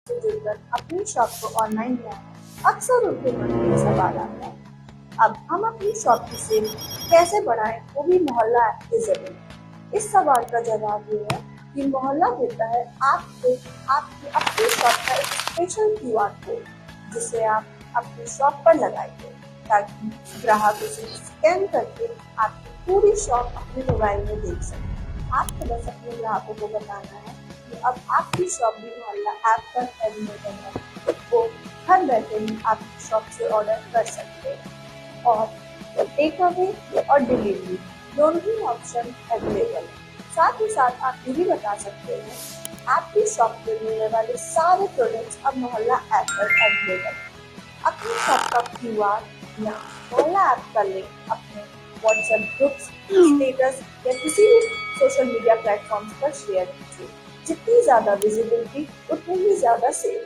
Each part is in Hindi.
से जुड़कर अपनी शॉप को ऑनलाइन बनाना अक्सर उनके मन में सवाल आता है। अब हम अपनी शॉप की सेल कैसे बढ़ाएं, वो भी मोहल्ला ऐप के जरिए। इस सवाल का जवाब ये है कि मोहल्ला देता है आपको आपकी अपनी शॉप का एक स्पेशल क्यूआर कोड, जिसे आप अपनी शॉप पर लगाइए ताकि ग्राहक उसे स्कैन करके आपकी पूरी शॉप अपने मोबाइल में देख सके। आपको बस अपने ग्राहकों को बताना है कि अब आपकी शॉप भी मोहल्ला ऐप पर अवेलेबल है। वो घर बैठे ही आपकी शॉप से ऑर्डर कर सकते हैं और टेक अवे और डिलीवरी दोनों ही ऑप्शन अवेलेबल है। साथ ही साथ आप ये भी बता सकते हैं आपकी शॉप पे मिलने वाले सारे प्रोडक्ट्स अब मोहल्ला ऐप पर अवेलेबल है। अपनी शॉप का क्यूआर या मोहल्ला ऐप का लिंक अपने व्हाट्सएप ग्रुप्स, स्टेटस या किसी भी सोशल मीडिया प्लेटफॉर्म्स पर शेयर कीजिए। जितनी ज्यादा विजिबिलिटी उतनी ही ज्यादा सेल।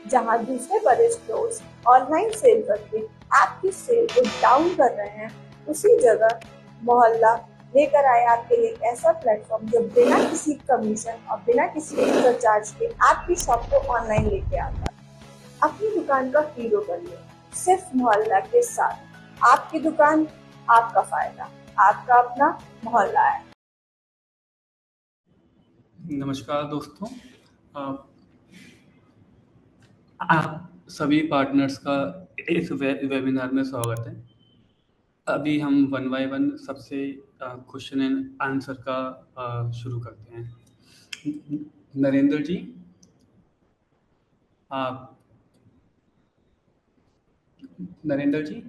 जहां दूसरे बड़े स्टोर्स ऑनलाइन सेल करके आपकी सेल को डाउन कर रहे हैं, उसी जगह मोहल्ला लेकर आए आपके लिए एक ऐसा प्लेटफॉर्म जो बिना किसी कमीशन और बिना किसी एक्स्ट्रा चार्ज के आपकी शॉप को ऑनलाइन लेके आता है। अपनी दुकान का हीरो बनिए सिर्फ मोहल्ला के साथ। आपकी दुकान, आपका फायदा, आपका अपना मोहल्ला है। नमस्कार दोस्तों। आप आप सभी पार्टनर्स का इस वेबिनार में स्वागत है। अभी हम वन बाय वन सबसे क्वेश्चन एंड आंसर का शुरू करते हैं। नरेंद्र जी, आप नरेंद्र जी,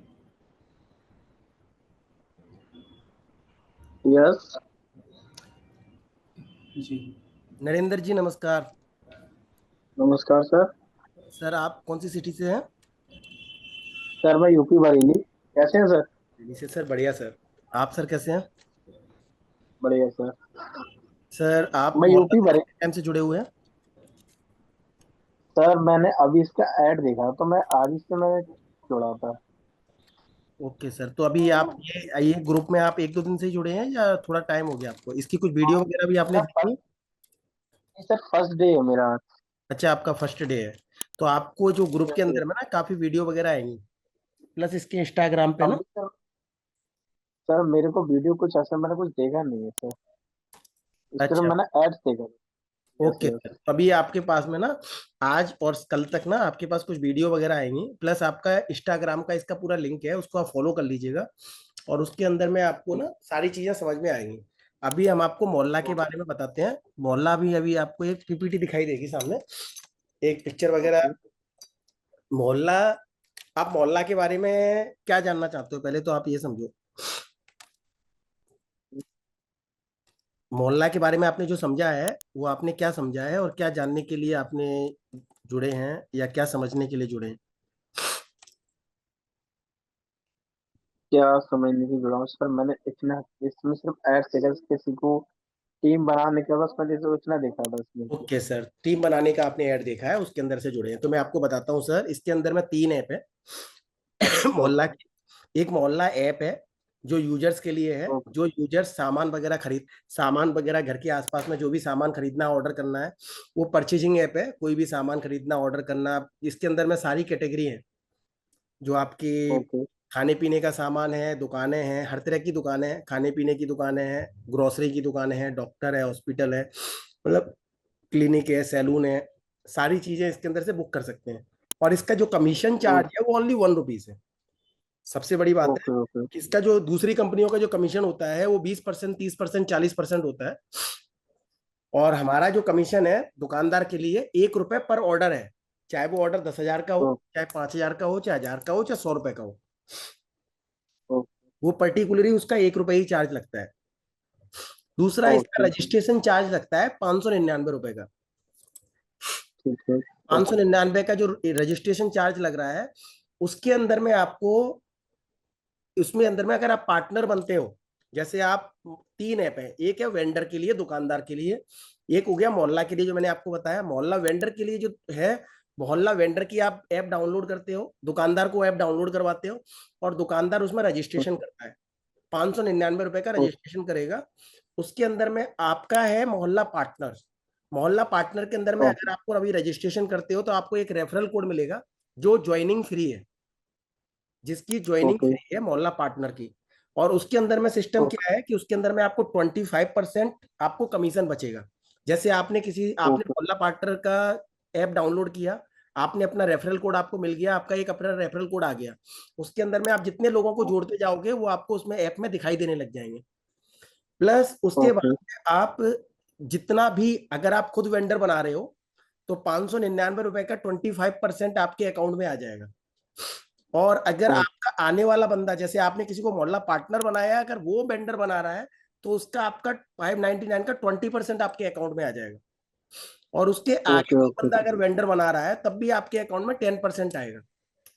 यस जी नरेंद्र जी नमस्कार। नमस्कार सर। सर आप कौन सी सिटी से हैं? सर मैं यूपी बरेली। कैसे हैं सर? दिल्ली से सर। बढ़िया सर। आप सर कैसे हैं? बढ़िया सर। सर आप मैं मोहल्ला यूपी से बरे कितने टाइम से जुड़े हुए हैं? सर मैंने अभी इसका ऐड देखा तो मैं आज से मैंने जोड़ा था। ओके सर, तो अभी आप ये ग्रुप में आप एक दो दिन से ही जुड़े हैं या थोड़ा टाइम हो गया आपको? इसकी कुछ वीडियो वगैरह भी आपने सर देखी? सर फर्स्ट डे है मेरा आज। अच्छा, आपका फर्स्ट डे है। तो आपको जो ग्रुप के Yes, yes। अंदर में ना काफी वीडियो वगैरह आएंगी, प्लस इसके इंस्टाग्राम पे ना। अभी सर मेरे को वीडियो कुछ ऐसा मैंने कुछ देखा नहीं है सर। इस तरह अच्छा, मैंने एड्स देखा। Yes okay yes. सर। अभी आपके पास में ना आज और कल तक ना आपके पास कुछ वीडियो वगैरह आएंगी, प्लस आपका इंस्टाग्राम का इसका पूरा लिंक है, उसको आप फॉलो कर लीजिएगा। और उसके अंदर में आपको ना सारी चीजें समझ में आएंगी। अभी हम आपको मोहल्ला के बारे में बताते हैं। मोहल्ला भी अभी आपको एक पीपीटी दिखाई देगी सामने, एक पिक्चर वगैरह। ओके। मोहल्ला, आप मोहल्ला के बारे में क्या जानना चाहते हो? पहले तो आप ये समझो, मोहल्ला के बारे में आपने जो समझा है वो आपने क्या समझा है, और क्या जानने के लिए आपने जुड़े हैं या क्या समझने के लिए जुड़े हैं? क्या समझने की जुड़ा हूँ सर? मैंने इतना इसमें सिर्फ एड्स देखा, किसी को टीम बनाने का बस मैंने तो इतना देखा था इसमें। ओके सर, टीम बनाने का आपने ऐड देखा है, उसके अंदर से जुड़े हैं। तो मैं आपको बताता हूँ सर, इसके अंदर में 3 ऐप है। मोहल्ला ओके की एक मोहल्ला ऐप है जो यूजर्स के लिए है। ओके जो यूजर्स सामान वगैरह घर के आसपास में जो भी सामान खरीदना ऑर्डर करना है, वो परचेजिंग ऐप है। कोई भी सामान खरीदना ऑर्डर करना, इसके अंदर में सारी कैटेगरी है। जो आपकी ओके खाने पीने का सामान है, दुकानें हैं, हर तरह की दुकानें हैं, खाने पीने की दुकानें हैं, ग्रोसरी की दुकानें हैं, डॉक्टर है, हॉस्पिटल है, मतलब क्लिनिक है, सैलून है। सारी चीजें इसके अंदर से बुक कर सकते हैं। और इसका जो कमीशन चार्ज है वो ओनली 1 रुपीज है। सबसे बड़ी बात है ओके ओके कि इसका जो दूसरी कंपनियों का जो कमीशन होता है वो 20%, 30%, 40% होता है। और हमारा जो कमीशन है दुकानदार के लिए 1 रुपए पर ऑर्डर है। चाहे वो ऑर्डर 10,000 का हो, चाहे 5,000 का हो, चाहे 1,000 का हो, चाहे 100 रुपए का हो, ओके वो पर्टिकुलरली उसका 1 रुपए ही चार्ज लगता है। दूसरा, इसका ओके। रजिस्ट्रेशन चार्ज लगता है 599 रुपए का। ठीक है। 599 का जो रजिस्ट्रेशन चार्ज लग रहा है, उसके अंदर में आपको, उसमें अंदर में अगर आप पार्टनर बनते हो, जैसे आप, 3 ऐप है। एक है वेंडर के लिए, दुकानदार के लिए। एक हो गया मोहल्ला के लिए जो मैंने आपको बताया। मोहल्ला वेंडर के लिए जो है, मोहल्ला वेंडर की आप ऐप डाउनलोड करते हो, दुकानदार को ऐप डाउनलोड करवाते हो, और दुकानदार उसमें रजिस्ट्रेशन करता है। 599 रुपए का ओके रजिस्ट्रेशन करेगा। उसके अंदर में आपका है मोहल्ला पार्टनर। मोहल्ला पार्टनर के अंदर में ओके अगर आपको अभी रजिस्ट्रेशन करते हो तो आपको एक रेफरल कोड मिलेगा जो ज्वाइनिंग फ्री है, जिसकी ज्वाइनिंग ओके फ्री है मोहल्ला पार्टनर की। और उसके अंदर में सिस्टम क्या है कि उसके अंदर में आपको 25% आपको कमीशन बचेगा। जैसे आपने ओके मोहल्ला पार्टनर का ऐप डाउनलोड किया, आपने अपना रेफरल कोड आपको मिल गया, आपका एक अपना रेफरल कोड आ गया, उसके अंदर में आप जितने लोगों को जोड़ते जाओगे वो आपको उसमें ऐप में दिखाई देने लग जाएंगे। प्लस उसके बाद ओके में आप जितना भी, अगर आप खुद वेंडर बना रहे हो तो 599 रुपए का 25% आपके अकाउंट में आ जाएगा। और अगर ओके आपका आने वाला बंदा, जैसे आपने किसी को मोहल्ला पार्टनर बनाया है, अगर वो वेंडर बना रहा है तो उसका आपका 599 का 20% आपके अकाउंट में आ जाएगा। और उसके आगे ओके कोई ओके बंदा अगर वेंडर बना रहा है तब भी आपके अकाउंट में 10% आएगा।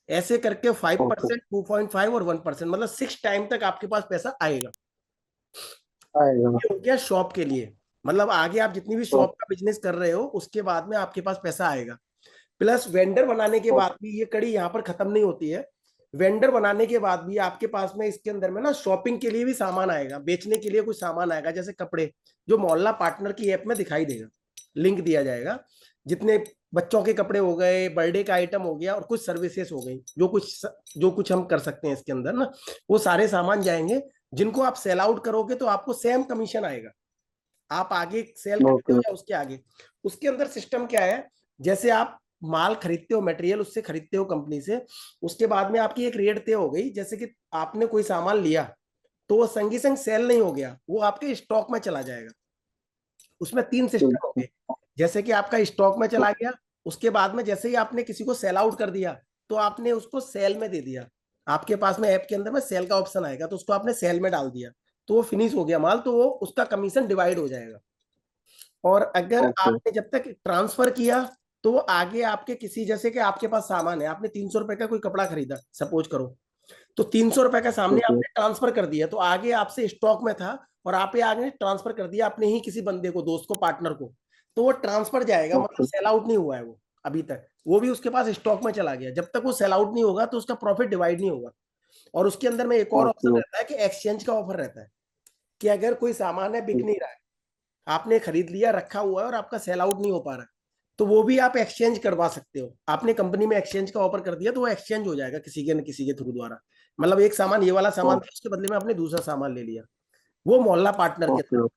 ऐसे करके 5%, 2.5 और 1%, मतलब 6 टाइम तक आपके पास पैसा आएगा। आएगा। ये हो गया शॉप के लिए, मतलब आगे आप जितनी भी शॉप का बिजनेस कर रहे हो उसके बाद में आपके पास पैसा आएगा। प्लस वेंडर बनाने के बाद भी ये कड़ी यहाँ पर खत्म नहीं होती है। वेंडर बनाने के बाद भी आपके पास में इसके अंदर में ना शॉपिंग के लिए भी सामान आएगा, बेचने के लिए कुछ सामान आएगा, जैसे कपड़े, जो मोहल्ला पार्टनर की ऐप में दिखाई देगा, लिंक दिया जाएगा। जितने बच्चों के कपड़े हो गए, बर्थडे का आइटम हो गया, और कुछ सर्विसेज हो गई, जो कुछ हम कर सकते हैं इसके अंदर ना, वो सारे सामान जाएंगे। जिनको आप सेल आउट करोगे तो आपको सेम कमीशन आएगा, आप आगे सेल करते ओके हो या उसके आगे। उसके अंदर सिस्टम क्या है, जैसे आप माल खरीदते हो, मटेरियल उससे खरीदते हो कंपनी से, उसके बाद में आपकी एक रेट तय हो गई, जैसे कि आपने कोई सामान लिया तो वो संगी संग सेल नहीं हो गया, वो आपके स्टॉक में चला जाएगा। उसमें 3 सिस्टम हो गए, जैसे कि आपका स्टॉक में चला गया, उसके बाद में जैसे ही आपने किसी को सेल आउट कर दिया तो आपने उसको सेल में दे दिया, आपके पास में ऐप के अंदर में सेल का ऑप्शन आएगा तो उसको आपने सेल में डाल दिया, तो वो फिनिश हो गया माल, तो वो उसका कमीशन डिवाइड हो जाएगा। और अगर ओके आपने जब तक ट्रांसफर किया तो वो आगे आपके किसी, जैसे कि आपके पास सामान है, आपने 300 रुपए का कोई कपड़ा खरीदा सपोज करो, तो 300 रुपए का सामने ओके आपने ट्रांसफर कर दिया, तो आगे आपसे स्टॉक में था और आप आगे ट्रांसफर कर दिया अपने ही किसी बंदे को, दोस्त को, पार्टनर को, तो वो ट्रांसफर जाएगा, मतलब ओके सेल आउट नहीं हुआ है वो अभी तक, वो भी उसके पास स्टॉक में चला गया। जब तक वो सेल आउट नहीं होगा तो उसका प्रॉफिट डिवाइड नहीं होगा। और उसके अंदर में एक और ऑप्शन ओके रहता है कि एक्सचेंज का ऑफर रहता है, कि अगर कोई सामान है बिक नहीं रहा है, आपने खरीद लिया, रखा हुआ है और आपका सेल आउट नहीं हो पा रहा है, तो वो भी आप एक्सचेंज करवा सकते हो। आपने कंपनी में एक्सचेंज का ऑफर कर दिया तो वो एक्सचेंज हो जाएगा किसी के न किसी के थ्रू द्वारा, मतलब एक सामान, ये वाला सामान था, उसके बदले में आपने दूसरा सामान ले लिया, वो मोहल्ला पार्टनर के ओके अंदर।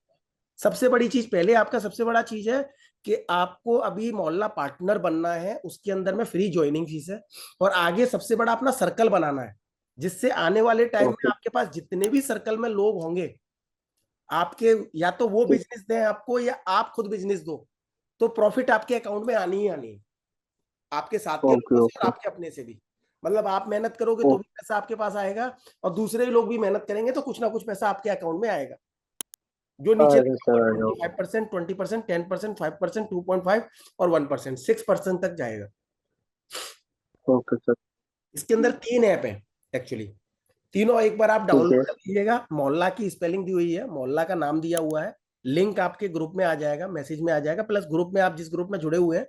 सबसे बड़ी चीज, पहले आपका सबसे बड़ा चीज है कि आपको अभी मोहल्ला पार्टनर बनना है, उसके अंदर में फ्री ज्वाइनिंग फीस है, और आगे सबसे बड़ा अपना सर्कल बनाना है, जिससे आने वाले टाइम में ओके आपके पास जितने भी सर्कल में लोग होंगे, आपके या तो वो बिजनेस दें आपको या आप खुद बिजनेस दो, तो प्रॉफिट आपके अकाउंट में आनी ही आनी है, आपके साथ के ओके लोगों से और ओके आपके अपने से भी। मतलब आप मेहनत करोगे तो भी पैसा आपके पास आएगा, और दूसरे लोग भी मेहनत करेंगे तो कुछ ना कुछ पैसा आपके अकाउंट में आएगा। जो नीचे आएगा लिखा सर होगा आएगा। 25%, 20%, 10%, 5%, 2.5 और 1%, 6% तक जाएगा। ओके सर इसके अंदर 3 ऐप है एक्चुअली, तीनों एक बार आप ठीक है डाउनलोड कर लीजिएगा। मोहल्ला की स्पेलिंग दी हुई है, मोहल्ला का नाम दिया हुआ है, लिंक आपके ग्रुप में आ जाएगा, मैसेज में आ जाएगा, प्लस ग्रुप में, आप जिस ग्रुप में जुड़े हुए हैं,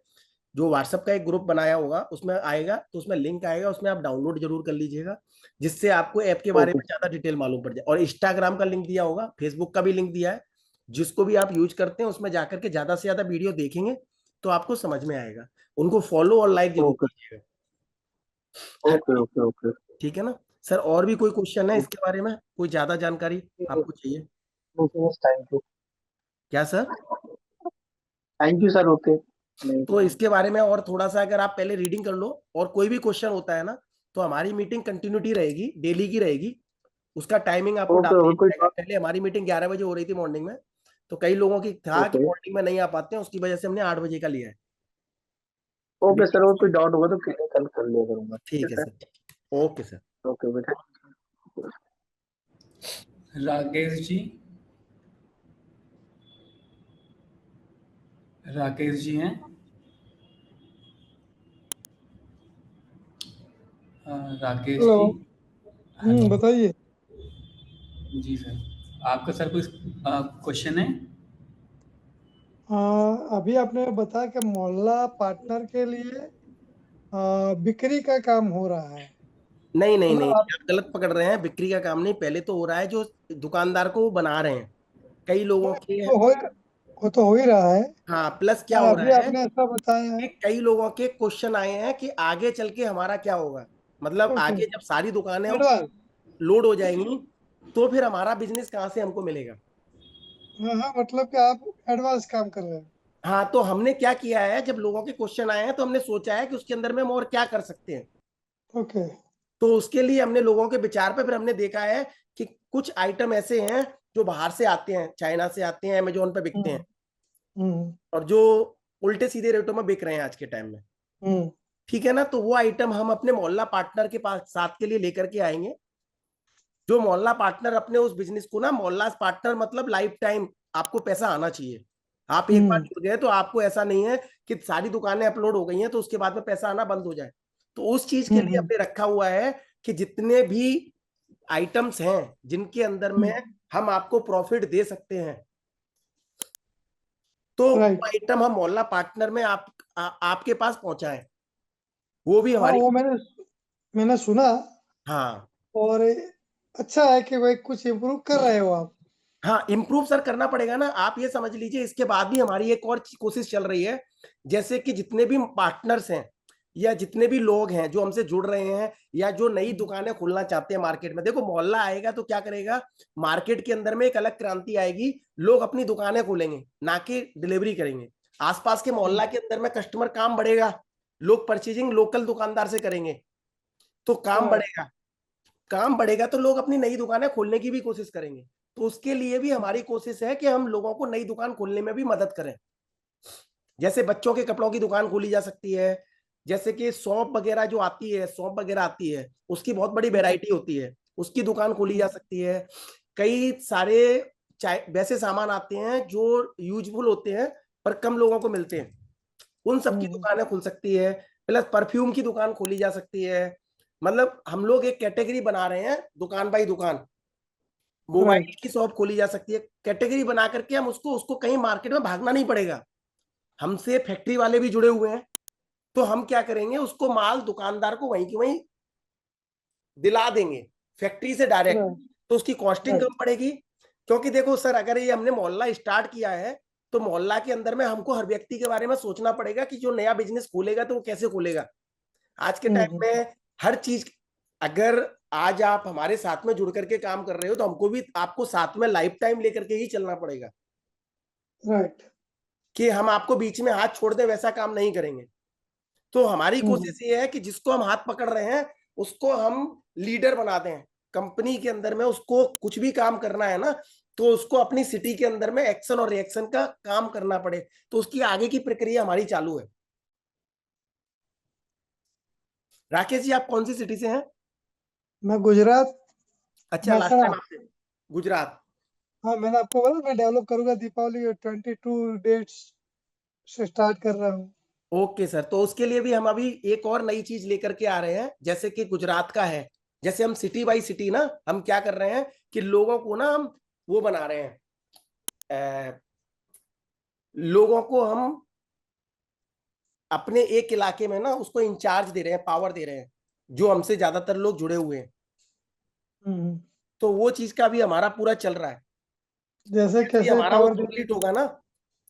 जो व्हाट्सएप का एक ग्रुप बनाया होगा उसमें आएगा, तो उसमें लिंक आएगा, उसमें आप डाउनलोड जरूर कर लीजिएगा, जिससे आपको ऐप के बारे ओके में ज्यादा डिटेल मालूम पड़ जाए। और इंस्टाग्राम का लिंक दिया होगा, फेसबुक का भी लिंक दिया है, जिसको भी आप यूज करते हैं उसमें जाकर के ज्यादा से ज्यादा वीडियो देखेंगे तो आपको समझ में आएगा। उनको फॉलो और लाइक जरूर ओके कीजिएगा। हाँ ओके जी, ओके ओके ठीक है ना सर? और भी कोई क्वेश्चन है इसके बारे में, कोई ज्यादा जानकारी आपको चाहिए? थैंक यू क्या sir? Thank you sir. Okay नहीं तो इसके बारे में और थोड़ा सा अगर आप पहले रीडिंग कर लो, और कोई भी क्वेश्चन होता है ना, तो हमारी मीटिंग कंटिन्यूटी रहेगी, डेली की रहेगी, उसका टाइमिंग आपको डाल ओके और दिया कोई जाएगा। पहले हमारी मीटिंग 11 बजे हो रही थी मॉर्निंग में, तो कई लोगों की था कि ओके मॉर्निंग में नहीं आ पाते हैं, उसकी वजह से हमने 8 बजे का लिया है। ओके अभी सर और कोई डाउट होगा तो क्लियर कल कर लिया करूंगा। ठीक है ठीक है sir. Sir, okay sir. Okay बेटा। राकेश जी, राकेश जी हैं? राकेश हेलो। जी, हेलो। बताइए। जी सर, आपका सर कोई क्वेश्चन है? अभी आपने बताया कि मोहल्ला पार्टनर के लिए बिक्री का काम हो रहा है। नहीं नहीं नहीं, मतलब आप आप गलत पकड़ रहे हैं, बिक्री का काम नहीं, पहले तो हो रहा है जो दुकानदार को वो बना रहे हैं, कई लोगों के। तो होएगा वो तो हो ही रहा है। हाँ, प्लस क्या और हो अभी रहा है आपने ऐसा बताया कि है। कई लोगों के क्वेश्चन आए हैं कि आगे चल के हमारा क्या होगा, मतलब ओके। आगे जब सारी दुकानें एडवांस। लोड हो जाएंगी तो फिर हमारा बिजनेस कहाँ से हमको मिलेगा। हाँ हाँ, मतलब कि आप एडवांस काम कर रहे हैं। हाँ, तो हमने क्या किया है, जब लोगों के क्वेश्चन आए हैं तो हमने सोचा है कि उसके अंदर में हम और क्या कर सकते हैं। ओके। तो उसके लिए हमने लोगों के विचार पे फिर हमने देखा है कि कुछ आइटम ऐसे हैं जो बाहर से आते हैं, चाइना से आते हैं, अमेजोन पे बिकते हैं, हम्म हम्म और जो उल्टे सीधे रेटों में बिक रहे हैं आज के टाइम में। हम्म ठीक है ना, तो वो आइटम हम अपने मोहल्ला पार्टनर के पास साथ के लिए लेकर के आएंगे। जो मोहल्ला पार्टनर अपने उस बिजनेस को ना, मोहल्ला पार्टनर मतलब लाइफ टाइम आपको पैसा आना चाहिए। आप एक बार हम्म जुड़ गए तो आपको ऐसा नहीं है कि सारी दुकानें अपलोड हो गई हैं तो उसके बाद में पैसा आना बंद हो जाए। तो उस चीज के लिए हम्म हमने रखा हुआ है कि जितने भी आइटम्स हैं जिनके अंदर में हम आपको प्रॉफिट दे सकते हैं, तो वो राइट। आइटम हम मोहल्ला पार्टनर में आपके पास पहुंचाएं। वो भी हाँ, हमारी। वो मैंने सुना। हाँ और अच्छा है कि भाई कुछ इम्प्रूव कर रहे हो आप। हाँ, इम्प्रूव सर करना पड़ेगा ना। आप ये समझ लीजिए, इसके बाद भी हमारी एक और कोशिश चल रही है, जैसे कि जितने भी पार्टनर्स हैं या जितने भी लोग हैं जो हमसे जुड़ रहे हैं या जो नई दुकानें खोलना चाहते हैं मार्केट में, देखो मोहल्ला आएगा तो क्या करेगा, मार्केट के अंदर में एक अलग क्रांति आएगी। लोग अपनी दुकानें खोलेंगे, ना कि डिलीवरी करेंगे। आसपास के मोहल्ला के अंदर में कस्टमर काम बढ़ेगा, लोग परचेजिंग लोकल दुकानदार से करेंगे, तो काम राइट। बढ़ेगा। काम बढ़ेगा तो लोग अपनी नई दुकानें खोलने की भी कोशिश करेंगे। तो उसके लिए भी हमारी कोशिश है कि हम लोगों को नई दुकान खोलने में भी मदद करें। जैसे बच्चों के कपड़ों की दुकान खोली जा सकती है, जैसे कि सौंप वगैरह जो आती है, सौंप वगैरह आती है, उसकी बहुत बड़ी वैरायटी होती है, उसकी दुकान खोली जा सकती है। कई सारे वैसे सामान आते हैं जो यूजफुल होते हैं पर कम लोगों को मिलते हैं, उन सब की दुकानें खुल सकती है। प्लस परफ्यूम की दुकान खोली जा सकती है। मतलब हम लोग एक कैटेगरी बना रहे हैं, दुकान बाई दुकान। Mobile right. की शॉप खोली जा सकती है, कैटेगरी बना करके हम उसको उसको कहीं मार्केट में भागना नहीं पड़ेगा। हमसे फैक्ट्री वाले भी जुड़े हुए हैं, तो हम क्या करेंगे, उसको माल दुकानदार को वहीं की वहीं दिला देंगे, फैक्ट्री से डायरेक्ट। राइट। तो उसकी कॉस्टिंग राइट। कम पड़ेगी। क्योंकि देखो सर, अगर ये हमने मोहल्ला स्टार्ट किया है तो मोहल्ला के अंदर में हमको हर व्यक्ति के बारे में सोचना पड़ेगा कि जो नया बिजनेस खोलेगा तो वो कैसे खोलेगा। आज के टाइम में हर चीज, अगर आज आप हमारे साथ में जुड़ करके काम कर रहे हो तो हमको भी आपको साथ में लाइफ टाइम लेकर के ही चलना पड़ेगा, राइट। कि हम आपको बीच में हाथ छोड़ दे वैसा काम नहीं करेंगे। तो हमारी कोशिश ये है कि जिसको हम हाथ पकड़ रहे हैं उसको हम लीडर बना दें कंपनी के अंदर में। उसको कुछ भी काम करना है ना, तो उसको अपनी सिटी के अंदर में एक्शन और रिएक्शन का काम करना पड़े। तो उसकी आगे की प्रक्रिया हमारी चालू है। राकेश जी, आप कौन सी सिटी से हैं? मैं गुजरात। अच्छा, लास्ट मेहसाणा। टाइम आपसे गुजरात। हाँ, मैंने आपको बोला मैं डेवलप करूंगा, दीपावली 22 डेट्स से स्टार्ट कर रहा हूँ। ओके सर, तो उसके लिए भी हम अभी एक और नई चीज लेकर के आ रहे हैं, जैसे कि गुजरात का है। जैसे हम सिटी बाई सिटी ना, हम क्या कर रहे हैं कि लोगों को ना हम वो बना रहे हैं, लोगों को हम अपने एक इलाके में ना उसको इंचार्ज दे रहे हैं, पावर दे रहे हैं, जो हमसे ज्यादातर लोग जुड़े हुए हैं। हम्म। तो वो चीज का भी हमारा पूरा चल रहा है। जैसे जैसे ही कैसे हमारा वो पावर दे। कंप्लीट होगा ना,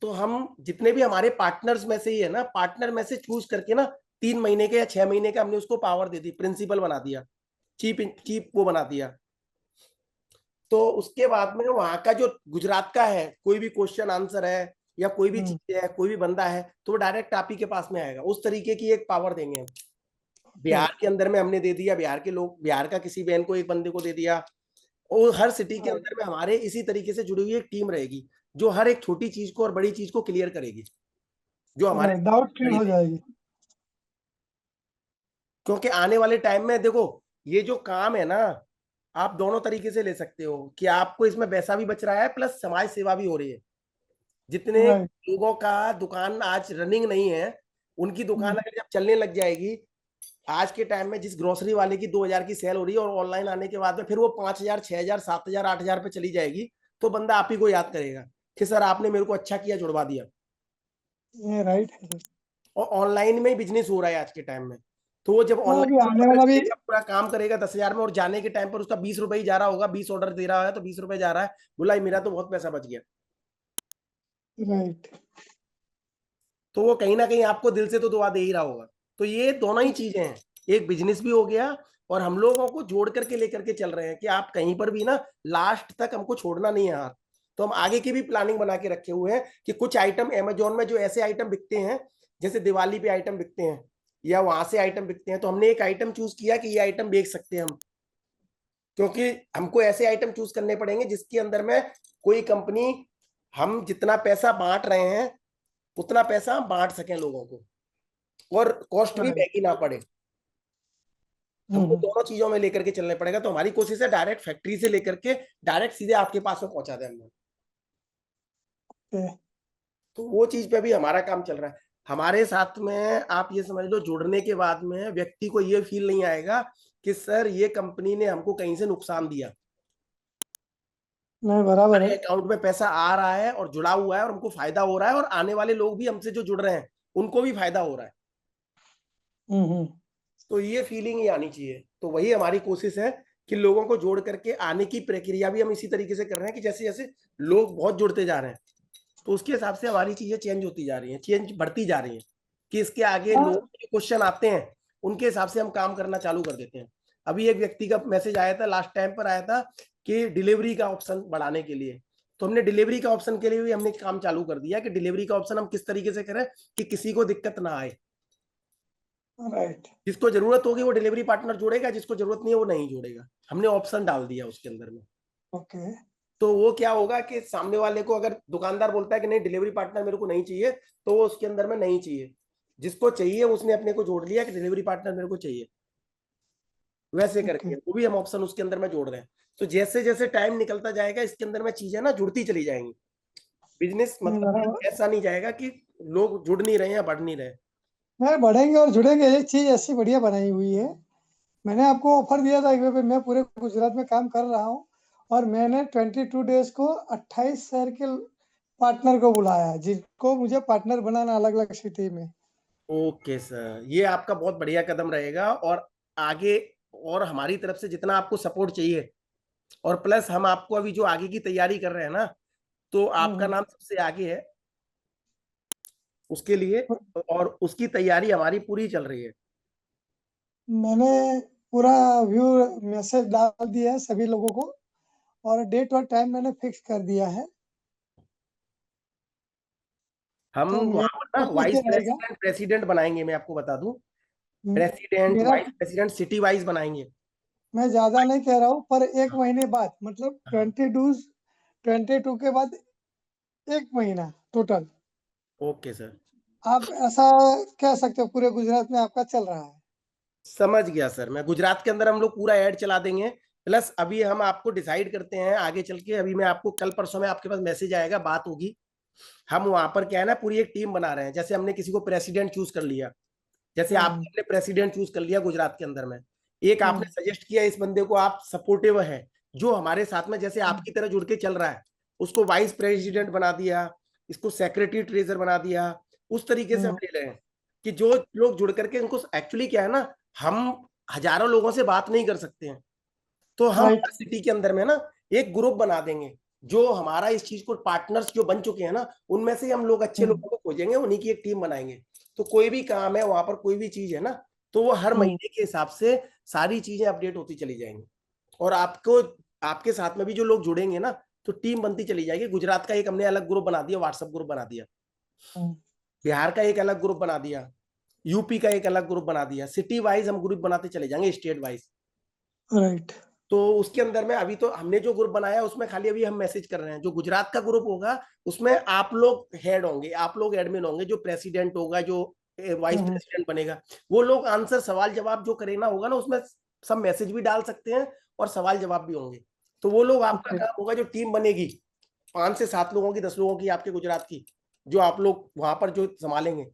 तो हम जितने भी हमारे पार्टनर्स में से ही है ना, पार्टनर में से चूज करके ना 3 महीने के या 6 महीने का हमने उसको पावर दे दी, प्रिंसिपल बना दिया, चीफ चीफ वो बना दिया। तो उसके बाद में वहां का जो गुजरात का है, कोई भी क्वेश्चन आंसर है या कोई भी चीज है, कोई भी बंदा है, तो वो डायरेक्ट आप ही के पास में आएगा। उस तरीके की एक पावर देंगे हम। ओके। बिहार के अंदर में हमने दे दिया, बिहार के लोग, बिहार का किसी बहन को, एक बंदे को दे दिया। और हर सिटी के अंदर में हमारे इसी तरीके से जुड़ी हुई एक टीम रहेगी, जो हर एक छोटी चीज को और बड़ी चीज को क्लियर करेगी, जो हमारे डाउट क्लियर खड़ी हो रहेगी। जाएगी। क्योंकि आने वाले टाइम में देखो, ये जो काम है ना, आप दोनों तरीके से ले सकते हो कि आपको इसमें पैसा भी बच रहा है प्लस समाज सेवा भी हो रही है। जितने राइट। लोगों का दुकान आज रनिंग नहीं है, उनकी दुकान अगर जब चलने लग जाएगी, आज के टाइम में जिस ग्रोसरी वाले की 2,000 की सेल हो रही है और ऑनलाइन आने के बाद में फिर वो 5,000, 6,000, 7,000, 8,000 पे चली जाएगी, तो बंदा आप ही को याद करेगा कि सर आपने मेरे को अच्छा किया, जुड़वा दिया। ये राइट है सर। और ऑनलाइन में ही बिजनेस हो रहा है आज के टाइम में। तो वो जब हाँ, अभी ऑनलाइन आने वाला भी। पूरा काम करेगा 10,000 में, और जाने के टाइम पर उसका 20 रुपए ही जा रहा होगा, 20 ऑर्डर दे रहा है तो 20 रुपए जा रहा है, बोला मेरा तो बहुत पैसा बच गया। राइट। तो वो कहीं ना कहीं आपको दिल से तो दुआ दे ही रहा होगा। तो ये दोनों ही चीजें हैं, एक बिजनेस भी हो गया और हम लोगों को जोड़ करके लेकर के चल रहे हैं कि आप कहीं पर भी ना लास्ट तक हमको छोड़ना नहीं है हाथ। तो हम आगे की भी प्लानिंग बना के रखे हुए हैं कि कुछ आइटम अमेजोन में जो ऐसे आइटम बिकते हैं, जैसे दिवाली पे आइटम बिकते हैं या वहां से आइटम बिकते हैं, तो हमने एक आइटम चूज किया कि ये आइटम बेच सकते हैं हम, क्योंकि हमको ऐसे आइटम चूज करने पड़ेंगे जिसके अंदर में कोई कंपनी, हम जितना पैसा बांट रहे हैं उतना पैसा हम बांट सकें लोगों को और कॉस्ट भी महंगी ना पड़े। हमको दोनों चीजों में लेकर के चलने पड़ेगा। तो हमारी कोशिश है डायरेक्ट फैक्ट्री से लेकर के डायरेक्ट सीधे आपके पास में पहुंचा दें हम लोग। तो वो चीज पे भी हमारा काम चल रहा है। हमारे साथ में आप ये समझ लो जुड़ने के बाद में व्यक्ति को ये फील नहीं आएगा कि सर ये कंपनी ने हमको कहीं से नुकसान दिया। नहीं, बराबर है। अकाउंट में पैसा आ रहा है और जुड़ा हुआ है और हमको फायदा हो रहा है और आने वाले लोग भी हमसे जो जुड़ रहे हैं उनको भी फायदा हो रहा है। तो ये फीलिंग ही आनी चाहिए। तो वही हमारी कोशिश है कि लोगों को जोड़ करके आने की प्रक्रिया भी हम इसी तरीके से कर रहे हैं कि जैसे जैसे लोग बहुत जुड़ते जा रहे हैं तो उसके हिसाब से हमारी चीजें चेंज होती जा रही हैं, चेंज बढ़ती जा रही हैं कि इसके आगे हाँ। लोग जो क्वेश्चन आते हैं उनके हिसाब से हम काम करना चालू कर देते हैं। अभी एक व्यक्ति का मैसेज आया था, लास्ट टाइम पर आया था कि डिलीवरी का ऑप्शन बढ़ाने के लिए, तो हमने डिलीवरी का ऑप्शन के लिए भी हमने काम चालू कर दिया कि डिलीवरी का ऑप्शन हम किस तरीके से करें कि किसी को दिक्कत ना आए। राइट। जिसको जरूरत होगी वो डिलीवरी पार्टनर जोड़ेगा, जिसको जरूरत नहीं है वो नहीं जोड़ेगा। हमने ऑप्शन डाल दिया उसके अंदर में। ओके। तो वो क्या होगा कि सामने वाले को अगर दुकानदार बोलता है कि नहीं डिलीवरी पार्टनर मेरे को नहीं चाहिए, तो वो उसके अंदर में नहीं चाहिए। जिसको चाहिए उसने अपने को जोड़ लिया कि डिलीवरी पार्टनर मेरे को चाहिए, वैसे करके वो भी हम ऑप्शन उसके अंदर में जोड़ रहे हैं। तो जैसे जैसे टाइम निकलता जाएगा इसके अंदर में चीजें ना जुड़ती चली जाएंगी। बिजनेस मतलब ऐसा नहीं जाएगा कि लोग जुड़ नहीं रहे या बढ़ नहीं रहे। नहीं, बढ़ेंगे और जुड़ेंगे। एक चीज ऐसी बढ़िया बनाई हुई है, मैंने आपको ऑफर दिया था कि मैं पूरे गुजरात में काम कर रहा हूँ और मैंने 22 डेज को 28 शहर के पार्टनर को बुलाया जिनको मुझे पार्टनर बनाना अलग अलग सिटी में। ओके सर, ये आपका बहुत बढ़िया कदम रहेगा और आगे और हमारी तरफ से जितना आपको सपोर्ट चाहिए और प्लस हम आपको अभी जो आगे की तैयारी कर रहे हैं ना, तो आपका नाम सबसे आगे है उसके लिए और उसकी तैयारी हमारी पूरी चल रही है। मैंने पूरा व्यू मैसेज डाल दिया है सभी लोगों को और डेट और टाइम मैंने फिक्स कर दिया है। हम तो वहां पर ना वाइस रहेगा प्रेसिडेंट प्रेसिडेंट बनाएंगे, मैं आपको बता दूं, प्रेसिडेंट मेरा, वाइस प्रेसिडेंट सिटी वाइज बनाएंगे। मैं ज्यादा नहीं कह रहा हूँ पर एक महीने बाद, मतलब 22 के बाद एक महीना टोटल। ओके सर, आप ऐसा कह सकते हो पूरे गुजरात में आपका चल रहा है। समझ गया सर। मैं गुजरात के अंदर हम लोग पूरा ऐड चला देंगे। प्लस अभी हम आपको डिसाइड करते हैं आगे चल के, अभी मैं आपको कल परसों में आपके पास मैसेज आएगा, बात होगी। हम वहां पर क्या है ना पूरी एक टीम बना रहे हैं। जैसे हमने किसी को प्रेसिडेंट चूज कर लिया, जैसे आपने प्रेसिडेंट चूज कर लिया गुजरात के अंदर में, एक आपने सजेस्ट किया इस बंदे को आप सपोर्टिव है जो हमारे साथ में जैसे आपकी तरह जुड़ के चल रहा है, उसको वाइस प्रेसिडेंट बना दिया, इसको सेक्रेटरी ट्रेजर बना दिया। उस तरीके से हम ले रहे हैं कि जो लोग जुड़ करके, उनको एक्चुअली क्या है ना, हम हजारों लोगों से बात नहीं कर सकते हैं, तो हम हर सिटी के अंदर में ना एक ग्रुप बना देंगे जो हमारा इस चीज को पार्टनर्स जो बन चुके हैं ना, उनमें से हम लोग अच्छे लोगों को खोजेंगे, उन्हीं की एक टीम बनाएंगे। तो कोई भी काम है वहां पर, कोई भी चीज है ना, तो वो हर महीने के हिसाब से सारी चीजें अपडेट होती चली जाएंगी और आपको, आपके साथ में भी जो लोग जुड़ेंगे ना, तो टीम बनती चली जाएगी। गुजरात का एक हमने अलग ग्रुप बना दिया, व्हाट्सएप ग्रुप बना दिया, बिहार का एक अलग ग्रुप बना दिया, यूपी का एक अलग ग्रुप बना दिया, सिटी वाइज हम ग्रुप बनाते चले जाएंगे, स्टेट वाइज। राइट। तो उसके अंदर में अभी तो हमने जो ग्रुप बनाया उसमें खाली अभी हम मैसेज कर रहे हैं। जो गुजरात का ग्रुप होगा उसमें आप लोग हेड होंगे, आप लोग एडमिन होंगे, जो प्रेसिडेंट होगा, जो वाइस प्रेसिडेंट बनेगा, वो लोग आंसर सवाल जवाब जो करना होगा ना, उसमें सब मैसेज भी डाल सकते हैं और सवाल जवाब भी होंगे। तो वो लोग आपका काम होगा, जो टीम बनेगी 5 से 7 लोगों की, 10 लोगों की आपके गुजरात की, जो आप लोग वहां पर जो संभालेंगे,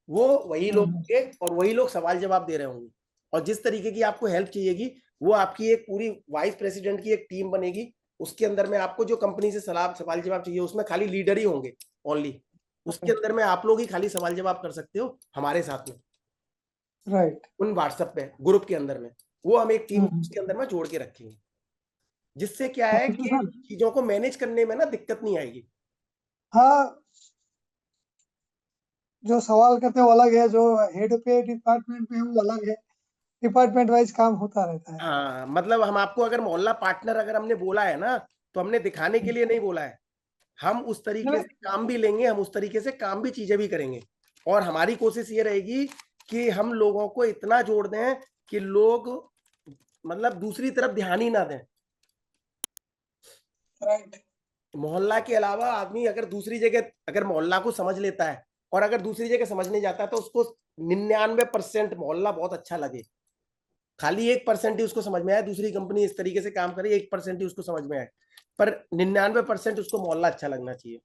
वो वही लोग होंगे और वही लोग सवाल जवाब दे रहे होंगे। और जिस तरीके की आपको हेल्प चाहिएगी, वो आपकी एक पूरी वाइस प्रेसिडेंट की एक टीम बनेगी। उसके अंदर में आपको जो कंपनी से सवाल जवाब चाहिए, उसमें खाली लीडर ही होंगे ओनली। उसके अंदर में आप लोग ही खाली सवाल जवाब कर सकते हो हमारे साथ में, राइट। उन व्हाट्सएप पे ग्रुप के अंदर में। वो हम एक टीम उसके अंदर में जोड़ के रखेंगे, जिससे क्या है कि चीजों को मैनेज करने में ना दिक्कत नहीं आएगी। हाँ, जो सवाल करते हैं वो अलग है, जो हेड पे डिपार्टमेंट पे है वो अलग है, डिपार्टमेंट वाइज काम होता रहता है। हाँ, मतलब हम आपको अगर मोहल्ला पार्टनर अगर हमने बोला है ना, तो हमने दिखाने के लिए नहीं बोला है। हम उस तरीके से काम भी लेंगे, हम उस तरीके से काम भी चीजें भी करेंगे, और हमारी कोशिश ये रहेगी कि हम लोगों को इतना जोड़ दें कि लोग मतलब दूसरी तरफ ध्यान ही ना दें। राइट। मोहल्ला के अलावा आदमी अगर दूसरी जगह अगर मोहल्ला को समझ लेता है और अगर दूसरी जगह समझने जाता है तो उसको 99% मोहल्ला बहुत अच्छा लगे। खाली 1% ही उसको समझ में आए दूसरी कंपनी इस तरीके से काम करे, 1% ही उसको समझ में आए, पर 99% उसको मोहल्ला अच्छा लगना चाहिए।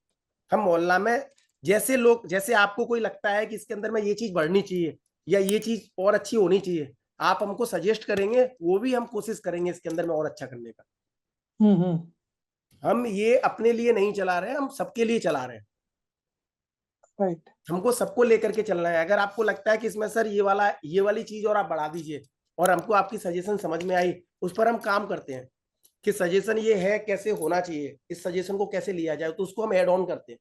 हम मोहल्ला में जैसे लोग, जैसे आपको कोई लगता है कि इसके अंदर में ये चीज बढ़नी चाहिए या ये चीज और अच्छी होनी चाहिए, आप हमको सजेस्ट करेंगे, वो भी हम कोशिश करेंगे इसके अंदर में और अच्छा करने का। हम ये अपने लिए नहीं चला रहे हैं, हम सबके लिए चला रहे हैं। राइट। हमको सबको लेकर के चलना है। अगर आपको लगता है कि इसमें सर ये वाली चीज और आप बढ़ा दीजिए, और हमको आपकी सजेशन समझ में आई, उस पर हम काम करते हैं कि सजेशन ये है, कैसे होना चाहिए, इस सजेशन को कैसे लिया जाए, तो उसको हम ऐड ऑन करते हैं।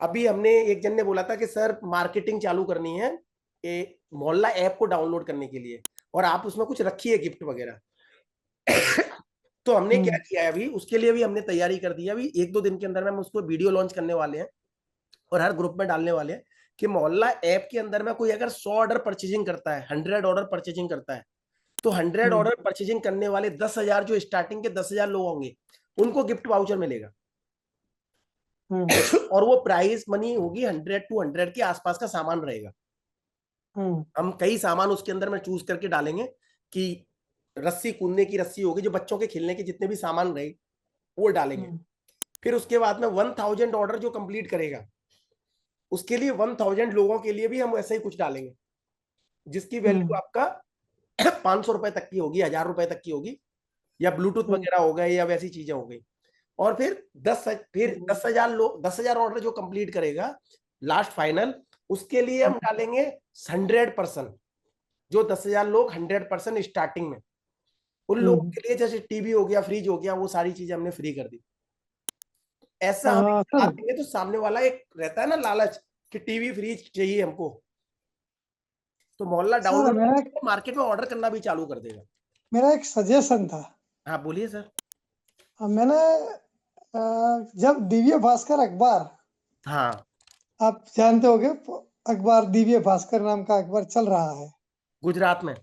अभी हमने एक जन ने बोला था कि सर मार्केटिंग चालू करनी है मोहल्ला ऐप को डाउनलोड करने के लिए, और आप उसमें कुछ रखिए गिफ्ट वगैरह। तो हमने क्या किया है, अभी उसके लिए भी हमने तैयारी कर दी है। अभी 1-2 दिन के अंदर में हम उसको वीडियो लॉन्च करने वाले हैं और हर ग्रुप में डालने वाले हैं कि मोहल्ला ऐप के अंदर में कोई अगर 100 ऑर्डर परचेजिंग करता है, 100 ऑर्डर परचेजिंग करता है, तो 100 ऑर्डर परचेजिंग करने वाले 10,000 जो स्टार्टिंग के 10,000 लोग होंगे, उनको गिफ्ट वाउचर मिलेगा। और वो प्राइस मनी होगी 100 to 100 के आसपास का सामान रहेगा। हम कई सामान उसके अंदर में चूज करके डालेंगे कि रस्सी कूदने की रस्सी होगी, जो बच्चों के खेलने के जितने भी सामान रहे वो डालेंगे। फिर उसके बाद में 1000 ऑर्डर जो कंप्लीट करेगा उसके लिए 1000 लोगों के लिए भी हम ऐसे ही कुछ डालेंगे, जिसकी वैल्यू आपका 500 रुपए तक की होगी, 1000 रुपए तक की होगी, या ब्लूटूथ वगैरह हो गए या वैसी चीजें हो गई। और फिर 10,000 लोग 10,000 ऑर्डर जो कंप्लीट करेगा लास्ट फाइनल, उसके लिए हम डालेंगे 100%। जो 10,000 लोग 100% स्टार्टिंग में, उन लोगों के लिए जैसे टीवी हो गया, फ्रिज हो गया, वो सारी चीजें हमने फ्री कर दी। ऐसा हम सर देंगे तो सामने वाला एक रहता है ना लालच कि टीवी फ्रिज चाहिए हमको, तो मोहल्ला डाउनलोड करके मार्केट में ऑर्डर करना भी चालू कर देगा। मेरा एक सजेशन था। हाँ बोलिए सर। मैंने जब दिव्य भास्कर अखबार, हाँ आप जानते होंगे, अखबार दिव्य भास्कर नाम का अखबार चल रहा है गुजरात में,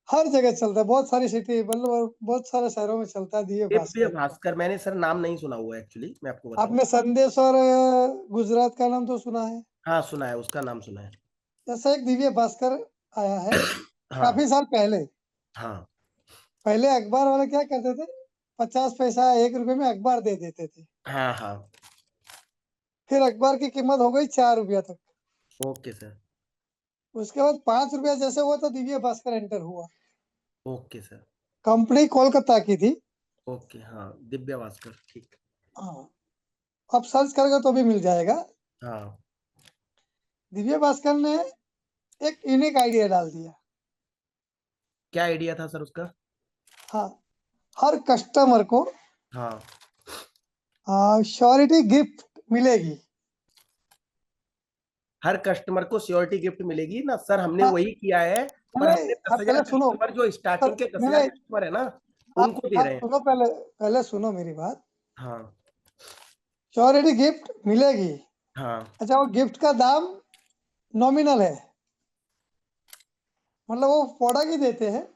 हर जगह चलता है, बहुत सारी सिटी मतलब बहुत सारे शहरों में चलता है दिव्य दिव्य भास्कर। भास्कर, मैंने सर नाम नहीं सुना हुआ एक्चुअली, मैं आपको बताऊं। आपने संदेश और गुजरात का नाम तो सुना है। हाँ सुना है, उसका नाम सुना है। जैसा एक दिव्य भास्कर आया है हाँ काफी साल पहले। हाँ पहले अखबार वाले क्या करते थे, 50 पैसा 1 रुपए में अखबार दे देते थे। हाँ हाँ। फिर अखबार की कीमत हो गई 4 रुपया तक। Okay sir. उसके बाद 5 रुपया जैसे हुआ तो दिव्य भास्कर एंटर हुआ। Okay sir. कंपनी कोलकाता की थी। ओके हाँ, दिव्य भास्कर, ठीक। हाँ, आप सर्च करोगे तो भी मिल जाएगा। हाँ दिव्य भास्कर ने एक यूनिक आइडिया डाल दिया। क्या आइडिया था सर उसका? हाँ, हर कस्टमर को हाँ श्योरिटी गिफ्ट मिलेगी। हर कस्टमर को सिक्योरिटी गिफ्ट मिलेगी ना सर, हमने हाँ, वही किया है, पर पहले हमने आप 10,000 पहले सुनो कस्टमर जो सर, स्टार्टिंग के 10,000 मैंने कस्टमर है ना, आप उनको दे रहे हैं। सुनो, पहले पहले सुनो मेरी बात। हाँ श्योरिटी गिफ्ट मिलेगी। हाँ अच्छा, वो गिफ्ट का दाम नॉमिनल है, मतलब वो प्रोडक्ट ही देते हैं।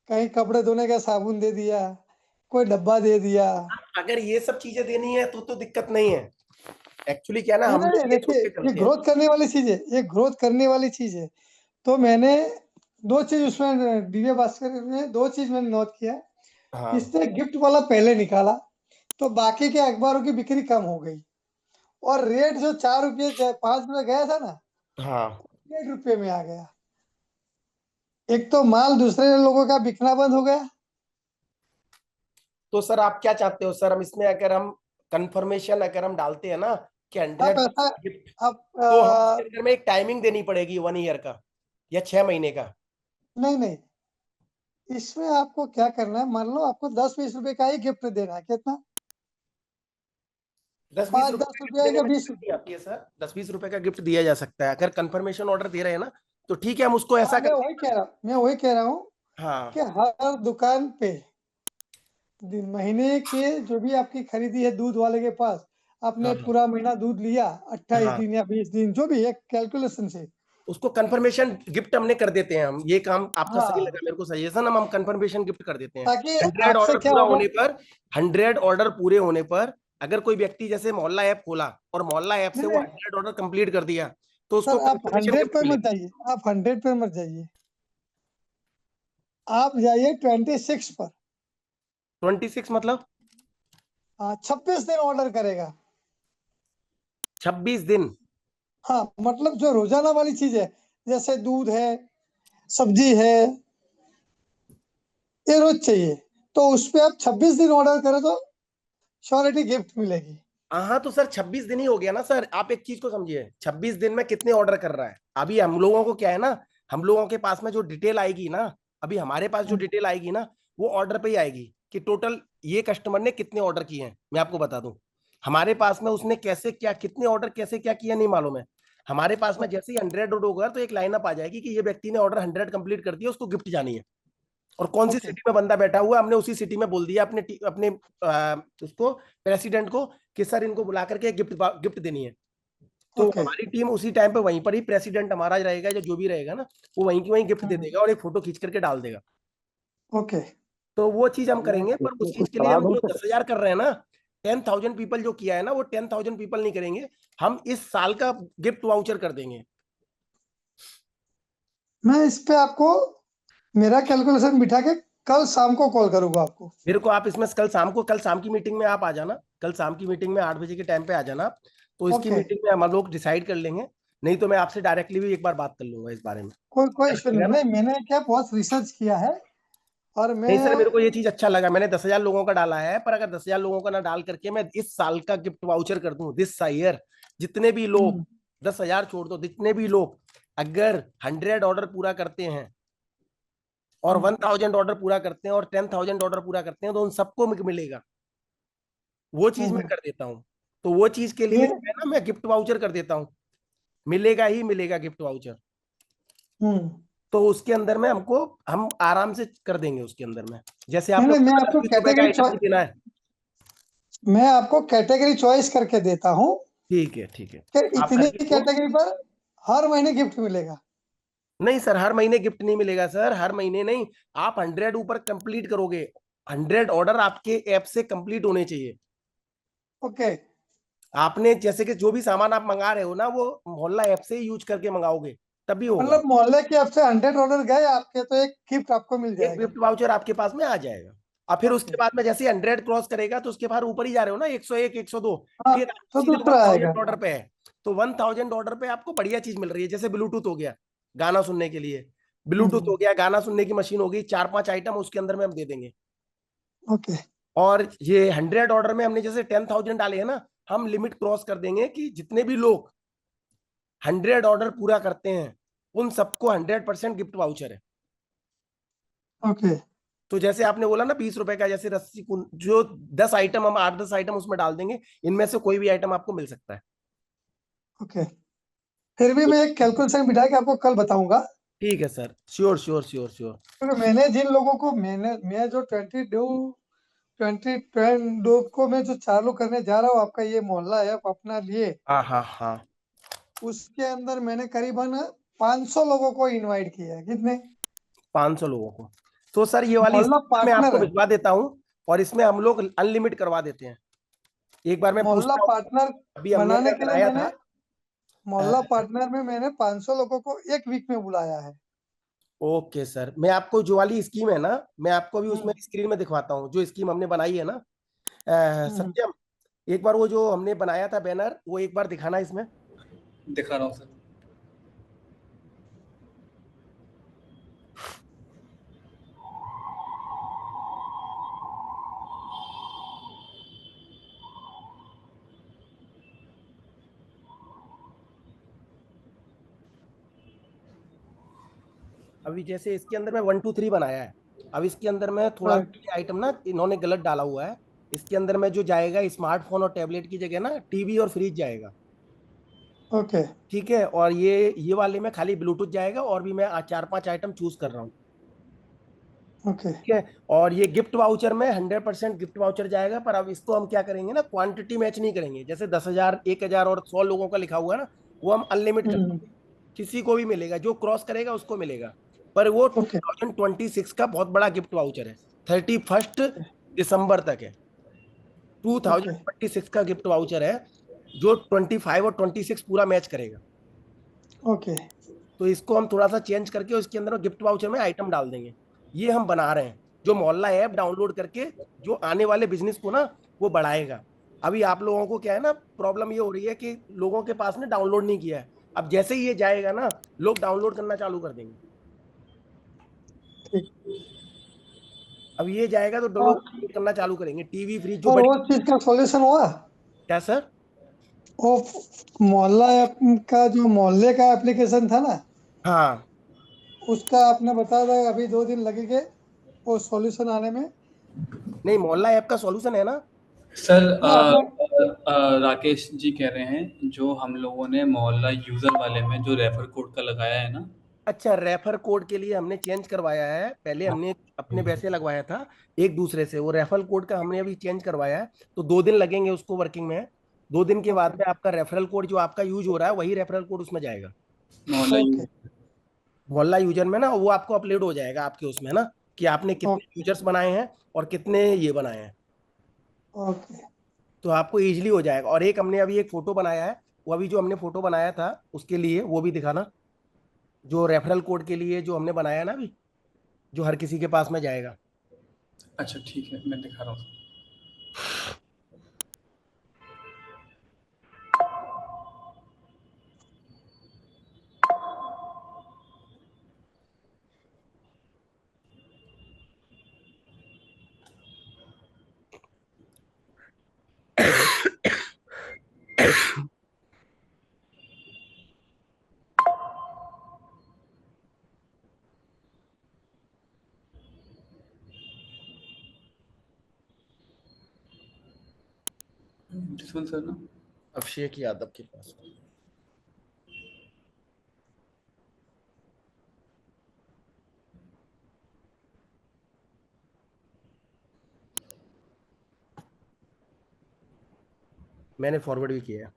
कहीं कपड़े धोने का साबुन दे दिया, कोई डब्बा दे दिया। अगर ये सब चीजें देनी है तो दिक्कत नहीं है। एक्चुअली क्या ना, नहीं हम नहीं, लोग ये देखिए सोच के ये चलते हैं। ग्रोथ करने वाली चीज है, ये ग्रोथ करने वाली चीज है। तो मैंने दो चीज उसमें दिव्य भास्कर में दो चीज मैंने नोट किया। हाँ इसने गिफ्ट वाला पहले निकाला तो बाकी के अखबारों की बिक्री कम हो गई, और रेट जो 4 रुपये 5 रुपये गया था ना, हाँ 1 रुपये में आ गया। एक तो माल दूसरे लोगों का बिकना बंद हो गया। तो सर आप क्या चाहते हो सर, हम इसमें अगर हम कंफर्मेशन अगर हम डालते हैं ना कि आप ऐसा 100% गिफ्ट, आप तो हम इसके अंदर में एक टाइमिंग देनी पड़ेगी 1 ईयर का या 6 महीने का। नहीं नहीं, इसमें आपको क्या करना है, मान लो आपको 10-20 रुपए का ही गिफ्ट देना है, कितना 10-20 5-10 रुपए रुपए गिफ्ट देने या में 20 दिक्कत नहीं आती है सर। 10-20 रुपए का गिफ्ट दिया जा सकता है। अगर कंफर्मेशन ऑर्डर दे रहे हैं ना, तो ठीक है, हम उसको ऐसा मैं करते वही कह रहा हूँ, मैं वही कह रहा हूँ हैं। हाँ कि हर दुकान पे महीने के जो भी आपकी खरीदी है दूध वाले के पास, आपने हाँ पूरा महीना दूध लिया 28 हाँ, दिन या 20 दिन जो भी है कैलकुलेशन से, उसको कंफर्मेशन गिफ्ट हमने कर देते हैं। हम ये काम आपका सही हाँ, लगा मेरे को, सजेशन, हम कंफर्मेशन गिफ्ट कर देते हैं। ताकि 100 आपसे ऑर्डर क्या पूरा होगा। होने पर, 100 ऑर्डर पूरे होने पर, अगर कोई व्यक्ति जैसे मोहल्ला ऐप खोला और मोहल्ला ऐप से नहीं वो नहीं 100 ऑर्डर कंप्लीट कर दिया, तो उसको सर, आप कंफर्मेशन 100 गिफ्ट पे मत मिलेगा। जाइए, आप 100 पे मत जाइए, आप जाइए 26 पर। 26 मतलब? हाँ, 26 दिन ऑर्डर करेगा। 26 दिन? हाँ, मतलब जो रोजाना वाली चीज है, जैसे दूध है, सब्जी है, ये रोज चाहिए, तो उस पे आप 26 दिन ऑर्डर करें तो श्योरिटी गिफ्ट मिलेगी। हाँ, तो सर 26 दिन ही हो गया ना सर। आप एक चीज को समझिए, 26 दिन में कितने ऑर्डर कर रहा है। अभी हम लोगों को क्या है ना, हम लोगों के पास में जो डिटेल आएगी ना, अभी हमारे पास जो डिटेल आएगी ना, वो ऑर्डर पे ही आएगी कि टोटल ये कस्टमर ने कितने ऑर्डर किए हैं। मैं आपको बता दूं, हमारे पास में उसने कैसे क्या, कितने ऑर्डर कैसे क्या किया नहीं मालूम है। हमारे पास में जैसे ही 100 ऑर्डर होगा तो एक लाइनअप आ जाएगी कि ये व्यक्ति ने ऑर्डर 100 कंप्लीट कर दिया, उसको गिफ्ट जानी है। और कौन सी ओके, सिटी में बंदा बैठा हुआ है, हमने उसी सिटी में बोल दिया अपने अपने उसको, प्रेसिडेंट को, कि सर इनको बुला करके गिफ्ट गिफ्ट देनी है। तो ओके, हमारी टीम उसी टाइम पे वहीं पर ही, प्रेसिडेंट हमारा रहेगा या जो भी रहेगा ना, वो वहीं की वहीं गिफ्ट दे देगा और एक फोटो खींच करके डाल देगा। ओके। तो वो चीज हम मैं करेंगे, पर इसमें उस कुछ चीज के लिए सलाह हम दूं जो सर? 10,000 कर रहे हैं ना, 10,000 पीपल जो किया है ना, वो 10,000 पीपल नहीं करेंगे। हम इस साल का गिफ्ट वाउचर कर देंगे। मैं इस पे आपको मेरा कैलकुलेशन बिठा के कल शाम को कॉल करूंगा आपको। मेरे को आप इसमें कल शाम की मीटिंग में आप आ जाना। कल शाम की मीटिंग में 8 बजे के टाइम पे आ जाना आप। तो इसकी ओके, मीटिंग में हम लोग डिसाइड कर लेंगे। नहीं तो मैं आपसे डायरेक्टली भी एक बार बात कर लूंगा इस बारे में। कोई क्या इशू नहीं, लगेगा ना? नहीं मैंने क्या बहुत रिसर्च किया है, और मैं नहीं सर, मेरे को ये चीज अच्छा लगा। मैंने 10,000 लोगों का डाला है, पर अगर 10,000 लोगों का ना डाल करके मैं इस साल का गिफ्ट वाउचर कर दूं, दिस ईयर, जितने भी लोग, 10,000 छोड़ दो, जितने भी लोग अगर 100 ऑर्डर पूरा करते हैं और 1,000 ऑर्डर पूरा करते हैं और 10,000 ऑर्डर पूरा करते हैं, तो उन सबको मिलेगा। वो चीज मैं कर देता हूँ। तो वो चीज के लिए ये मैं गिफ्ट वाउचर कर देता हूँ। मिलेगा ही मिलेगा गिफ्ट वाउचर। हम्म तो उसके अंदर में हमको, हम आराम से कर देंगे उसके अंदर में। जैसे नहीं आपने नहीं, बोला 10-20 रुपए का आइटम भी देना है। मैं आपको कैटेगरी चॉइस करके देता हूँ ठीक है, ठीक है। कि आप इतनी करके दो। कैटेगरी पर हर महीने गिफ्ट मिलेगा। नहीं सर, हर महीने गिफ्ट नहीं मिलेगा सर, हर महीने नहीं। आप 100 ऊपर कंप्लीट करोगे, 100 ऑर्डर आपके ऐप से कंप्लीट होने चाहिए। ओके, आपने जैसे कि जो भी सामान आप मंगा रहे हो ना, वो मोहल्ला ऐप से ही यूज करके मंगाओगे, तभी होगा। मतलब मोहल्ले की आपसे 100 ऑर्डर गए आपके तो एक गिफ्ट आपको मिल एक जाएगा। गिफ्ट वाउचर आपके पास में आ जाएगा। और फिर ओके, उसके बाद में जैसे 100 क्रॉस करेगा, तो उसके बाद ऊपर ही जा रहे हो ना, 101, 102, हाँ, फिर आप तो सीधे दूसरा आएगा। 1,000 ऑर्डर पे है। तो 1,000 ऑर्डर पे आपको बढ़िया चीज मिल रही है, जैसे ब्लूटूथ हो गया गाना सुनने के लिए, ब्लूटूथ हो गया, गाना सुनने की मशीन हो गई, 4-5 आइटम उसके अंदर में हम दे देंगे। ओके, और ये 100 ऑर्डर में हमने जैसे 10,000 डाले हैं ना, हम लिमिट क्रॉस कर देंगे कि जितने भी लोग 100 ऑर्डर पूरा करते हैं, उन सबको 100% गिफ्ट वाउचर है। ओके, तो जैसे आपने बोला ना 20 रुपए का, जैसे रस्सी जो 10 आइटम, हम 8-10 आइटम उसमें डाल देंगे, इनमें से कोई भी आइटम आपको मिल सकता है। ओके। फिर भी मैं एक कैलकुलेशन बिठा के आपको कल बताऊंगा, ठीक है sir, sure sure sure sure. क्योंकि मैंने जिन लोगों को मैं जो 2022 को मैं जो चालू करने जा रहा हूँ आपका ये मोहल्ला ऐप अपना लिए, हाँ हाँ हाँ। उसके अंदर मैंने करीबन 500 लोगों को इनवाइट किया है। कितने? 500 लोगों को। तो सर ये वाली मोहल्ला स्कीम मैं पार्टनर आपको है, भिजवा देता हूँ, और इसमें हम लोग अनलिमिट करवा देते हैं। एक बार मैं मोहल्ला पूछता हूँ। पार्टनर अभी हमने बनाने अगर के लिए बनाया मैंने था, मोहल्ला पार्टनर में मैंने 500 लोगों को एक वीक में बुलाया है। ओके सर, मैं आपको जो वाली स्कीम है ना, मैं आपको भी उसमें हम्म, स्क्रीन में दिखवाता हूँ जो स्कीम हमने बनाई है ना। हम्म। सत्यम, एक बार वो जो हमने बनाया था बैनर, वो एक बार दिखाना इसमें। दिखा रहा हूँ सर। अभी जैसे इसके अंदर में 1 2 3 बनाया है। अब इसके अंदर में थोड़ा राइट। आइटम ना इन्होंने गलत डाला हुआ है। इसके अंदर में जो जाएगा स्मार्टफोन और टैबलेट की जगह ना टीवी और फ्रिज जाएगा। ओके ठीक है, और ये वाले में खाली ब्लूटूथ जाएगा, और भी मैं 4-5 आइटम चूज कर रहा हूँ। ओके ठीक है, और ये गिफ्ट वाउचर में 100% गिफ्ट वाउचर जाएगा, पर अब इसको हम क्या करेंगे ना, क्वांटिटी मैच नहीं करेंगे। जैसे 10,000, 1,000 और 100 लोगों का लिखा हुआ है ना, वो हम अनलिमिट कर हम्म, देंगे। किसी को भी मिलेगा, जो क्रॉस करेगा उसको मिलेगा। पर वो ओके 2026 का बहुत बड़ा गिफ्ट वाउचर है, 31 दिसंबर तक है। ओके 2026 का गिफ्ट वाउचर है, जो 25 और 26 पूरा मैच करेगा। ओके तो इसको हम थोड़ा सा चेंज करके इसके अंदर गिफ्ट वाउचर में आइटम डाल देंगे। ये हम बना रहे हैं, जो मोहल्ला ऐप डाउनलोड करके जो आने वाले बिजनेस को ना वो बढ़ाएगा। अभी आप लोगों को क्या है ना, प्रॉब्लम ये हो रही है कि लोगों के पास ने डाउनलोड नहीं किया है। अब जैसे ही ये जाएगा ना, लोग डाउनलोड करना चालू कर देंगे। ठीक। अब ये जाएगा तो लोग और डाउनलोड करना चालू करेंगे, टीवी फ्रिज जो और बड़ी। वो चीज का सॉल्यूशन हुआ? क्या सर? वो मोहल्ला ऐप का जो मोहल्ले का एप्लीकेशन था ना, हाँ, उसका आपने बताया था अभी 2 दिन लगेंगे वो सॉल्यूशन आने में। नहीं मोहल्ला ऐप का सॉल्यूशन है ना। सर हाँ आपने राकेश जी कह रहे हैं जो हम लोगों ने मोहल्ला यूजर वाले में जो रेफर कोड का लगाया है ना। अच्छा, रेफर कोड के लिए हमने चेंज करवाया है। पहले हमने अपने वैसे लगवाया था एक दूसरे से, वो रेफरल कोड का हमने अभी चेंज करवाया है। तो 2 दिन लगेंगे उसको वर्किंग में। 2 दिन के बाद ओके में आपका रेफरल कोड जो आपका यूज हो रहा है वही रेफरल कोड उसमें जाएगा। मोहल्ला ओके मोहल्ला यूजर में ना वो आपको अपलोड हो जाएगा आपके उसमें ना, कि आपने कितने ओके यूजर्स बनाए हैं और कितने ये बनाए हैं। ओके तो आपको इजीली हो जाएगा। और एक हमने अभी एक फोटो बनाया है, वो अभी जो हमने फोटो बनाया था उसके लिए वो भी दिखाना, जो रेफरल कोड के लिए जो हमने बनाया ना अभी, जो हर किसी के पास में जाएगा। अच्छा ठीक है, मैं दिखा रहा हूँ। दिस वन सर ना। अभिषेक यादव के पास। मैंने फॉरवर्ड भी किया है।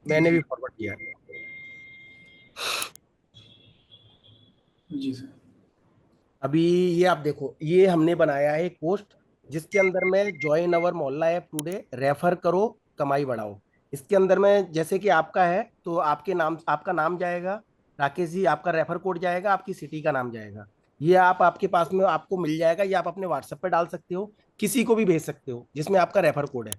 मैंने भी जी फॉरवर्ड किया है। जी सर। अभी ये आप देखो, ये हमने बनाया है एक पोस्ट, जिसके अंदर में ज्वाइन अवर मोहल्ला ऐप टुडे, रेफर करो, कमाई बढ़ाओ। इसके अंदर में जैसे कि आपका है तो आपके नाम, आपका नाम जाएगा राकेश जी, आपका रेफर कोड जाएगा, आपकी सिटी का नाम जाएगा। ये आप आपके पास में आपको मिल जाएगा, ये आप अपने व्हाट्सएप पे डाल सकते हो, किसी को भी भेज सकते हो जिसमें आपका रेफर कोड है।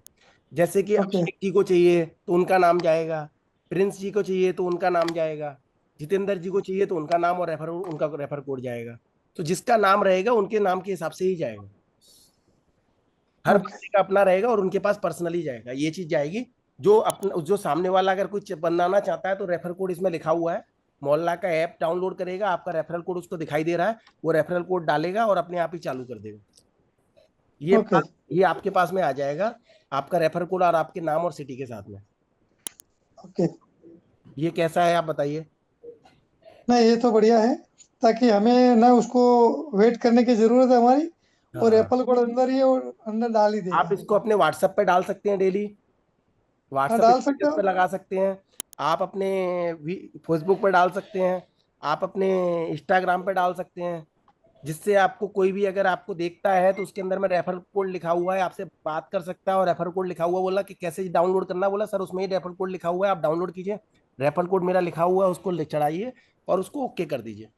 जैसे कि ओके अभिषेक जी को चाहिए तो उनका नाम जाएगा, प्रिंस जी को चाहिए तो उनका नाम जाएगा, जितेंद्र जी को चाहिए तो उनका नाम और रेफर, उनका रेफर कोड जाएगा। तो जिसका नाम रहेगा उनके नाम के हिसाब से ही जाएगा। हर ओके बंदे का अपना रहेगा और उनके पास पर्सनली जाएगा, ये चीज जाएगी। जो अपना, जो सामने वाला अगर कुछ बनाना चाहता है तो रेफरल कोड इसमें लिखा हुआ है। मोहल्ला का ऐप डाउनलोड करेगा, आपका रेफरल कोड उसको दिखाई दे रहा है, वो रेफरल कोड डालेगा और अपने आप ही चालू कर देगा। ये ओके ये आपके पास में आ जाएगा, आपका रेफर कोड और आपके नाम और सिटी के साथ में। ओके ये कैसा है आप बताइए? नहीं ये तो बढ़िया है, ताकि हमें ना उसको वेट करने की जरूरत है हमारी, और हाँ, एप्पल कोड अंदर ही है और अंदर डाल ही आप देगा। इसको अपने व्हाट्सएप पे डाल सकते हैं डेली, हाँ व्हाट्सएप डाल सकते स्टेटस पे हो। लगा सकते हैं, आप अपने फेसबुक पे डाल सकते हैं, आप अपने इंस्टाग्राम पे डाल सकते हैं। जिससे आपको कोई भी अगर आपको देखता है तो उसके अंदर में रेफर कोड लिखा हुआ है, आपसे बात कर सकता है। और रेफर कोड लिखा हुआ, बोला कि कैसे डाउनलोड करना, बोला सर उसमें ही रेफर कोड लिखा हुआ है, आप डाउनलोड कीजिए। रेफर कोड मेरा लिखा हुआ है, उसको चढ़ाइए और उसको ओके कर दीजिए,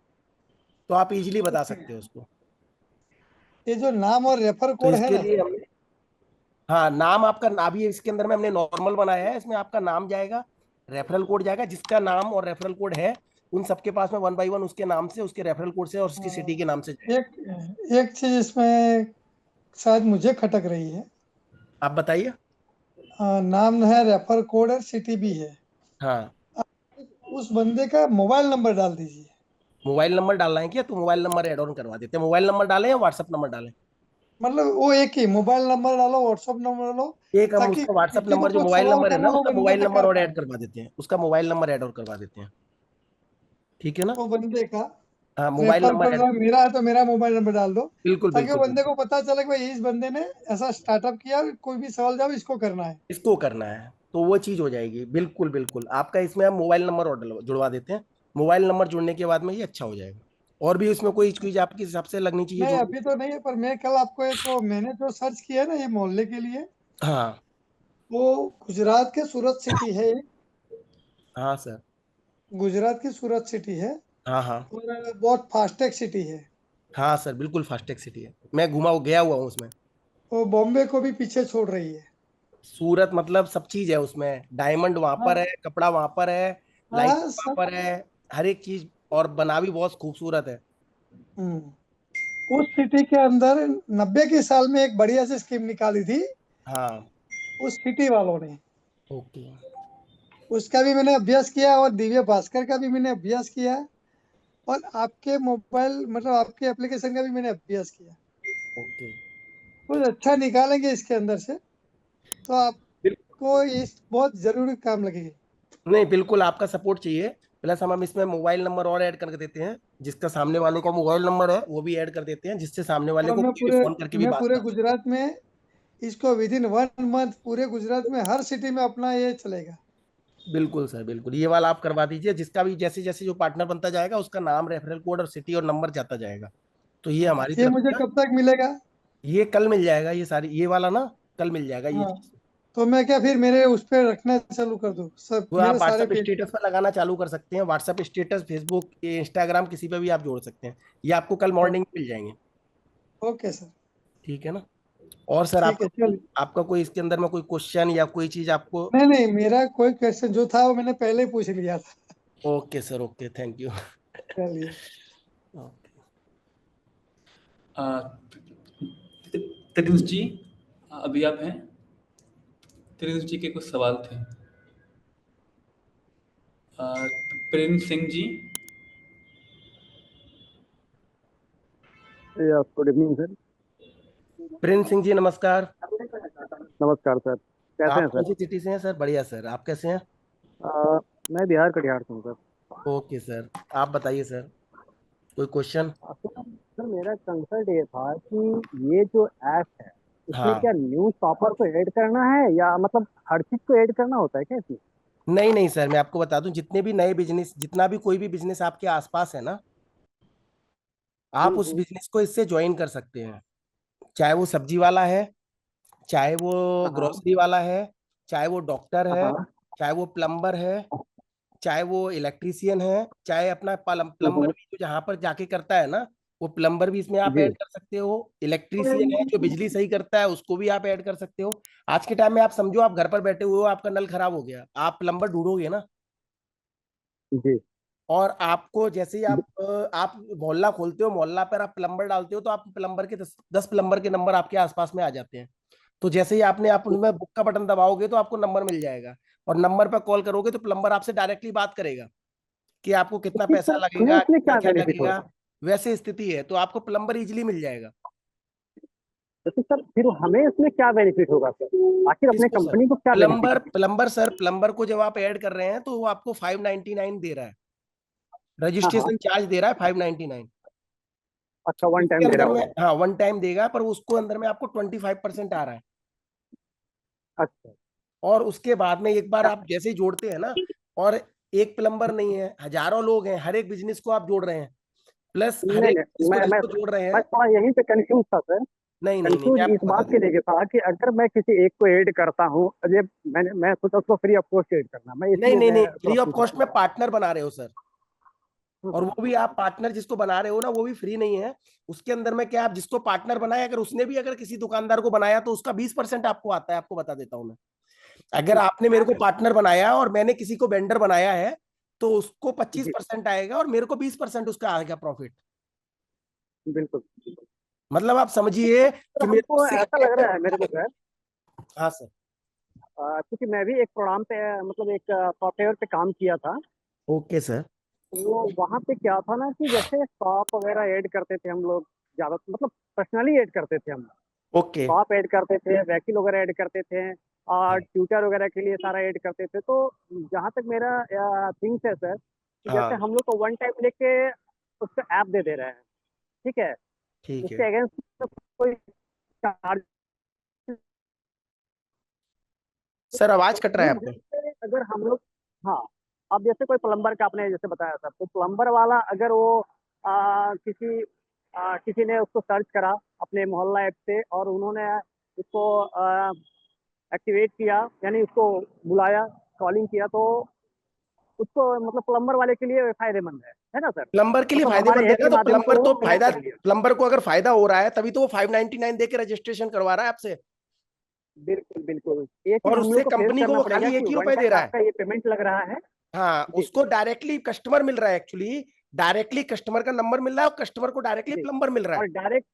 तो आप इजीली बता ओके सकते हो उसको। ये जो नाम और रेफर तो कोड है इसके ना, लिए हमने, हाँ नाम आपका, अभी इसके अंदर में हमने नॉर्मल बनाया है, इसमें आपका नाम जाएगा, रेफरल कोड जाएगा, जिसका नाम और रेफरल कोड है उन सबके पास में 1 बाय 1 उसके नाम से, उसके रेफरल कोड से और उसकी सिटी के नाम से जाएगा। एक एक चीज इसमें शायद मुझे खटक रही है। आप बताइए। नाम है, रेफर कोड है, सिटी भी है। हाँ, उस बंदे का मोबाइल नंबर डाल दीजिए। मोबाइल नंबर डालना है क्या? तो मोबाइल नंबर ऐड ऑन करवा देते हैं। मोबाइल नंबर डालें या व्हाट्सएप नंबर डालें? मतलब वो एक ही मोबाइल नंबर डालो, व्हाट्सअप नंबर डालो, एक हम ताकि उसका व्हाट्सएप किसी को नंबर, जो कुछ मोबाइल सवाल नंबर है करना ना, हो उसका बंदे मोबाइल से नंबर कर और पाए। ऐड करवा देते हैं, उसका मोबाइल नंबर ऐड और करवा देते हैं। ठीक है ना? वो बंदे का हाँ, मोबाइल रेफर नंबर पर ऐड। मेरा है तो मेरा मोबाइल नंबर डाल दो, बिल्कुल ताकि वो बिल्कुल बंदे बिल्कुल। को पता चले कि भाई इस बंदे ने ऐसा स्टार्टअप किया, कोई भी सवाल जवाब इसको करना है। इसको करना है तो वो चीज हो जाएगी। बिल्कुल बिल्कुल, आपका इसमें हम मोबाइल नंबर और जुड़वा देते हैं। मोबाइल नंबर जुड़ने के बाद में ये अच्छा हो जाएगा। और भी इसमें कोई चीज आपके हिसाब से लगनी चाहिए नहीं जोड़ने अभी की? तो नहीं है, पर मैं कल आपको एक मैंने जो सर्च किया है ना ये मोहल्ले के लिए, हाँ वो गुजरात के सूरत सिटी है एक, हाँ सर। गुजरात की सूरत सिटी है, हाँ हाँ। और बहुत फास्टैग सिटी है। हाँ सर, बिल्कुल फास्टैग सिटी है, मैं घुमा गया हुआ हूँ उसमें। वो बॉम्बे को भी पीछे छोड़ रही है। सूरत मतलब सब चीज है उसमें, डायमंड वहां पर है, हाँ कपड़ा वहां पर है, लाइट हाँ वहां सब। पर है, हर एक चीज, और बना भी बहुत खूबसूरत है। उस सिटी के अंदर 90 के साल में एक बढ़िया सी स्कीम निकाली थी हाँ। उस सिटी वालों ने। ओके। उसका भी मैंने अभ्यास किया, और दिव्य भास्कर का भी मैंने अभ्यास किया, और आपके मोबाइल मतलब आपके एप्लीकेशन का भी मैंने अभ्यास किया। ओके। कुछ अच्छा निकालेंगे इसके अंदर से तो आपको इस बहुत जरूरी काम लगेगी। नहीं, बिल्कुल आपका सपोर्ट चाहिए। प्लस हम इसमें मोबाइल नंबर और ऐड करके देते हैं, जिसका सामने वाले का मोबाइल नंबर है वो भी ऐड कर देते हैं, जिससे सामने वाले और को कोई भी फोन करके भी मैं बात पूरे कर सकता है। गुजरात में इसको विद इन 1 मंथ पूरे गुजरात में हर सिटी में अपना ये चलेगा। बिल्कुल सर, बिल्कुल ये वाला आप करवा दीजिए। जिसका भी जैसे जैसे जो पार्टनर बनता जाएगा उसका नाम, रेफरल कोड और सिटी और नंबर जाता जाएगा। तो ये हाँ हमारी ये तरफ मुझे से ना, कब तक मिलेगा? ये कल मिल जाएगा, ये सारी ये वाला ना कल मिल जाएगा ये हाँ चीज। तो मैं क्या फिर मेरे उस पर रखना चालू कर दूँ सब तो आप मेरे सारे व्हाट्सएप पेज? स्टेटस पर लगाना चालू कर सकते हैं, व्हाट्सएप स्टेटस, फेसबुक, इंस्टाग्राम, किसी पे भी आप जोड़ सकते हैं। ये आपको कल मॉर्निंग में मिल जाएंगे। Okay sir. ठीक है ना? और सर ठीक है चलिए। आपका कोई इसके अंदर में कोई क्वेश्चन या कोई चीज आपको? नहीं नहीं, मेरा कोई क्वेश्चन जो था वो मैंने पहले ही पूछ लिया था। Okay sir, okay, thank you. चलिए। त्रिंस जी, अभी आप हैं? त्रिंस जी के कुछ सवाल थे। Prince Singh ji. Good evening sir. Prince Singh ji नमस्कार। नमस्कार सर, कैसे आप हैं कौन सर? सी सिटी से हैं सर? बढ़िया सर, आप कैसे हैं? मैं बिहार कटिहार से हूँ सर। ओके सर, आप बताइए सर, कोई क्वेश्चन? सर मेरा कंसर्न ये था कि ये जो ऐप है इसमें हाँ। क्या न्यूज़ टॉपर को ऐड करना है, या मतलब हर चीज को ऐड करना होता है क्या इसमें? नहीं नहीं सर, मैं आपको बता दूं, जितने भी नए बिजनेस, जितना भी कोई भी बिजनेस आपके आसपास है ना, आप उस हम्म। बिजनेस को इससे ज्वाइन कर सकते हैं। चाहे वो सब्जी वाला है, चाहे वो हाँ ग्रोसरी वाला है, चाहे वो डॉक्टर है, हाँ। चाहे वो प्लम्बर है, चाहे वो इलेक्ट्रीशियन है, चाहे अपना प्लम्बर हम्म। भी जो जहां पर जाके करता है ना, वो प्लम्बर भी इसमें आप जी। ऐड कर सकते हो। इलेक्ट्रीशियन है जो बिजली सही करता है, उसको भी आप ऐड कर सकते हो। आज के टाइम में आप समझो, आप घर पर बैठे हुए हो, आपका नल खराब हो गया, आप प्लम्बर ढूंढोगे ना। जी। और आपको जैसे ही आप मोहल्ला खोलते हो, मोहल्ला पर आप प्लम्बर डालते हो, तो आप प्लम्बर के 10 प्लम्बर के नंबर आपके आसपास में आ जाते हैं। तो जैसे ही आपने आप उनमें बुक का बटन दबाओगे तो आपको नंबर मिल जाएगा, और नंबर पर कॉल करोगे तो प्लम्बर आपसे डायरेक्टली बात करेगा कि आपको कितना ठीक पैसा सर, हमें लगेगा, इसमें कितना क्या क्या बेनिफिट लगेगा। होगा? वैसे स्थिति है तो आपको प्लम्बर इजीली मिल जाएगा। जैसे सर फिर हमें इसमें क्या बेनिफिट होगा सर, आखिर अपने किसको सर? कंपनी को क्या बेनिफिट है? प्लम्बर सर, प्लम्बर को जब आप ऐड कर रहे हैं तो वो आपको 599 दे रहा है, हाँ हाँ। रजिस्ट्रेशन चार्ज दे रहा है 599। अच्छा, वन उसके टाइम दे रहा अंदर में, होगा? हाँ, वन टाइम देगा, पर उसको अंदर में आपको 25% आ रहा है। अच्छा। और उसके बाद में एक बार आप जैसे ही जोड़ते हैं ना, और एक प्लम्बर नहीं है, हजारों लोग हैं, हर एक बिजनेस को आप जोड़ रहे हैं, प्लस हर नहीं एक नहीं, जिसको मैं मैं जिसको जोड़ रहे मैं हैं। थोड़ा यहीं पे कंफ्यूज था सर। नहीं नहीं नहीं, कंफ्यूज मैं इस आपको बता बात के देता हूँ। लेके था कि अगर मैं किसी एक को ऐड करता हूँ, अजय, मैं सोचा उसको फ्री ऑफ कॉस्ट ऐड करना, मैं नहीं इसलिए नहीं मैं नहीं, थोड़ा फ्री ऑफ पूछ कॉस्ट रहा में पार्टनर बना रहे हो सर। हूँ। और वो भी आप पार्टनर जिसको बना रहे हो ना, वो भी फ्री नहीं है। उसके अंदर में क्या, आप जिसको पार्टनर बनाए, अगर उसने भी अगर किसी दुकानदार को बनाया तो उसका 20% आपको आता है, आपको बता देता हूँ मैं। अगर आपने मेरे को पार्टनर बनाया और मैंने किसी को वेंडर बनाया है, तो उसको जी 25% आएगा और मेरे को 20% उसका आएगा प्रॉफिट। बिल्कुल। मतलब आप समझिए तो कि मेरे हमको उससे। ऐसा लग रहा है मेरे को सर, हाँ सर। क्योंकि मैं भी एक प्रोग्राम पे मतलब एक सॉफ्टवेयर पे काम किया था। Okay sir. वो वहाँ पे क्या था ना कि जैसे शॉप वगैरह ऐड करते थे हम लोग, ज्यादा मतलब पर्सनली ऐड करते थे हम। ओके। शॉप ऐड करते थे, वहीकल वगैरह ऐड करते थे, और हाँ, ट्यूटर वगैरह के लिए सारा ऐड करते थे। तो जहाँ तक मेरा थिंग्स है सर, कि जैसे हाँ, हम लोग को वन टाइम लेके उसका ऐप दे रहे हैं, ठीक है, ठीक उसके है अगेंस्ट कोई चार्ज। सर, आवाज कट रहा है आपका। जैसे अगर हम लोग, हाँ, अब जैसे कोई प्लम्बर का आपने जैसे बताया था, तो प्लम्बर वाला अगर वो किसी ने उसको सर्च करा अपने मोहल्ला ऐप से, और उन्होंने उसको एक्टिवेट किया, यानी उसको बुलाया, कॉलिंग किया, तो उसको मतलब प्लम्बर वाले के लिए फायदेमंद है ना सर? प्लम्बर के लिए मतलब हमारे फायदेमंद है ऐप ना, के तो माध्यम से प्लम्बर वो तो कनेक्ट फायदा, कर लिया। प्लम्बर को अगर फायदा हो रहा है तभी तो वो 599 दे के रजिस्ट्रेशन करवा रहा है आपसे। बिल्कुल बिल्कुल, ये चीज और हम उससे लोग को फेस कंपनी को करना वो पड़ेगा खाली कि 1 ही रुपए वन दे टाइम रहा है। आपका ये पेमेंट लग रहा है। हाँ, जी उसको डायरेक्टली कस्टमर मिल रहा है, एक्चुअली डायरेक्टली कस्टमर का नंबर मिल रहा है और कस्टमर को डायरेक्टली जी, प्लम्बर मिल रहा है। और डायरेक्ट,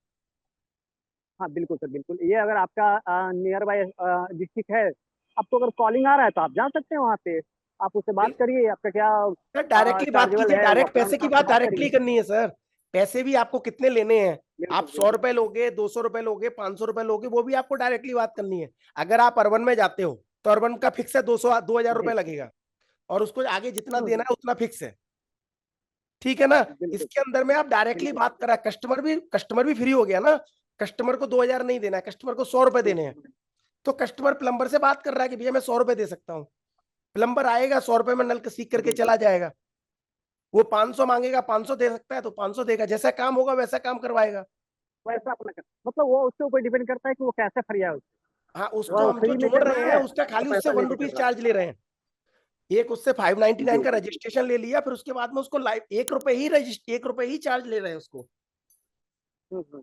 हाँ बिल्कुल सर बिल्कुल, ये अगर आपका नियर बाय डिस्ट्रिक्ट है, आपको अगर कॉलिंग आ रहा है तो आप जा सकते हैं वहाँ पे, आप उससे बात करिए, आपका क्या सर डायरेक्टली बात चार्जेबल कीजिए, है वो डायरेक्ट अपना पैसे की आपसे बात बात डायरेक्टली करिए। करनी है सर। पैसे भी आपको कितने लेने हैं, आप बिल्कुल 100 रुपए लोगे, 200 रुपए लोगे, 500 रुपए लोगे, वो भी आपको डायरेक्टली बात करनी है। अगर आप अर्बन में जाते हो तो अर्बन का फिक्स है 2000 जी। लगेगा, और उसको आगे जितना हम्म, देना है उतना फिक्स है, ठीक है ना। बिल्कुल इसके अंदर में आप डायरेक्टली बिल्कुल। बात करा, कस्टमर भी फ्री हो गया ना। कस्टमर को 2000 नहीं देना है, कस्टमर को 100 रुपए देने हैं। तो कस्टमर प्लम्बर से बात कर रहा है कि भैया मैं 100 रुपए दे सकता हूँ। प्लम्बर आएगा, 100 रुपए में नल सीख करके जी, चला जाएगा। वो 500 मांगेगा, 500 दे सकता है तो 500 देगा, जैसा काम होगा वैसा काम करवाएगा। वैसा अपना मतलब वो उसके ऊपर डिपेंड करता है कि वो कैसे फ्री है, हाँ, उसको वो हम जो फ्री में जोड़ कर रहे रहा हैं है उसका और खाली उससे पैसा वन लेके रुपीज कर रहा चार्ज ले रहे हैं। एक उससे है। 599 जी का जी जी। रजिस्ट्रेशन ले लिया, फिर उसके बाद में उसको लाइव 1 रुपए ही चार्ज ले रहे हैं उसको। हम्म।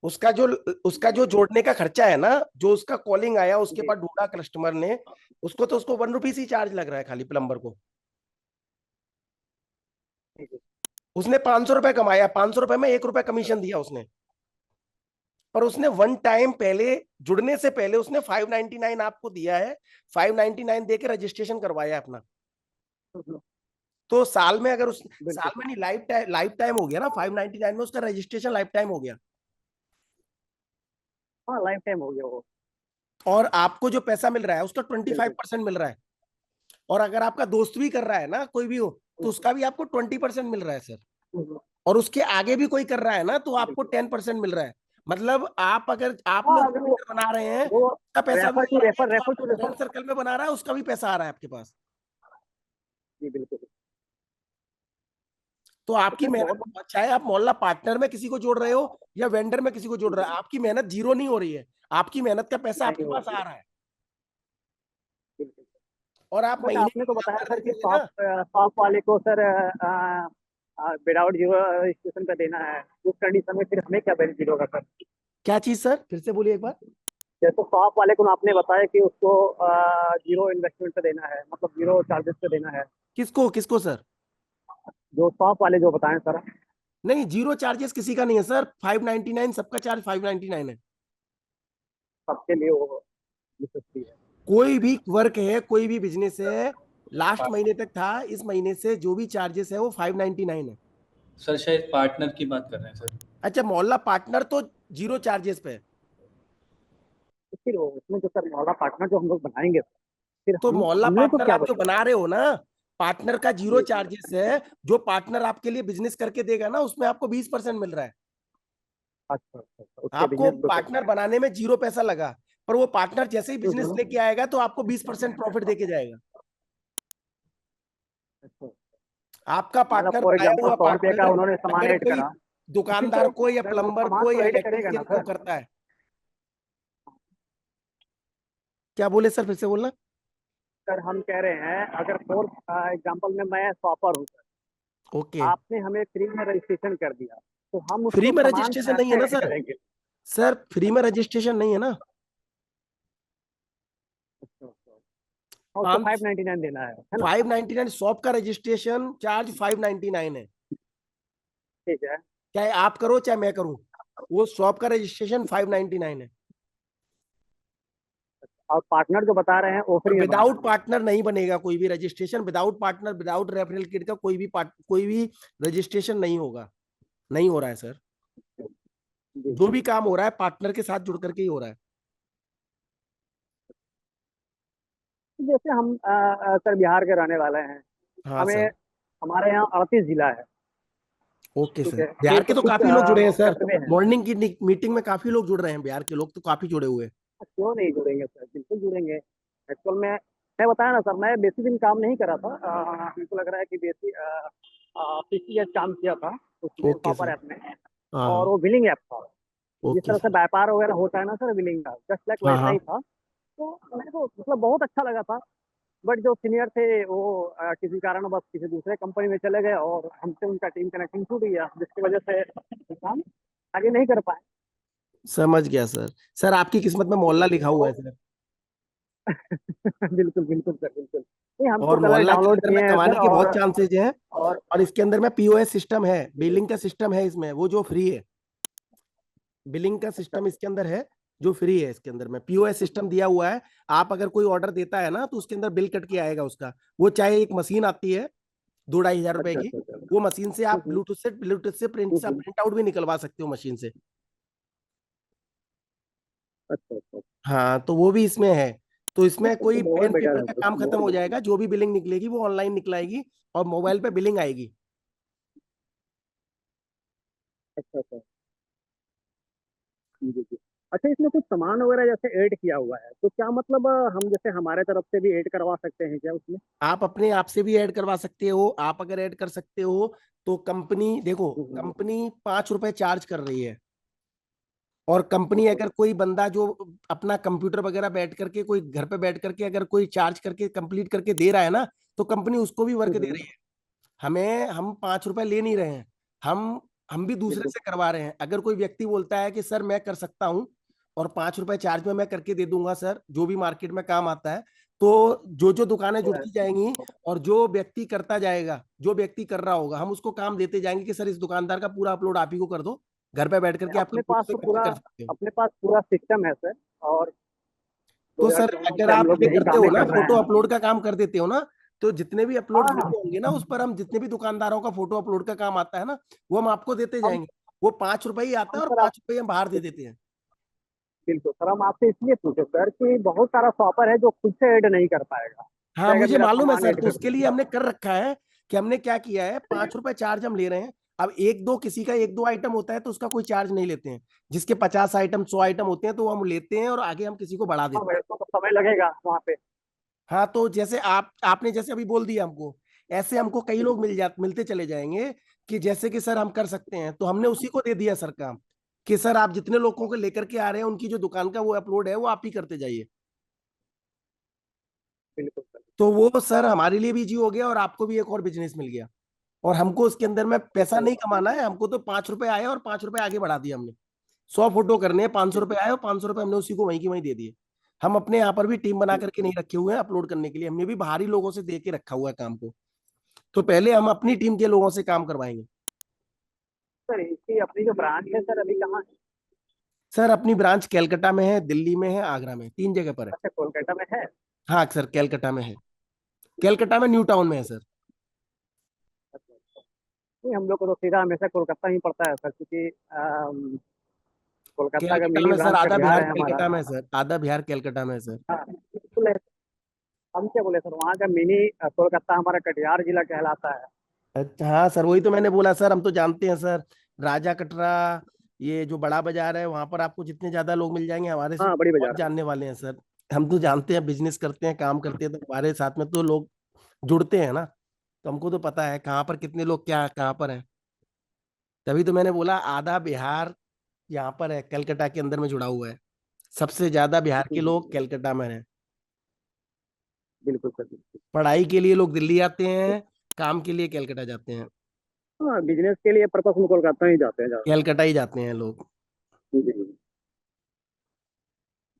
उसका जो उसका जो जोड़ने का खर्चा है ना, जो उसका कॉलिंग आया उसके जी पास ढूंढा कस्टमर ने, उसको तो उसको 1 रुपीज ही चार्ज लग रहा है खाली प्लम्बर को। जी जी। उसने 500 रुपए कमाया, 500 रुपए में 1 रुपए कमीशन दिया उसने। पर उसने वन टाइम पहले, जुड़ने से पहले उसने 599 आपको दिया है, 599 दे के रजिस्ट्रेशन करवाया अपना। हम्म, तो साल में अगर उस बिल्कुल साल सर। में नहीं, लाइफ टाइम हो गया ना, 599 में उसका रजिस्ट्रेशन लाइफ टाइम हो गया। हाँ, लाइफ टाइम हो गया वो। और आपको जो पैसा मिल रहा है उसका बिल्कुल। 25% मिल रहा है। और अगर आपका दोस्त भी कर रहा है ना, कोई भी हो, तो हम्म, उसका भी आपको 20% मिल रहा है सर। हम्म, और उसके आगे भी कोई कर रहा है ना तो आपको बिल्कुल। 10% मिल रहा है। मतलब आप अगर आप हाँ, लोग अगर बना रहे हैं, वो उसका पैसा भी रेफर मिल टू रहा है, रेफर, जो रेफर आपका टू रेफर। फ्रेंड सर्कल में बना रहा है उसका भी पैसा आ रहा है आपके पास। जी बिल्कुल। तो तो आपकी फिर बहुत, मेहनत, चाहे आप मोहल्ला पार्टनर में किसी को जोड़ रहे हो या वेंडर में किसी को जोड़ रहे हो, आपकी मेहनत जीरो नहीं हो रही है। आपकी मेहनत का पैसा नहीं आपके हो पास रही आ है। रहा है। बिल्कुल। और आप बट महीने आपने की तो बताया ईमानदारी सर से कि देना। शॉप वाले को सर विदाउट जीरो रजिस्ट्रेशन का देना है, उस कंडीशन में फिर हमें क्या बेनिफिट होगा सर? क्या चीज सर, फिर से बोलिए एक बार। जैसे शॉप वाले को आपने बताया कि उसको जीरो इन्वेस्टमेंट पे देना है, मतलब जीरो चार्जेस पे देना है, किसको किसको सर? जो शॉप वाले जो बताएं सर। नहीं, जीरो चार्जेस किसी का नहीं है सर, 599 सबका चार्ज 599 है। सबके लिए वो नेसेसरी है। कोई भी वर्क है, कोई भी बिजनेस है, लास्ट महीने तक था, इस महीने से जो भी चार्जेस है वो 599 है। सर शायद पार्टनर की बात कर रहे हैं सर। अच्छा, मोहल्ला पार्टनर तो जीरो चार्जेस पे है। तो फिर उसमें जो सर मोहल्ला पार्टनर जो हम लोग बनाएंगे, फिर तो मोहल्ला हम लोग को पार्टनर क्या आप जो बचेगा? बना रहे हो ना, पार्टनर का जीरो जी जी। चार्जेस है। जो पार्टनर आपके लिए बिजनेस करके देगा ना, उसमें आपको 20% मिल रहा है। अच्छा अच्छा अच्छा, उसके आपको बिजनेस पे करना पार्टनर है। बनाने में जीरो पैसा लगा, पर वो पार्टनर जैसे ही बिजनेस हम्म। लेके आएगा तो आपको 20% प्रॉफिट देके जाएगा। अच्छा, आपका मतलब पार्टनर, फॉर बनाया एग्जाम्पल हुआ 100 रुपये का पार्टनर, उन्होंने सामान अगर ऐड कोई करा, तो फिर दुकानदार को या तो प्लम्बर सामान को तो या ऐड करेगा ना इलेक्ट्रिशियन को सर? करता है। क्या बोले सर, फिर से बोलना। सर हम कह रहे हैं, अगर फॉर एग्जाम्पल में मैं शॉपर हूँ सर, ओके। आपने हमें फ्री में रजिस्ट्रेशन कर दिया, तो हम फ्री उसको में सामान रजिस्ट्रेशन नहीं है कैसे ना ऐड सर। करेंगे? सर फ्री में रजिस्ट्रेशन नहीं है ना। अच्छा अच्छा। हाँ, उसको पाँच 599 देना है ना? 599 शॉप का रजिस्ट्रेशन चार्ज 599 है। ठीक है। चाहे आप करो चाहे मैं करूं, वो शॉप का रजिस्ट्रेशन 599 है। और पार्टनर जो बता रहे हैं वो फ्री में बना विदाउट रहे पार्टनर नहीं बनेगा कोई भी registration, without partner without referral kit का कोई भी रजिस्ट्रेशन नहीं होगा, नहीं हो रहा है सर। हैं। जी जो भी काम हो रहा है पार्टनर के साथ जुड़ करके ही हो रहा है। जैसे हम सर बिहार के रहने वाले हैं, हाँ हमें सर। हमारे यहाँ 38 जिला है, ओके ठीक सर, है, बिहार के तो कुछ काफी लोग जुड़े हैं सर। कस्बे हैं। मॉर्निंग की मीटिंग में काफी लोग जुड़ रहे हैं, बिहार के लोग तो काफी जुड़े हुए हैं। क्यों नहीं जुड़ेंगे सर, बिल्कुल जुड़ेंगे। एक्चुअल में मैं बताया ना सर, मैं बेसी दिन काम नहीं करा था, हमको लग रहा है कि बेसी 50 काम किया था उसमें ओके सॉपर सर। ऐप में, और हाँ। वो बिलिंग ऐप था। जिस ओके तरह से सर। व्यापार वगैरह होता है ना सर बिलिंग का, जस्ट लाइक हाँ वैसा हाँ। ही था। तो मेरे को मतलब बहुत अच्छा लगा था। बट जो सीनियर थे वो किसी कारण बस किसी दूसरे कंपनी में चले गए और हमसे उनका टीम कनेक्शन छूट गया, जिसकी वजह से काम आगे नहीं कर पाए। समझ गया सर। सर आपकी किस्मत में मोहल्ला लिखा हुआ है तो सर। बिल्कुल बिल्कुल सर, बिल्कुल नहीं, हम तो और कलर मोहल्ला के डाउनलोड अंदर में किए हैं कमाने सर। के बहुत चांसेज हैं। और और इसके अंदर में पीओएस सिस्टम है, बिलिंग का सिस्टम है इसमें, वो जो फ्री है। बिलिंग का अच्छा सिस्टम इसके अंदर है, जो फ्री है। इसके अंदर में पीओएस सिस्टम दिया हुआ है। आप अगर कोई ऑर्डर देता है ना तो उसके अंदर बिल कट के आएगा उसका। वो चाहे एक मशीन आती है 2-2.5 हजार रुपए अच्छा की, अच्छा अच्छा। वो मशीन से आप हम्म, ब्लूटूथ से हम्म, प्रिंट आउट भी निकलवा सकते हो मशीन से। अच्छा अच्छा। हाँ, तो वो भी इसमें है। तो इसमें तो कोई बहुत पेन बेकार पेपर है का सर, काम खत्म बहुत हो बेकार। जाएगा, जो भी बिलिंग निकलेगी वो ऑनलाइन निकलाएगी और मोबाइल पे बिलिंग आएगी। अच्छा अच्छा। जी जी। अच्छा, इसमें कुछ सामान वगैरह जैसे ऐड किया हुआ है, तो क्या मतलब हम जैसे हमारे तरफ से भी ऐड करवा सकते हैं क्या उसमें? आप अपने आप से भी ऐड करवा सकते हो। आप अगर ऐड कर सकते हो तो कंपनी देखो, हम्म, कंपनी 5 रुपए चार्ज कर रही है। और कंपनी अच्छा अगर कोई बंदा जो अपना कंप्यूटर वगैरह बैठ करके, कोई घर पे बैठ करके अगर कोई चार्ज करके कंप्लीट करके दे रहा है ना, तो कंपनी उसको भी वर्क दे हम्म, रही है। हमें हम 5 रुपए ले नहीं रहे हैं। हम भी दूसरे बिल्कुल। से करवा रहे हैं। अगर कोई व्यक्ति बोलता है कि सर मैं कर सकता हूँ और 5 रुपए चार्ज में मैं करके दे दूंगा सर, जो भी मार्केट में काम आता है, तो जो जो दुकानें जुड़ती जाएंगी और जो व्यक्ति करता जाएगा, जो व्यक्ति कर रहा होगा, हम उसको काम देते जाएंगे कि सर इस दुकानदार का पूरा अपलोड आप ही को कर दो, घर पे बैठ करके आप अपने पास कंप्यूटर तो से करके पूरा कर सकते हो। अपने पास पूरा सिस्टम है सर। और तो सर 2014 अगर से हम आप लोग ये यही करते काम हो ना, कर रहे फोटो हैं। अपलोड का काम कर देते हो ना, तो जितने भी अपलोड हाँ हाँ, फोटो होंगे ना उस पर, हम जितने भी दुकानदारों का फोटो अपलोड का काम आता है ना, वो हम आपको देते हम जाएंगे। वो 5 रुपए ही आता हम है और सर आप 5 रुपए हम बाहर दे देते हैं। बिल्कुल सर, हम आपसे इसलिए पूछे सर कि बहुत सारा शॉपर है जो खुद से ऐड नहीं कर पाएगा, हाँ, कि अगर मुझे मेरा मालूम है सामान सर, ऐड तो कर उसके लिए दूंगा। हमने कर रखा है कि हमने क्या किया है, 5 रुपए चार्ज हम ले रहे हैं। अब एक दो किसी का एक दो आइटम होता है तो उसका कोई चार्ज नहीं लेते हैं। जिसके 50 आइटम 100 आइटम होते हैं तो वो हम लेते हैं और आगे हम किसी को बढ़ा हाँ देते हैं। भाई, तो समय लगेगा वहाँ पे। हाँ, तो जैसे आपने जैसे अभी बोल दिया हमको, ऐसे हमको कई लोग मिलते चले जाएंगे कि जैसे कि सर हम कर सकते हैं, तो हमने उसी को दे दिया सर काम, कि सर आप जितने लोगों को लेकर के आ रहे हैं उनकी जो दुकान का वो अपलोड है वो आप ही करते जाइए। बिल्कुल सर। तो वो सर हमारे लिए भी इजी हो गया और आपको भी एक और बिजनेस मिल गया। और हमको उसके अंदर में पैसा नहीं कमाना है, हमको तो 5 रुपए आए और 5 रुपए आगे बढ़ा दिया हमने। 100 फोटो करने हैं, 500 रुपए आए और 500 रुपए हमने उसी को वहीं की वहीं दे दिए। हम अपने यहाँ पर भी टीम बना करके नहीं रखे हुए हैं अपलोड करने के लिए, हमने भी बाहरी लोगों से दे के रखा हुआ है काम को। तो पहले हम अपनी टीम के लोगों से काम करवाएंगे। सर इसकी अपनी जो ब्रांच है सर अभी कहाँ है? सर अपनी ब्रांच कैलकाटा में है, दिल्ली में है, आगरा में, 3 जगह पर है। अच्छा, कोलकाता में है। हाँ सर, कैलकाटा में है। कैलकाटा में न्यू टाउन में है सर। अच्छा अच्छा। नहीं, हम लोग को तो सीधा हमेशा कोलकाता ही पड़ता है सर, क्योंकि कोलकाता का कैलकाटा मिनी में सर ब्रांच आधा कटिहार बिहार है हमारा। कैलकाटा में है सर, आधा बिहार कैलकाटा में है सर। हाँ बिल्कुल है। हम क्या बोले सर, वहाँ का मिनी कोलकाता हमारा कटिहार जिला कहलाता है। अच्छा, हाँ सर, वही तो मैंने बोला सर, हम तो जानते हैं सर। राजा कटरा, ये जो बड़ा बाजार है वहां पर आपको जितने ज्यादा लोग मिल जाएंगे, हमारे से हाँ, बड़ी बहुत बाजार है। जानने वाले हैं सर। हम तो जानते हैं, बिजनेस करते हैं, काम करते हैं, तो हमारे साथ में तो लोग जुड़ते हैं ना। तो हमको तो पता है कहाँ पर कितने लोग क्या कहाँ पर हैं। तभी तो मैंने बोला आधा बिहार यहाँ पर है, कलकत्ता के अंदर में जुड़ा हुआ है। सबसे ज्यादा बिहार के लोग कलकत्ता में हैं। बिल्कुल सर, बिल्कुल। पढ़ाई के लिए लोग दिल्ली आते हैं, काम के लिए कलकत्ता जाते हैं। हाँ, बिजनेस के लिए पर्पस में कोलकाता ही जाते हैं ज़्यादा। कलकत्ता ही जाते हैं लोग। जी जी।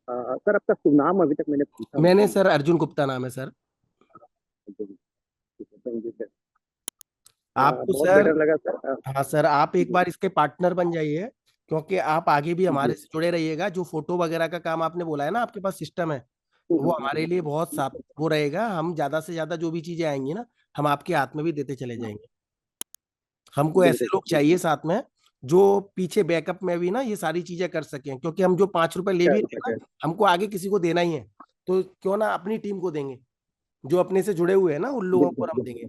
सर आपका शुभ नाम अभी तक मैंने पूछा मैंने नहीं। सर अर्जुन गुप्ता नाम है सर। Thank you sir. आपको बहुत सर, बेटर लगा सर। हाँ सर, आप एक बार इसके पार्टनर बन जाइए, क्योंकि आप आगे भी जी हमारे से जुड़े रहिएगा। जो फोटो वगैरह का काम आपने बोला है ना, आपके पास सिस्टम है, वो हमारे लिए बहुत साफ वो रहेगा। हम ज्यादा से ज्यादा जो भी चीजें आएंगी ना, हम आपके हाथ में भी देते चले जाएंगे। हमको ऐसे बिल्कुल लोग चाहिए साथ में जो पीछे बैकअप में भी ना ये सारी चीजें कर सकें, क्योंकि हम जो 5 रुपए ले भी कर रहे हैं सके। ना, हमको आगे किसी को देना ही है, तो क्यों ना अपनी टीम को देंगे, जो अपने से जुड़े हुए हैं ना उन लोगों को बिल्कुल हम देंगे।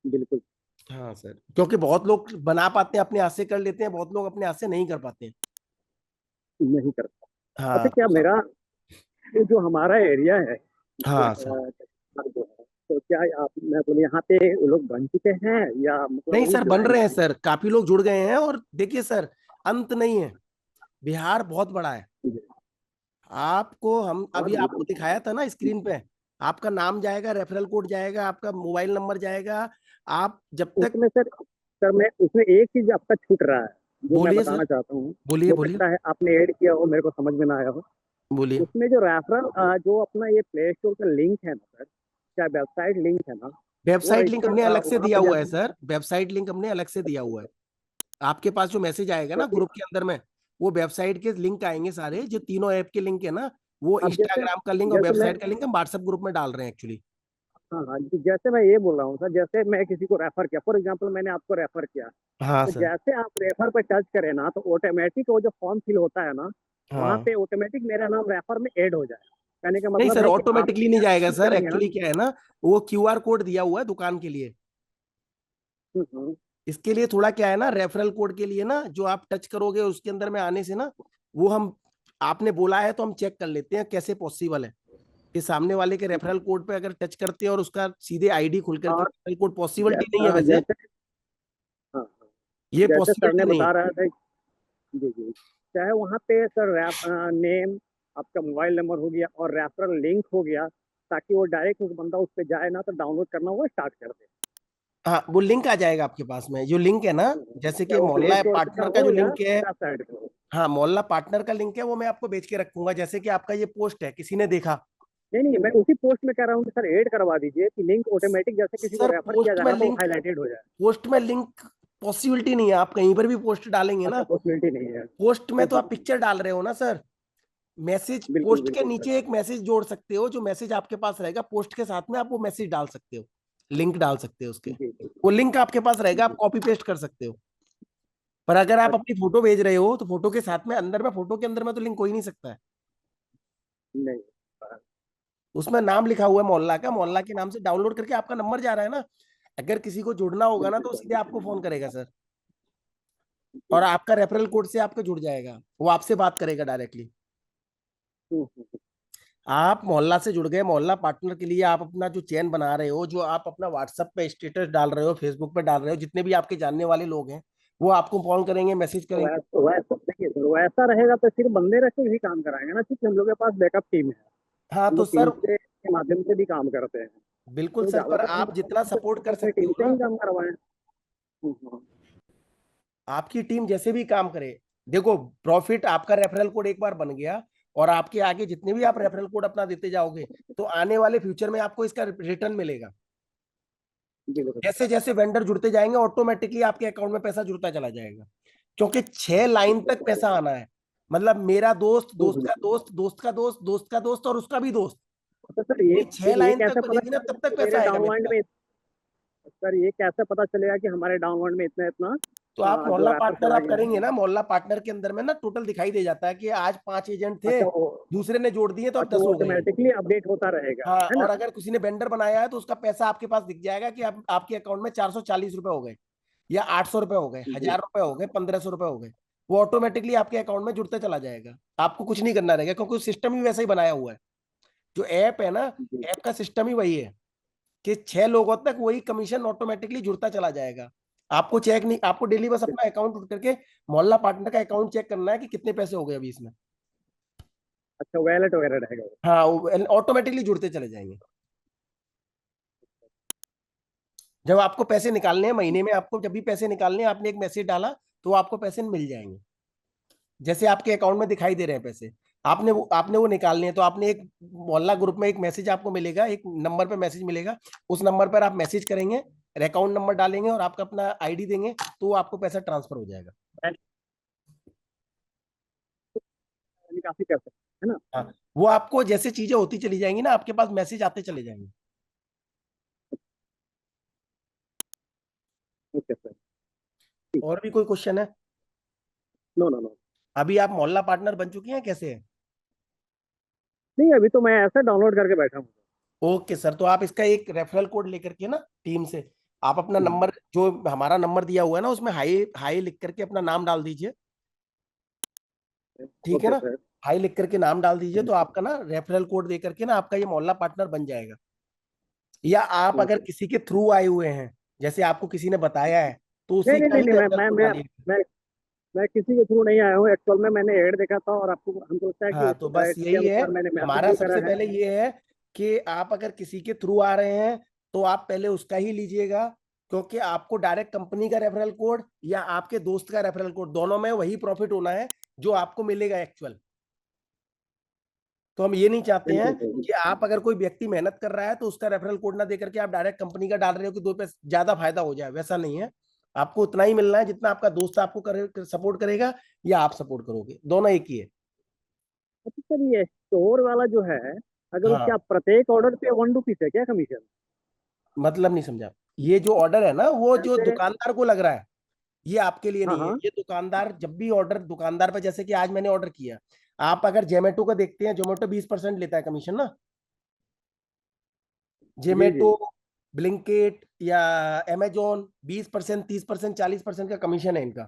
बिल्कुल हाँ सर, क्योंकि बहुत लोग बना पाते हैं अपने हाथ से कर लेते हैं, बहुत लोग अपने हाथ से नहीं कर पाते हैं। नहीं करता। अच्छा, हाँ क्या मेरा ये जो हमारा एरिया है, हाँ सर। जो है, तो क्या आप मैं बोले यहाँ पे वो लोग बन चुके हैं या मतलब नहीं अभी सर, बन ज्वाइन रहे हैं किए सर, काफी लोग जुड़ गए हैं। और देखिए सर, अंत नहीं है, बिहार बहुत बड़ा है। हैं? आपको हम हाँ अभी आपको बिल्कुल। दिखाया था ना स्क्रीन पे, आपका नाम जाएगा, रेफरल कोड जाएगा, आपका मोबाइल नंबर जाएगा। आप जब तक उसमें सर मैं उसमें एक चीज आपका छूट रहा है, जो मैं बोलिए सर, बताना चाहता हूँ। बोलिए हो बोलिए सकता है आपने ऐड किया हो, मेरे को समझ में ना आया हो। बोलिए। उसमें जो रेफरल जो अपना ये प्ले स्टोर का लिंक है ना सर, क्या वेबसाइट लिंक है ना, वो वेबसाइट लिंक रजिस्टर हमने अलग से वहाँ दिया पे हुआ है जैसे सर, वेबसाइट लिंक हमने अलग से दिया हुआ है। आपके पास जो मैसेज आएगा ना जैसे ग्रुप के अंदर में, वो वेबसाइट के लिंक आएंगे सारे, जो तीनों ऐप के लिंक है ना, वो अब जैसे इंस्टाग्राम का लिंक और जैसे मैं वेबसाइट का लिंक हम व्हाट्सएप ग्रुप में डाल रहे हैं एक्चुअली। हाँ हाँ जी, जैसे मैं ये बोल रहा हूँ सर, जैसे मैं किसी को रेफर किया, फॉर एग्जांपल मैंने आपको रेफर किया, हाँ तो सर। जैसे आप रेफर पर टच करें ना, तो ऑटोमेटिक वो जो फॉर्म फिल होता है ना, वहाँ हाँ पे ऑटोमेटिक मेरा नाम रेफर में ऐड हो जाए। कहने का नहीं मतलब सर, है कि आप ऑटोमेटिकली नहीं जाएगा फिल सर, करेंगे ना। एक्चुअली क्या है ना, वो क्यूआर कोड दिया हुआ है दुकान के लिए। हम्म। इसके लिए थोड़ा क्या है ना, रेफरल कोड के लिए ना, जो आप टच करोगे उसके अंदर में आने से ना, वो हम आपने बोला है तो हम चेक कर लेते हैं कैसे पॉसिबल है कि सामने वाले के रेफरल कोड पे अगर टच करते हैं और उसका सीधे आईडी खुल करके और रेफरल कोड, पॉसिबिलिटी नहीं है वैसे, जैसे हाँ हाँ, ये जैसे सर ने पॉसिबिलिटी नहीं बता है। रहा था। जी जी। चाहे वहाँ पे सर नेम, आपका मोबाइल नंबर हो गया और रेफरल लिंक हो गया, ताकि वो डायरेक्ट उस बंदा उस पे जाए ना, तो डाउनलोड करना वो स्टार्ट कर दे। हाँ, वो लिंक आ जाएगा आपके पास में, जो लिंक है ना, जैसे चाहे कि वो प्ले मोहल्ला स्टोर से पार्टनर का हो जो या लिंक है, वेबसाइट से हो। हाँ मोहल्ला पार्टनर का लिंक है, वो मैं आपको भेज के रखूंगा। जैसे कि आपका ये पोस्ट है, किसी ने देखा, नहीं नहीं, मैं उसी पोस्ट में कह रहा हूँ कि सर ऐड करवा दीजिए कि लिंक ऑटोमेटिक, जैसे किसी को सर रेफर किया पोस्ट जा में रहा है तो वो लिंक, हाईलाइटेड हो जाए। पोस्ट में लिंक पॉसिबिलिटी नहीं है। आप कहीं पर भी पोस्ट डालेंगे ना, अच्छा, पॉसिबिलिटी नहीं है। पोस्ट में तो आप पिक्चर डाल रहे हो ना सर, मैसेज बिल्कुल पोस्ट के बिल्कुल सर। नीचे एक मैसेज जोड़ सकते हो, जो मैसेज आपके पास रहेगा पोस्ट के साथ में, आप वो मैसेज डाल सकते हो, लिंक डाल सकते हो उसके, जी जी वो लिंक आपके पास रहेगा, आप जी। कॉपी पेस्ट कर सकते हो। पर अगर आप अपनी अच्छा, फोटो भेज रहे हो तो फोटो के साथ में अंदर में, फोटो के अंदर में तो लिंक हो ही नहीं सकता है। नहीं। उसमें नाम लिखा हुआ है मोहल्ला का, मोहल्ला के नाम से डाउनलोड करके आपका नंबर जा रहा है ना, अगर किसी को जुड़ना होगा ना बिल्कुल तो सर। सीधे आपको फोन करेगा सर, जी। और आपका रेफरल कोड से आपको जुड़ जाएगा, वो आपसे बात करेगा डायरेक्टली। हम्म, हम्म। आप मोहल्ला से जुड़ गए, मोहल्ला पार्टनर के लिए आप अपना जो चैन बना रहे हो, जो आप अपना व्हाट्सएप पे स्टेटस डाल रहे हो, फेसबुक पे डाल रहे हो, जितने भी आपके जानने वाले लोग हैं वो आपको फोन करेंगे, मैसेज तो करेंगे। वैसा देखिए सर, वैसा रहेगा तो सिर्फ बंदे रख के भी काम कराएंगे ना, क्योंकि हम लोग के पास बैकअप टीम है। हाँ हम तो लोग टीम सर, से के माध्यम से भी काम करते हैं। बिल्कुल तो सर, पर ज्यादातर हम आप जितना सपोर्ट कर अपनी सकते टीम हो से ना, ही काम करवाएं। हम्म। आपकी टीम जैसे भी काम करे, देखो प्रॉफिट आपका रेफरल कोड एक बार बन गया, और आपके आगे जितने भी आप रेफरल कोड अपना देते जाओगे, तो आने वाले फ्यूचर में आपको इसका रिटर्न मिलेगा। जी बिल्कुल। जैसे जैसे वेंडर जुड़ते जाएंगे, ऑटोमेटिकली आपके अकाउंट में पैसा जुड़ता चला जाएगा, क्योंकि 6 लाइन तक पैसा आना है। मतलब मेरा दोस्त, दोस्त का दोस्त, दोस्त का दोस्त, दोस्त का दोस्त और उसका भी दोस्त, तो सर ये ये छह ये लाइन तक कैसे पता बजेगी ना, चलेगा तब तक कि पैसा मेरे आएगा मेरे डाउनलाइन पास। में, सर ये कैसे पता चलेगा कि हमारे डाउनलाइन में इतना इतना तो आप जो मोहल्ला रेफर पार्टनर चला आप गया है? करेंगे ना, मोहल्ला पार्टनर के अंदर में ना टोटल दिखाई दे जाता है कि आज 5 एजेंट थे, अच्छा वो दूसरे ने जोड़ दिए तो अब अच्छा 10 वो हो गए हैं। ऑटोमेटिकली अपडेट होता रहेगा, हाँ, है ना? और अगर किसी ने वेंडर बनाया है तो उसका पैसा आपके पास दिख जाएगा कि अब आपके अकाउंट में 440 रुपए हो गए, या 800 रुपए हो गए, जी 1000 रुपए हो गए, 1500 रुपए हो गए। वो ऑटोमेटिकली आपके अकाउंट में जुड़ते चला जाएगा, आपको कुछ नहीं करना रहेगा, क्योंकि सिस्टम ही वैसा ही बनाया हुआ है। जो ऐप है ना, जी। ऐप का सिस्टम ही वही है कि 6 लोगों तक वही कमीशन ऑटोमेटिकली जुड़ता चला जाएगा। आपको चेक नहीं, आपको डेली बस अपना अकाउंट उठ करके मोहल्ला पार्टनर का अकाउंट चेक करना है कि कितने पैसे हो गए अभी इसमें। अच्छा, वैलेट वगैरह रहेगा वो। हाँ, ऑटोमेटिकली जुड़ते चले जाएंगे। जब आपको पैसे निकालने हैं महीने में, आपको जब भी पैसे निकालने हैं, आपने एक मैसेज डाला तो आपको पैसे मिल जाएंगे, जैसे आपके अकाउंट में दिखाई दे रहे हैं पैसे। आपने वो निकालने हैं, तो आपने एक मोहल्ला ग्रुप में एक मैसेज आपको मिलेगा, एक नंबर पे मैसेज मिलेगा, उस नंबर पर आप मैसेज करेंगे, अकाउंट नंबर डालेंगे और आपका अपना आईडी देंगे, तो आपको पैसा ट्रांसफर हो जाएगा। निकासी कर सकते है ना? हाँ, वो आपको जैसे चीजें होती चली जाएंगी ना, आपके पास मैसेज आते चले जाएंगे। Okay sir. और भी कोई क्वेश्चन है? No no no. अभी आप मोहल्ला पार्टनर बन चुकी हैं, कैसे है? नहीं, अभी तो मैं ऐसा डाउनलोड करके बैठा हूँ। ओके सर, तो आप इसका एक रेफरल कोड लेकर के ना टीम से आप अपना नंबर, जो हमारा नंबर दिया हुआ है ना, उसमें हाई हाई लिख करके अपना नाम डाल दीजिए। ठीक है ओके ना? सर। हाई लिख करके नाम डाल दीजिए, तो आपका ना रेफरल कोड दे करके ना आपका ये मोहल्ला पार्टनर बन जाएगा। या आप अगर ओके। किसी के थ्रू आए हुए हैं, जैसे आपको किसी ने बताया है, तो नहीं उसी नहीं का नहीं ही नहीं, रेफरल कोड डालिए। मैं मैं किसी के थ्रू नहीं आया हूँ। एक्चुअल में मैंने ऐड देखा था और आपको हमको लगता है कि हाँ, तो बस इसके यही है। अनुसार मैंने मैसेज हमारा भी सबसे करा है। पहले ये है कि आप अगर किसी के थ्रू आ रहे हैं, तो आप पहले उसका ही लीजिएगा, क्योंकि आपको डायरेक्ट कंपनी का रेफरल कोड या आपके दोस्त का रेफरल कोड, दोनों में वही प्रॉफिट होना है जो आपको मिलेगा एक्चुअल। तो हम ये नहीं चाहते हैं बिल्कुल सर। कि आप अगर कोई व्यक्ति मेहनत कर रहा है तो उसका रेफरल कोड ना दे करके आप डायरेक्ट कंपनी का डाल रहे हो कि 2 पैसे ज्यादा फायदा हो जाए, वैसा नहीं है। आपको उतना ही मिलना है जितना आपका दोस्त आपको सपोर्ट करेगा या आप सपोर्ट करोगे, दोनों एक ही है। अच्छा सर, ये स्टोर वाला जो है, अगर हाँ, क्या प्रत्येक ऑर्डर पे 1 रुपीज है क्या कमीशन? मतलब नहीं समझा। ये जो ऑर्डर है ना, वो जो जैसे। दुकानदार को लग रहा है, ये आपके लिए हाँ नहीं है। हाँ। ये दुकानदार जब भी ऑर्डर दुकानदार पे, जैसे कि आज मैंने ऑर्डर किया, आप अगर जोमेटो का देखते हैं, जोमेटो 20% लेता है कमीशन ना। जी जी। जोमेटो, ब्लिंकिट या अमेजोन 20%, 30%, 40% का कमीशन है इनका।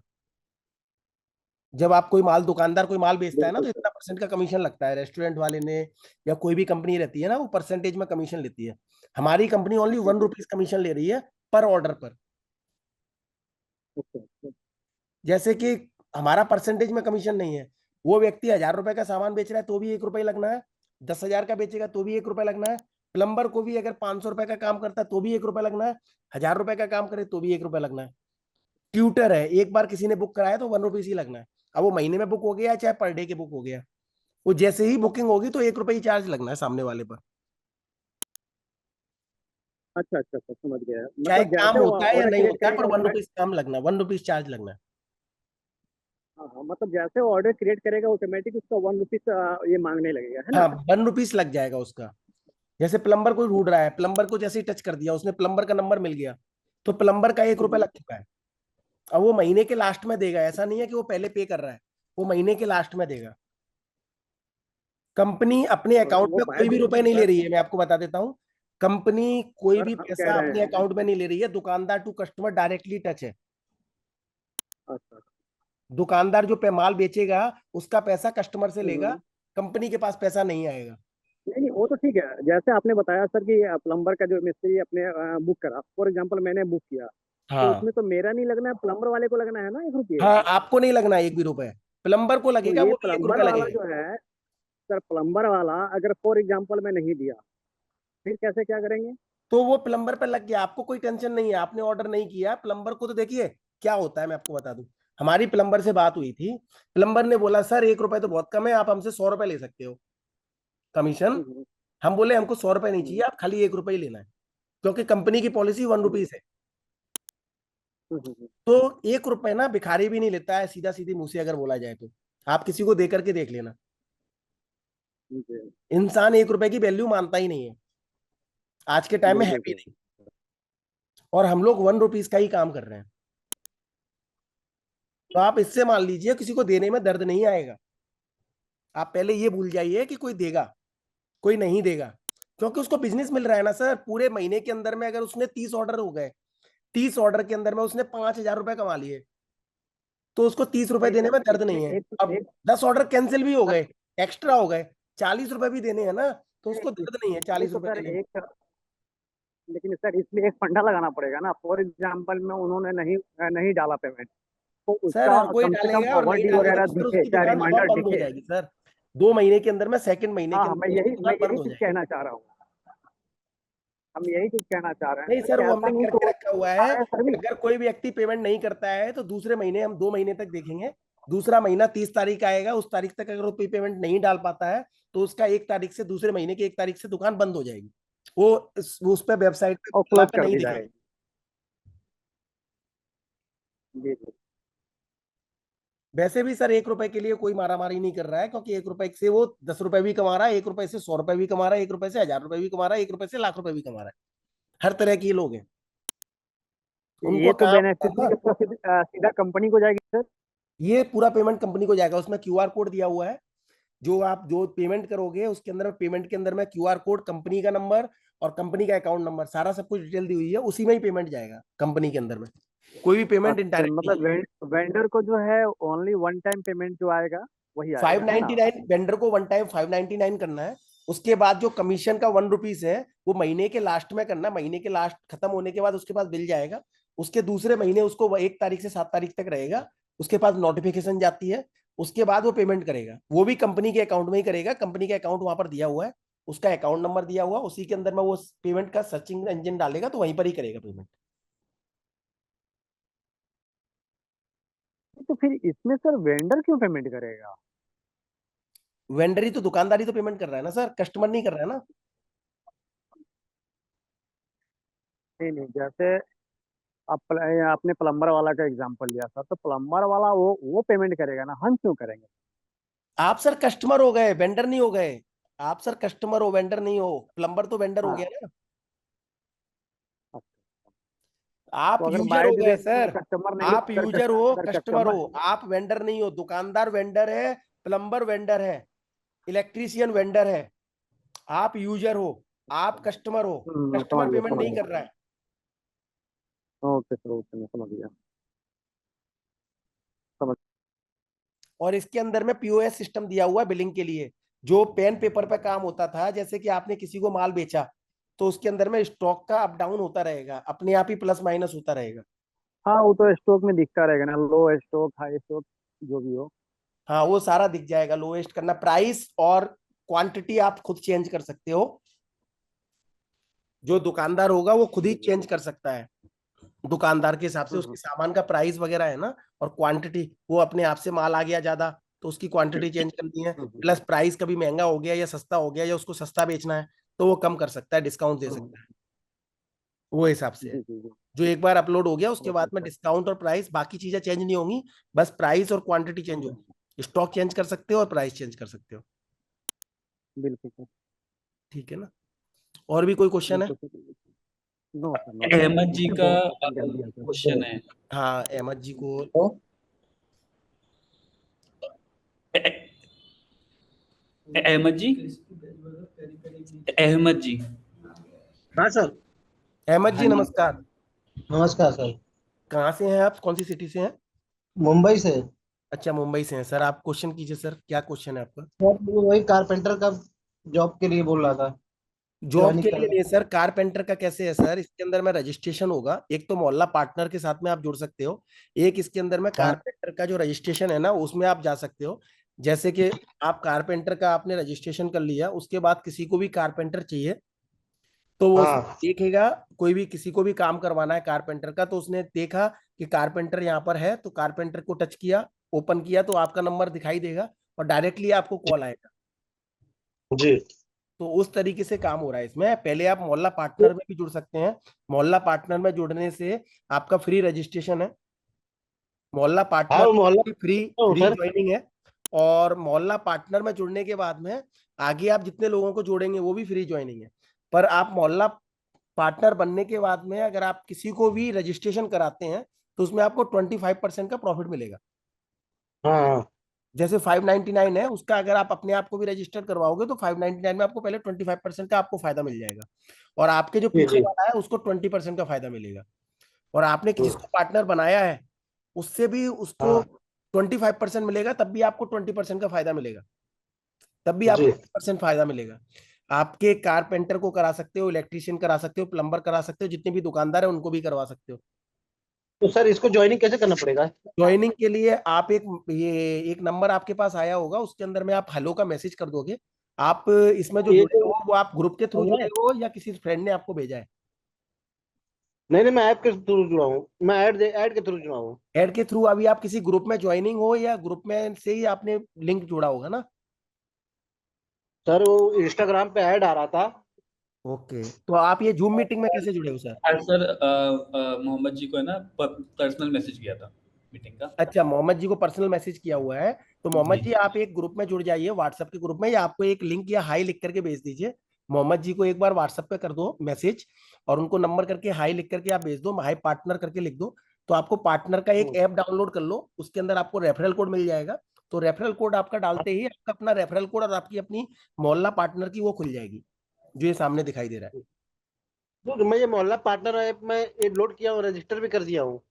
जब आप कोई माल, दुकानदार कोई माल बेचता है ना, बिल्कुल तो सर। इतना परसेंट का कमीशन लगता है। रेस्टोरेंट वाले ने या कोई भी कंपनी रहती है ना, वो परसेंटेज में कमीशन लेती है। हमारी कंपनी ओनली जी जी। ₹1 कमीशन ले रही है पर ऑर्डर पर। Okay okay. जैसे कि हमारा परसेंटेज में कमीशन नहीं है। वो व्यक्ति ₹1000 का सामान बेच रहा है तो भी ₹1 लगना है, 10,000 का बेचेगा तो भी ₹1 लगना है। प्लम्बर को भी अगर ₹500 का काम करता है तो भी ₹1 लगना है, ₹1000 का काम करे तो भी ₹1 लगना है। ट्यूटर है, एक बार किसी ने बुक कराया तो ₹1 ही लगना है। अब वो महीने में बुक हो गया चाहे पर डे के बुक हो गया, वो जैसे ही बुकिंग होगी तो ₹1 ही चार्ज लगना है सामने वाले पर। अच्छा अच्छा अच्छा, समझ गया। चाहे मतलब काम जैसे वो होता है या ऑर्डर नहीं क्रिएट होता है, पर करेगा ₹1 काम लगना है, ₹1 चार्ज लगना है। हाँ हाँ, मतलब जैसे वो ऑर्डर क्रिएट करेगा ऑटोमेटिक उसका 1 रुपीज ये मांगने लगेगा, है ना? हाँ, ₹1 लग जाएगा उसका। जैसे प्लम्बर कोई ढूंढ रहा है, प्लम्बर को जैसे ही टच कर दिया, उसने प्लम्बर का नंबर मिल गया, तो प्लम्बर का ₹1 लग चुका है। अब वो महीने के लास्ट में देगा, ऐसा नहीं है कि वो पहले पे कर रहा है, वो महीने के लास्ट में देगा। कंपनी अपने और अकाउंट वो में बाय कोई भी रुपए नहीं ले सर। रही है, मैं आपको बता देता हूँ। कंपनी कोई सर भी हम कह पैसा रहे अपने हैं। अकाउंट में नहीं ले रही है, दुकानदार टू कस्टमर डायरेक्टली टच है। अच्छा। दुकानदार जो पे माल बेचेगा, उसका पैसा कस्टमर से लेगा, हम्म। कंपनी के पास पैसा नहीं आएगा। नहीं नहीं, वो तो ठीक है। जैसे आपने बताया सर कि प्लम्बर का जो मिस्त्री अपने बुक करा, फॉर एग्जांपल मैंने बुक किया, तो हाँ, उसमें तो मेरा नहीं लगना है, प्लम्बर वाले को लगना है ना 1 रुपये। हाँ, आपको नहीं लगना एक भी रुपए, प्लम्बर को तो लगेगा, ये वो भी एक प्लम्बर रुपए वाला लगेगा। जो है, सर प्लम्बर वाला अगर फॉर एग्जांपल मैं नहीं दिया, फिर कैसे क्या करेंगे? तो वो प्लम्बर पे लग गया, आपको कोई टेंशन नहीं है, आपने ऑर्डर नहीं किया। प्लम्बर को तो देखिए क्या होता है, मैं आपको बता दूं। हमारी प्लम्बर से बात हुई थी, प्लम्बर ने बोला सर ₹1 तो बहुत कम है, आप हमसे ₹100 ले सकते हो कमीशन। हम्म। हम बोले हमको ₹100 नहीं चाहिए, हम्म। आप खाली ₹1 ही लेना है, क्योंकि कंपनी की पॉलिसी ₹1 है। हम्म। तो ₹1 ना भिखारी भी नहीं लेता है, सीधा सीधी मुंह से अगर बोला जाए तो। आप किसी को दे करके देख लेना, जी। इंसान ₹1 की वैल्यू मानता ही नहीं है, आज के टाइम में है बिल्कुल भी सर। नहीं। और हम लोग ₹1 का ही काम कर रहे हैं। तो आप इससे मान लीजिए किसी को देने में दर्द नहीं आएगा। आप पहले ये भूल जाइए कि कोई देगा, कोई नहीं देगा, क्योंकि उसको बिजनेस मिल रहा है ना सर। पूरे महीने के अंदर में अगर उसने 30 ऑर्डर हो गए, 30 ऑर्डर के अंदर में उसने ₹5,000 कमा लिए, तो उसको ₹30 भाई देने सर में दर्द इसमें नहीं है। एक अब एक 10 ऑर्डर कैंसिल भी हो सर, गए, एक्स्ट्रा हो गए, ₹40 भी देने हैं ना, तो उसको नहीं दर्द नहीं है नहीं, चालीस तो रुपए सर देने में। एक, लेकिन सर इसमें एक फंडा लगाना पड़ेगा ना। फॉर एग्जांपल में उन्होंने नहीं नहीं डाला पेमेंट, तो सर उसका हर कोई कम से कम डालेगा, और नहीं ओवरड्यू डालेगा वगैरह तो सर दिखे, उसकी चाहे दुकान रिमाइंडर बंद हो दिखे। जाएगी सर। 2 महीने के अंदर में, सेकंड महीने हाँ के हाँ, अंदर उसकी मैं दुकान बंद यही हो चीज जाएगी। कहना चाह रहा हूँ। हम यही चीज कहना चाह रहे हैं नहीं सर सर, कि वो ऐसा हमने नहीं करके तो रखा हुआ आ है। रहा है सर भी। अगर कोई भी व्यक्ति पेमेंट नहीं करता है तो दूसरे महीने हम 2 महीने तक देखेंगे। दूसरा महीना 30 तारीख आएगा, उस तारीख तक अगर वो पेमेंट नहीं डाल पाता है, तो उसका 1 तारीख से, दूसरे महीने की 1 तारीख से दुकान बंद हो जाएगी। वो उस पे वेबसाइट और पे क्लोज कर नहीं दी दिखेगी। जाएगी। जी जी। वैसे भी सर 1 रुपए के लिए कोई मारामारी नहीं कर रहा है, क्योंकि 1 रुपए से वो 10 रुपए भी कमा रहा है, 1 रुपए से 100 रुपए भी कमा रहा है, 1 रुपए से 1000 रुपए भी कमा रहा है, 1 रुपए से लाख रुपए भी कमा रहा है। हर तरह के लोग हैं, उनको ये तो काम बेनिफिशियरी किसको सीधा कंपनी को जाएगी सर? ये पूरा पेमेंट कंपनी को जाएगा। उसमें क्यूआर कोड दिया हुआ है, जो पेमेंट करोगे उसके अंदर, पेमेंट के अंदर में क्यूआर कोड, कंपनी का नंबर और कंपनी का अकाउंट नंबर, सारा सब कुछ डिटेल दी हुई है, उसी में ही पेमेंट जाएगा कंपनी के अंदर में। कोई भी पेमेंट अच्छा, इंडायरेक्ट मतलब वेंडर को जो है ओनली वन टाइम पेमेंट जो आएगा वही आएगा, है ना? 599 वेंडर को वन टाइम 599 करना है। उसके बाद जो कमीशन का 1 रुपीज है वो महीने के लास्ट में करना। महीने के लास्ट खत्म होने के बाद उसके पास बिल जाएगा, उसके दूसरे महीने उसको 1 तारीख से 7 तारीख तक रहेगा, उसके पास नोटिफिकेशन जाती है, उसके बाद वो पेमेंट करेगा। वो भी कंपनी के अकाउंट में ही करेगा, कंपनी का अकाउंट वहां पर दिया हुआ है, उसका अकाउंट नंबर दिया हुआ, उसी के अंदर में वो पेमेंट का सर्चिंग इंजन डालेगा तो वहीं पर ही करेगा पेमेंट। तो फिर इसमें सर वेंडर क्यों पेमेंट करेगा? वेंडर ही तो, दुकानदारी तो पेमेंट कर रहा है ना सर, कस्टमर नहीं कर रहा है ना। नहीं नहीं, जैसे आपने प्लम्बर वाला का एग्जांपल लिया सर, तो प्लम्बर वाला वो पेमेंट करेगा ना, हम क्यों करेंगे? आप सर कस्टमर हो गए, वेंडर नहीं हो गए। आप सर कस्टमर हो, वेंडर नहीं हो। प्लम्बर तो वेंडर हो हाँ, गया ना, तो आप अगर यूजर बाय हो गए डिफॉल्ट अगर सर। कस्टमर नहीं, आप यूजर हो, अगर कस्टमर कस्टमर, हो, आप वेंडर नहीं हो। दुकानदार वेंडर है, प्लम्बर वेंडर है, इलेक्ट्रीशियन वेंडर है। आप यूजर हो, आप कस्टमर हो। समझ कस्टमर गया पेमेंट समझ नहीं गया। कर रहा है। ओके सर, ओके, मैं समझ गया। समझ और इसके अंदर में पीओएस सिस्टम दिया हुआ है बिलिंग के लिए। जो पेन पेपर पे काम होता था, जैसे कि आपने किसी को माल बेचा, तो उसके अंदर में स्टॉक का अप डाउन होता रहेगा, अपने आप ही प्लस माइनस होता रहेगा। हाँ, वो तो स्टॉक में दिखता रहेगा ना, लो स्टॉक हाई स्टॉक जो भी हो। हाँ, वो सारा दिख जाएगा। लोएस्ट करना, प्राइस और क्वांटिटी आप खुद चेंज कर सकते हो। जो दुकानदार होगा वो खुद ही चेंज कर सकता है, दुकानदार के हिसाब से उसके सामान का प्राइस वगैरह है ना, और क्वांटिटी। वो अपने आप से माल आ गया ज्यादा तो उसकी क्वांटिटी चेंज करनी है, प्लस प्राइस कभी महंगा हो गया या सस्ता हो गया, या उसको सस्ता बेचना है तो वो कम कर सकता है, डिस्काउंट दे सकता है। वो हिसाब से है। जी जी जी। जो एक बार अपलोड हो गया उसके ओके बाद में सर, डिस्काउंट और प्राइस, बाकी चीजें चेंज नहीं होंगी, बस प्राइस और क्वांटिटी चेंज होगी। स्टॉक चेंज कर सकते हो और प्राइस चेंज कर सकते हो। बिल्कुल सर, ठीक है ना। और भी कोई क्वेश्चन है? बिल्कुल sir. No sir, no sir, Ahmad ji इससे का बहुत ओपन कर दिया सर। क्वेश्चन है। हाँ, अहमद जी को। अहमद जी, अहमद जी। हाँ सर। अहमद जी हाँ जी, नमस्कार। नमस्कार सर। कहाँ से हैं आप, कौन सी सिटी से हैं? मुंबई से। अच्छा, मुंबई से हैं सर। आप क्वेश्चन कीजिए सर, क्या क्वेश्चन है आपका? सर वो वही कारपेंटर का जॉब के लिए बोल रहा था, जॉब ज्वाइनिंग के लिए करना। नहीं सर, कारपेंटर का कैसे है सर? इसके अंदर में रजिस्ट्रेशन होगा। एक तो मोहल्ला पार्टनर के साथ में आप जुड़ सकते हो, एक इसके अंदर में हाँ कारपेंटर का जो रजिस्ट्रेशन है ना, उसमें आप जा सकते हो। जैसे कि आप कारपेंटर का आपने रजिस्ट्रेशन कर लिया, उसके बाद किसी को भी कारपेंटर चाहिए तो वो उसमें हाँ देखेगा। कोई भी किसी को भी काम करवाना है कारपेंटर का, तो उसने देखा कि कारपेंटर यहाँ पर है, तो कारपेंटर को टच किया, ओपन किया, तो आपका नंबर दिखाई देगा और डायरेक्टली आपको कॉल आएगा। जी। तो उस तरीके से काम हो रहा है इसमें। पहले आप मोहल्ला पार्टनर में भी जुड़ सकते हैं। मोहल्ला पार्टनर में जुड़ने से आपका फ्री रजिस्ट्रेशन है, मोहल्ला हाँ पार्टनर वो मोहल्ला की फ्री तो फ्री सर। ज्वाइनिंग है। और मोहल्ला पार्टनर में जुड़ने के बाद में आगे आप जितने लोगों को जोड़ेंगे वो भी फ्री ज्वाइनिंग है। पर आप मोहल्ला पार्टनर बनने के बाद में अगर आप किसी को भी रजिस्ट्रेशन कराते हैं तो उसमें आपको 25% का प्रॉफिट मिलेगा। हाँ हाँ। जैसे 599 है उसका, अगर आप अपने आप को भी रजिस्टर करवाओगे तो 599 में आपको पहले 25% का आपको फायदा मिल जाएगा, और आपके जो जी पीछे जी। वाला है उसको 20% का फायदा मिलेगा। और आपने हम्म, जिसको पार्टनर बनाया है उससे भी उसको हाँ 25% मिलेगा, तब भी आपको 20% का फायदा मिलेगा, तब भी आपको जी। 20% फायदा मिलेगा। आपके कारपेंटर को करा सकते हो, इलेक्ट्रीशियन करा सकते हो, प्लम्बर करा सकते हो, जितने भी दुकानदार है उनको भी करवा सकते हो। तो सर इसको ज्वाइनिंग कैसे करना पड़ेगा? ज्वाइनिंग के लिए आप एक नंबर आपके पास आया होगा, उसके अंदर में आप हेलो का मैसेज कर दोगे। आप इसमें जो ये जुड़े तो हो वो आप ग्रुप के थ्रू जुड़े ऑनलाइन। हो या किसी फ्रेंड ने आपको भेजा है? नहीं नहीं, मैं ऐप के थ्रू जुड़ा हूँ, मैं ऐड के थ्रू जुड़ा हूँ। ऐड के थ्रू अभी आप किसी ग्रुप में ज्वाइनिंग हो, या ग्रुप में से ही आपने लिंक जोड़ा होगा ना? सर वो इंस्टाग्राम पे ऐड आ रहा था। ओके, तो आप ये जूम मीटिंग में कैसे जुड़े हो सर? सर मोहम्मद जी को है ना पर्सनल मैसेज किया था। मीटिंग का। अच्छा, मोहम्मद जी को पर्सनल मैसेज किया हुआ है, तो मोहम्मद जी। जी आप एक ग्रुप में जुड़ जाइए, व्हाट्सएप के ग्रुप में, या आपको एक लिंक या हाई लिख करके भेज दीजिए। मोहम्मद जी को एक बार व्हाट्सएप पे कर दो मैसेज, और उनको नंबर करके हाई लिख करके आप भेज दो, हाई पार्टनर करके लिख दो। तो आपको पार्टनर का एक ऐप डाउनलोड कर लो, उसके अंदर आपको रेफरल कोड मिल जाएगा। तो रेफरल कोड आपका डालते ही आपका अपना रेफरल कोड और आपकी अपनी मोहल्ला पार्टनर की वो खुल जाएगी, जो ये सामने दिखाई दे रहा है। तो मैं ये मोहल्ला पार्टनर ऐप में ये लोड किया हूँ, रजिस्टर भी कर दिया हूँ।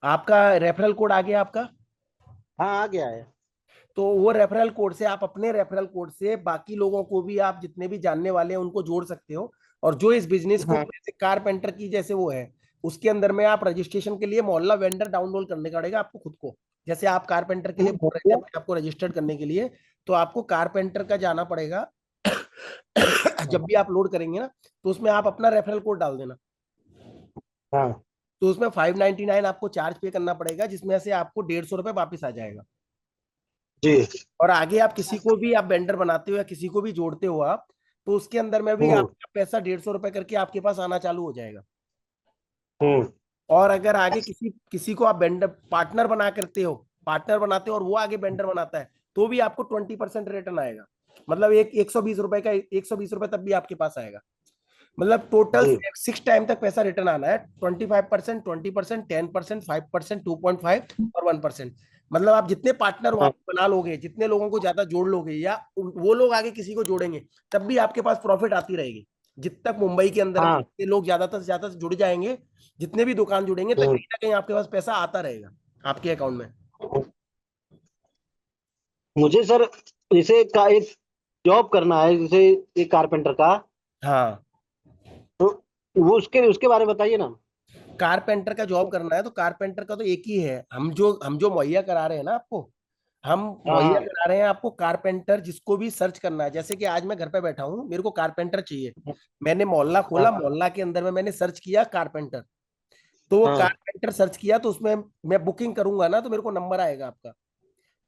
आपका रेफरल कोड आ गया आपका? हाँ आ गया है। तो वो रेफरल कोड से आप अपने रेफरल कोड से बाकी लोगों को भी, आप जितने भी जानने वाले हैं उनको जोड़ सकते हो। और जो इस बिजनेस को, हाँ जैसे कारपेंटर की जैसे वो है, उसके अंदर में आप रजिस्ट्रेशन के लिए मोहल्ला वेंडर डाउनलोड करने का पड़ेगा आपको खुद को। जैसे आप कारपेंटर के लिए बोल रहे थे अपने आपको रजिस्टर्ड करने के लिए, तो आपको कारपेंटर का जाना पड़ेगा। जब भी आप लोड करेंगे ना, तो उसमें आप अपना रेफरल कोड डाल देना। हाँ तो उसमें 599 आपको चार्ज पे करना पड़ेगा, जिसमें से आपको 150 रुपये वापिस आ जाएगा। जी। और आगे आप किसी को भी आप वेंडर बनाते हो या किसी को भी जोड़ते हो आप, तो उसके अंदर में भी हम्म आपका पैसा 150 रुपये करके आपके पास आना चालू हो जाएगा। हम्म और अगर आगे किसी किसी को आप वेंडर पार्टनर बना करते हो, पार्टनर बनाते हो और वो आगे वेंडर बनाता है, तो भी आपको 20% रिटर्न आएगा। मतलब एक 120 रुपए का 120 रुपए तब भी आपके पास आएगा। मतलब टोटल जी 6 टाइम तक पैसा रिटर्न आना है। 25%, 20%, 10%, 5%, 2.5 और 1%। मतलब आप जितने पार्टनर वहां हाँ पे बना लोगे, जितने लोगों को ज्यादा जोड़ लोगे, या वो लोग आगे किसी को जोड़ेंगे, तब भी आपके पास प्रॉफिट आती रहेगी। जित तक मुंबई के अंदर में हाँ। जितने लोग ज्यादा से ज्यादा जुड़ जाएंगे, जितने भी दुकान जुड़ेंगे, तो हम्म, कहीं ना कहीं आपके पास पैसा आता रहेगा आपके अकाउंट में। मुझे सर जैसे का एक जॉब करना है, जैसे एक कारपेंटर का, हाँ, तो वो उसके उसके बारे में बताइए ना। कारपेंटर का जॉब करना है तो कारपेंटर का तो एक ही है। हम जो मुहैया करा रहे हैं ना आपको, हम हाँ मुहैया हाँ करा रहे हैं आपको कारपेंटर। जिसको भी सर्च करना है, जैसे कि आज मैं घर पे बैठा हूँ, मेरे को कारपेंटर चाहिए, मैंने मोहल्ला खोला, हाँ मोहल्ला के अंदर में मैंने सर्च किया कारपेंटर। तो वो हाँ कारपेंटर सर्च किया, तो उसमें मैं बुकिंग करूंगा ना, तो मेरे को नंबर आएगा आपका।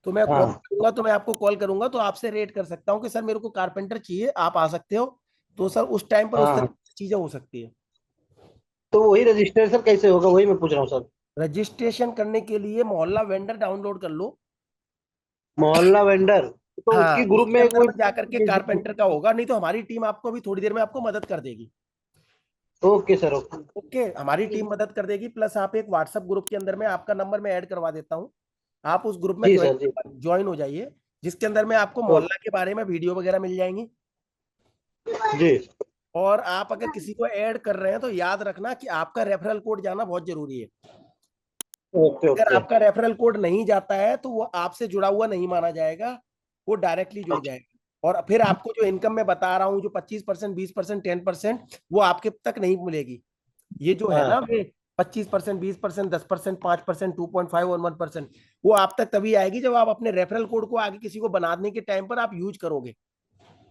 तो मैं कॉल हाँ करूंगा, तो मैं आपको कॉल करूंगा, तो आपसे रेट कर सकता हूँ कि सर मेरे को कारपेंटर चाहिए, आप आ सकते हो। तो सर उस टाइम पर उस तरह हाँ। की चीजें हो सकती है। तो वही रजिस्ट्रेशन कैसे होगा, वही मैं पूछ रहा हूँ सर। रजिस्ट्रेशन करने के लिए मोहल्ला वेंडर डाउनलोड कर लो। मोहल्ला वेंडर, तो हाँ, उसकी ग्रुप उसके में अंदर कोई में जाकर के कारपेंटर का होगा, नहीं तो हमारी टीम आपको भी थोड़ी देर में आपको मदद कर देगी। Okay sir okay. ओके, हमारी टीम मदद कर देगी। प्लस आप एक व्हाट्सएप ग्रुप के अंदर में आपका नंबर मैं ऐड करवा देता हूँ, आप उस ग्रुप में जी सर जी। ज्वाइन हो जाइए, जिसके अंदर में आपको ओके मोहल्ला के बारे में वीडियो वगैरह मिल जाएंगी। जी। और आप अगर किसी को ऐड कर रहे हैं, तो याद रखना कि आपका रेफरल कोड जाना बहुत जरूरी है। ओके अगर ओके। आपका रेफरल कोड नहीं जाता है, तो वो आपसे जुड़ा हुआ नहीं माना जाएगा, वो डायरेक्टली जुड़ जाएगा। और फिर आपको जो इनकम मैं बता रहा हूँ, जो 25%, 20%, 10%, वो आपके तक नहीं मिलेगी। ये जो है ना, हाँ ये 25%, 20%, 10%, 5%, 2.5 और 1%, वो आप तक तभी आएगी जब आप अपने रेफरल कोड को आगे किसी को बनाने के टाइम पर आप यूज करोगे।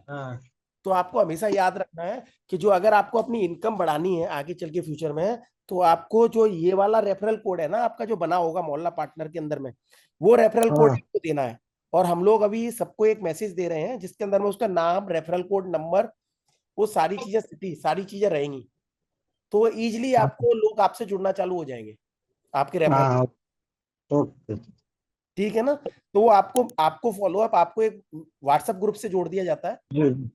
हाँ तो आपको हमेशा याद रखना है कि जो अगर आपको अपनी इनकम बढ़ानी है आगे चल के फ्यूचर में, तो आपको जो ये वाला रेफरल कोड है ना आपका, जो बना होगा मोहल्ला पार्टनर के अंदर में, वो रेफरल कोड हाँ आपको देना है। और हम लोग अभी सबको एक मैसेज दे रहे हैं, जिसके अंदर में उसका नाम, रेफरल कोड नंबर, वो सारी चीजें, सिटी, सारी चीजें रहेंगी। तो इजीली आपको लोग आपसे जुड़ना चालू हो जाएंगे आपके रेफरल। हाँ। ओके। ठीक है ना? तो वो आपको आपको फॉलो अप, आपको एक व्हाट्सएप ग्रुप से जोड़ दिया जाता है। जी।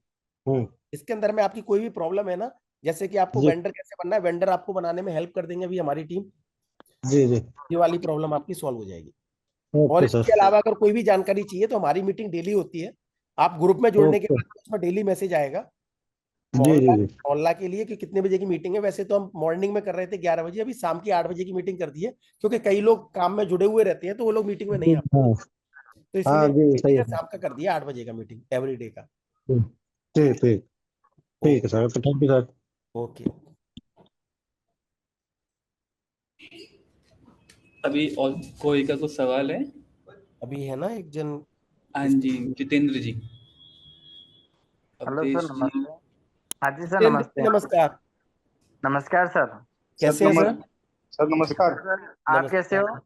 हम्म। इसके अंदर में आपकी कोई भी प्रॉब्लम है ना, जैसे कि आपको जी वेंडर कैसे बनना है, वेंडर आपको बनाने में हेल्प कर देंगे अभी हमारी टीम। जी जी। ये वाली प्रॉब्लम आपकी सॉल्व हो जाएगी। और ओके इसके सर। अलावा अगर कोई भी जानकारी चाहिए, तो हमारी मीटिंग डेली होती है। आप ग्रुप में जुड़ने के ओके। बाद उसमें डेली मैसेज आएगा जी जी मोहल्ला जी। मोहल्ला के लिए कि कितने बजे की मीटिंग है। वैसे तो हम मॉर्निंग में कर रहे थे 11 बजे, अभी शाम की 8 बजे की मीटिंग कर दी है, क्योंकि कई लोग काम में जुड़े हुए रहते हैं, तो वो लोग मीटिंग में नहीं आ हाँ पाते। तो हाँ इसलिए जी सही मीटिंग है है सर। शाम का कर दिया, 8 बजे का मीटिंग एवरी डे का। हम्म, ठीक ठीक। ठीक ओके। है सर, तो थैंक यू सर। ओके। अभी और कोई का कुछ सवाल है? अभी है ना एक जन, हाँ जी, जितेंद्र जी, हेलो सर, अवधेश जी। नमस्ते। हाँ जी सर, जितेंद्र नमस्ते। जी, नमस्कार। नमस्कार सर। सर कैसे हैं सर? सर ठीक है नमस्कार। सर, आप कैसे नमस्कार। हो?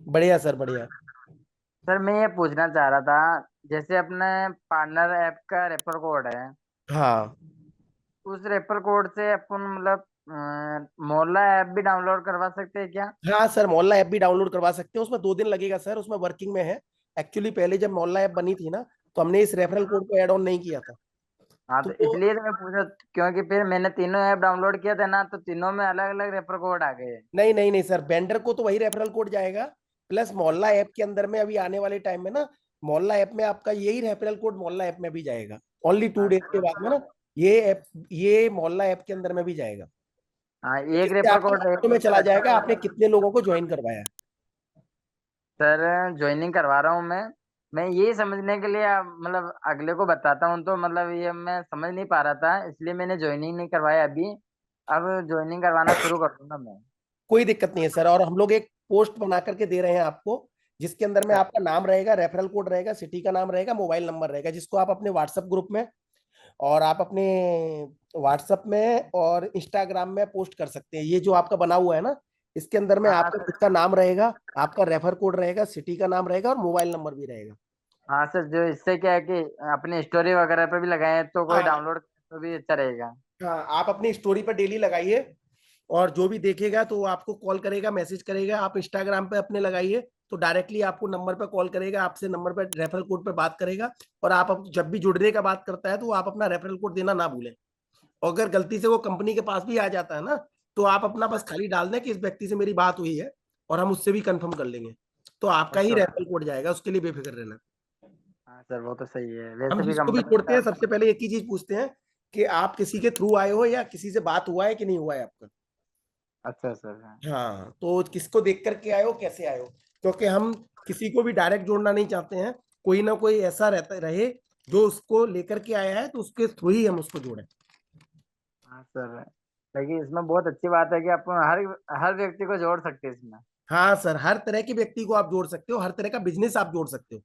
बढ़िया सर, बढ़िया। सर मैं ये पूछना चाह रहा था, जैसे अपने पार्टनर ऐप का रेफर कोड है, हाँ, उस रेफर कोड से अपन मतलब मोहल्ला ऐप भी डाउनलोड करवा सकते हैं क्या? हाँ सर, मोहल्ला ऐप भी डाउनलोड करवा सकते हैं, उसमें 2 दिन लगेगा सर, उसमें वर्किंग में है। एक्चुअली पहले जब मोहल्ला ऐप बनी थी ना, तो हमने इस रेफरल कोड को ऐड ऑन नहीं किया था। हाँ तो तो इसलिए तो मैं पूछा, क्योंकि फिर मैंने तीनों ऐप डाउनलोड किया था ना, तो तीनों में अलग अलग रेफर कोड आ गए। नहीं नहीं नहीं सर, वेंडर को तो वही रेफरल कोड जाएगा, प्लस मोहल्ला ऐप के अंदर में अभी आने वाले टाइम में ना, मोहल्ला ऐप में आपका यही रेफरल कोड मोहल्ला ऐप में भी जाएगा। ओनली 2 डेज के बाद में ना, ये ऐप, ये मोहल्ला ऐप के अंदर में भी जाएगा। हाँ, तो एक इससे रेफर आपके कोड खाते रहेगा में तो चला अच्छा जाएगा रहेगा। आपने कितने लोगों को ज्वाइन करवाया है। सर ज्वाइनिंग करवा रहा हूँ मैं यही समझने के लिए मतलब अगले को बताता हूँ, तो मतलब ये मैं समझ नहीं पा रहा था, इसलिए मैंने ज्वाइनिंग नहीं करवाया अभी। अब ज्वाइनिंग करवाना शुरू कर दूंगा मैं। कोई दिक्कत नहीं है सर, और हम लोग एक पोस्ट बना करके दे रहे हैं आपको, जिसके अंदर में आपका नाम रहेगा, रेफरल कोड रहेगा, सिटी का नाम रहेगा, मोबाइल नंबर रहेगा, जिसको आप अपने व्हाट्सएप ग्रुप में और आप अपने व्हाट्सएप में और इंस्टाग्राम में पोस्ट कर सकते हैं। ये जो आपका बना हुआ है ना, इसके अंदर में हाँ आपका सर। खुद का नाम रहेगा, आपका रेफर कोड रहेगा, सिटी का नाम रहेगा और मोबाइल नंबर भी रहेगा। हाँ सर, जो इससे क्या है कि अपनी स्टोरी वगैरह पे भी लगाए तो कोई हाँ डाउनलोड तो भी अच्छा रहेगा। हाँ, आप अपनी स्टोरी पर डेली लगाइए, और जो भी देखेगा तो वो आपको कॉल करेगा, मैसेज करेगा। आप इंस्टाग्राम पे अपने लगाइए तो डायरेक्टली आपको नंबर पे कॉल करेगा, आपसे नंबर पे रेफरल कोड पे बात करेगा। और आप जब भी जुड़ने का बात करता है तो आप अपना रेफरल कोड देना ना भूलें। और अगर गलती से वो कंपनी के पास भी आ जाता है ना, तो आप अपना बस खाली डाल दें कि इस व्यक्ति से मेरी बात हुई है, और हम उससे भी कंफर्म कर लेंगे, तो आपका ही ओके ओके। रेफरल कोड जाएगा, उसके लिए बेफिक्र रहना। हाँ सर, वो तो सही है, हम वैसे भी जिसको भी कंपनी जोड़ते का। हैं सबसे पहले एक ही चीज पूछते हैं कि आप किसी के थ्रू आए हो या किसी से बात हुआ है कि नहीं हुआ है आपका। अच्छा सर। हाँ, तो किसको देख करके आए हो, कैसे आए हो, क्योंकि हम किसी को भी डायरेक्ट जोड़ना नहीं चाहते हैं। कोई ना कोई ऐसा रहता रहे जो उसको लेकर के आया है, तो उसके थ्रू ही हम उसको जोड़ें। हाँ सर, लेकिन इसमें बहुत अच्छी बात है कि आप हर हर व्यक्ति को जोड़ सकते हैं इसमें। हाँ सर, हर तरह के व्यक्ति को आप जोड़ सकते हो, हर तरह का बिजनेस आप जोड़ सकते हो।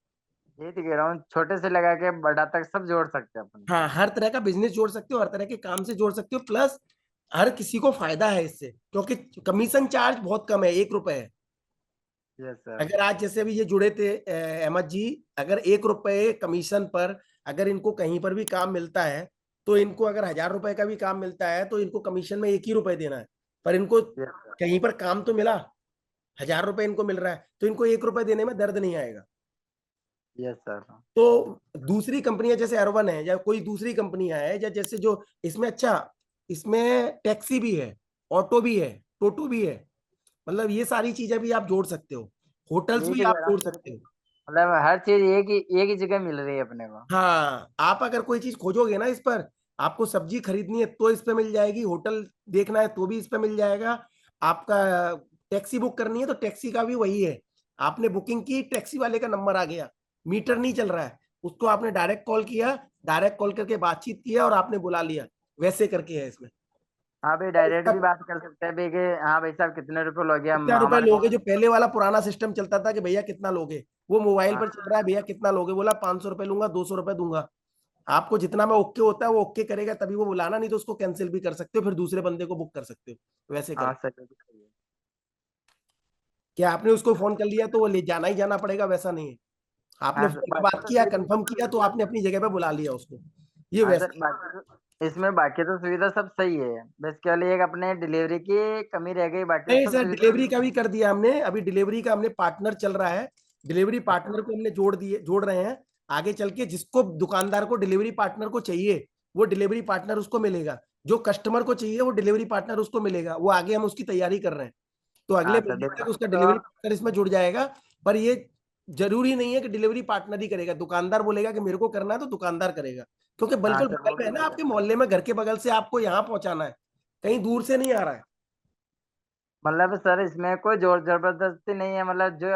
यही तो कह रहा हूँ, छोटे से लगा के बड़ा तक सब जोड़ सकते हैं अपन। हाँ, हर तरह का बिजनेस जोड़ सकते हो, हर तरह के काम से जोड़ सकते हो, प्लस हर किसी को फायदा है इससे, क्योंकि कमीशन चार्ज बहुत कम है, 1 रुपए है। Yes sir. अगर आज जैसे अभी ये जुड़े थे अहमद जी, अगर 1 रुपए कमीशन पर अगर इनको कहीं पर भी काम मिलता है, तो इनको अगर 1000 रुपए का भी काम मिलता है तो इनको कमीशन में 1 ही रुपए देना है। पर इनको यस सर। कहीं पर काम तो मिला, 1000 रुपए इनको मिल रहा है, तो इनको 1 रुपए देने में दर्द नहीं आएगा। Yes sir. तो दूसरी कंपनियां जैसे अरबन है या कोई दूसरी कंपनियां है, या जैसे जो इसमें, अच्छा इसमें टैक्सी भी है, ऑटो भी है, टोटो भी है, मतलब ये सारी चीजें भी आप जोड़ सकते हो, होटल्स यही भी तो आप कह रहा जोड़ हूँ सर सकते कि हो। मतलब हर चीज एक ही जगह मिल रही है अपने को। हाँ, आप अगर कोई चीज खोजोगे ना इस पर, आपको सब्जी खरीदनी है तो इस पे मिल जाएगी, होटल देखना है तो भी इस पे मिल जाएगा, आपका टैक्सी बुक करनी है तो टैक्सी का भी वही है। आपने बुकिंग की, टैक्सी वाले का नंबर आ गया, मीटर नहीं चल रहा है, उसको आपने डायरेक्ट कॉल किया, डायरेक्ट कॉल करके बातचीत किया और आपने बुला लिया, वैसे करके है इसमें। हाँ भाई, और डायरेक्ट इसका भी बात कर सकते हैं भाई कि हाँ भाई साहब कितने रुपए लोगे, हम कितना रुपए हमारे लोगे, को। जो पहले वाला पुराना सिस्टम चलता था कि भैया कितना लोगे, वो मोबाइल हाँ पर चल रहा है, भैया कितना लोगे, बोला 500 रुपए लूंगा, 200 रुपए दूंगा। आपको जितना में ओके होता है वो ओके करेगा, तभी वो बुलाना, नहीं तो उसको कैंसिल भी कर सकते हो, फिर दूसरे बंदे को बुक कर सकते हो, वैसे कर। हाँ सर, ये भी सही है। क्या आपने उसको फोन कर लिया तो वो ले जाना ही जाना पड़ेगा, वैसा नहीं है। आपने हाँ सर, फोन पे बाकी बात तो किया, सही कंफर्म किया, तो आपने अपनी जगह पे बुला लिया उसको, ये हाँ सर, वैसे। बाकी तो सुविधा सब सही है, बस केवल एक अपने डिलीवरी की कमी रह गई, बाकी नहीं सब सर, सुविधा। डिलीवरी का भी कर दिया हमने, अभी डिलीवरी का हमने पार्टनर चल रहा है, डिलीवरी अच्छा पार्टनर को हमने जोड़ रहे हैं। आगे चल के जिसको दुकानदार को डिलीवरी पार्टनर को चाहिए, वो डिलीवरी पार्टनर उसको मिलेगा, जो कस्टमर को चाहिए वो डिलीवरी पार्टनर उसको मिलेगा, वो आगे हम उसकी तैयारी कर रहे हैं। तो अगले हाँ सर, महीने तक देखो उसका तो। डिलीवरी पार्टनर इसमें जुड़ जाएगा। पर ये जरूरी नहीं है कि डिलीवरी पार्टनर ही करेगा, दुकानदार बोलेगा कि मेरे को करना है तो दुकानदार करेगा, क्योंकि हाँ बिल्कुल सर, बगल वो में भी है ना, सही आपके है। मोहल्ले में, घर के बगल से आपको यहाँ पहुंचाना है, कहीं दूर से नहीं आ रहा है। मतलब सर, इसमें कोई जोर जबरदस्ती नहीं है, मतलब जो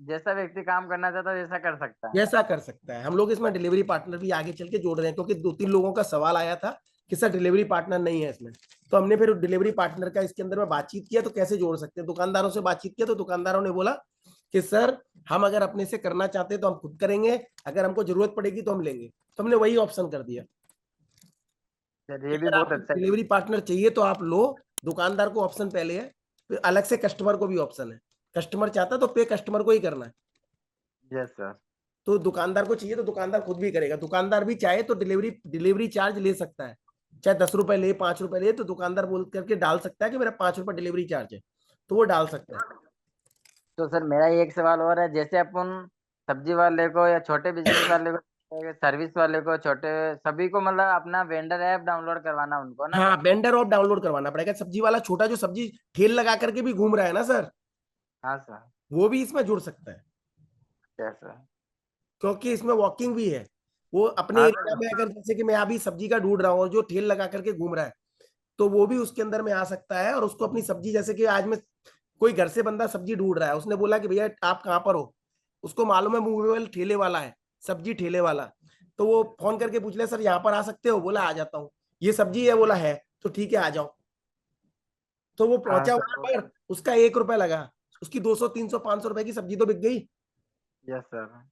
जैसा व्यक्ति काम करना चाहता है वैसा कर सकता है। जैसा कर सकता है। हम लोग इसमें डिलीवरी पार्टनर भी आगे चल के जोड़ रहे हैं, क्योंकि 2-3 लोगों का सवाल आया था कि सर डिलीवरी पार्टनर नहीं है इसमें, तो हमने फिर डिलीवरी पार्टनर का इसके अंदर में बातचीत किया, तो कैसे जोड़ सकते हैं, दुकानदारों से बातचीत किया, तो दुकानदारों ने बोला कि सर हम अगर अपने से करना चाहते हैं तो हम खुद करेंगे, अगर हमको जरूरत पड़ेगी तो हम लेंगे, तो हमने वही ऑप्शन कर दिया सर, कि ये भी अगर बहुत आपको अच्छा है। डिलीवरी पार्टनर चाहिए तो आप लो, दुकानदार को ऑप्शन पहले है, फिर अलग से कस्टमर को भी ऑप्शन है, कस्टमर चाहता तो पे कस्टमर को ही करना है। Yes sir. तो दुकानदार को चाहिए तो दुकानदार खुद भी करेगा, दुकानदार भी चाहे तो डिलीवरी चार्ज ले सकता है। चाहे 10 रुपए ले, 5 रुपए ले, तो दुकानदार बोल करके डाल सकता है कि मेरा 5 रुपए डिलीवरी चार्ज है, तो वो डाल सकता है। तो सर मेरा एक सवाल और है, जैसे अपन सब्जी वाले को या छोटे बिजनेस वाले को, सर्विस वाले को, छोटे सभी को मतलब अपना वेंडर ऐप डाउनलोड करवाना उनको ना हाँ, सर? वेंडर ऑफ डाउनलोड करवाना पड़ेगा। सब्जी वाला छोटा जो सब्जी ठेल लगा करके भी घूम रहा है ना सर, हाँ सर। वो भी इसमें जुड़ सकता है, क्या सर? क्योंकि इसमें वॉकिंग भी है। वो अपने हाँ एरिया में अगर, जैसे कि मैं अभी सब्जी का ढूंढ रहा हूँ और जो ठेल लगा करके घूम रहा है, तो वो भी उसके अंदर में आ सकता है और उसको अपनी सब्जी, जैसे कि आज में कोई घर से बंदा सब्जी ढूंढ रहा है, उसने बोला कि भैया आप कहाँ पर हो, उसको मालूम है मूवेबल ठेले वाला है, सब्जी ठेले वाला, तो वो फोन करके पूछ ले सर यहाँ पर आ सकते हो, बोला आ जाता हूँ, ये सब्जी है, बोला है, तो ठीक है आ जाओ। तो वो हाँ पहुंचा सर वहां वो। पर, उसका 1 रुपया लगा, उसकी 200 300 500 रुपए की सब्जी तो बिक गई। Yes sir.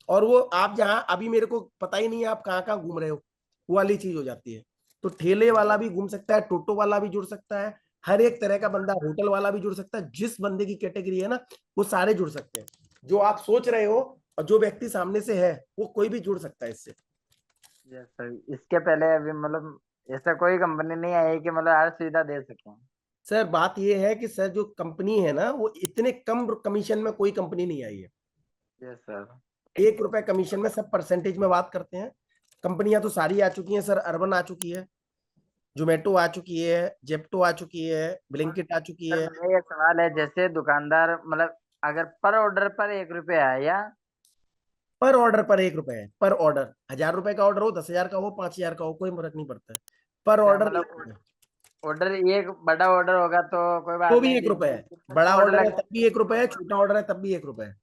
और वो आप जहाँ अभी मेरे को पता ही नहीं है आप कहाँ कहाँ घूम रहे हो, वो वाली चीज हो जाती है। तो ठेले वाला भी घूम सकता है, टोटो वाला भी जुड़ सकता है, हर एक तरह का बंदा, होटल वाला भी जुड़ सकता है, जिस बंदे की कैटेगरी है ना वो सारे जुड़ सकते हैं। जो आप सोच रहे हो और जो व्यक्ति सामने से है वो कोई भी जुड़ सकता है इससे। यस सर, इसके पहले अभी मतलब ऐसा कोई कंपनी नहीं आई कि मतलब हर सुविधा दे सके। सर बात ये है कि सर जो कंपनी है ना वो इतने कम कमीशन में कोई कंपनी नहीं आई है। Yes sir. 1 रुपए कमीशन में, सब परसेंटेज में बात करते हैं। कंपनियां तो सारी आ चुकी हैं सर, अर्बन आ चुकी है, जोमेटो आ चुकी है, जेप्टो आ चुकी है, ब्लिंकिट आ चुकी सर है। मेरा एक सवाल है, जैसे दुकानदार मतलब अगर पर ऑर्डर पर 1 रुपया है या? पर ऑर्डर पर 1 रुपए है, पर ऑर्डर। 1000 रुपए का ऑर्डर हो, 10,000 का हो, 5,000 का हो, कोई फर्क नहीं पड़ता है, पर क्या ऑर्डर 1 मतलब रुपए। ऑर्डर एक बड़ा ऑर्डर होगा तो कोई तो बात भी नहीं, 1 रुपए है, जितना बड़ा ऑर्डर ऑर्डर है लगे। तब भी 1 रुपए है, छोटा ऑर्डर है तब भी 1 रुपए है।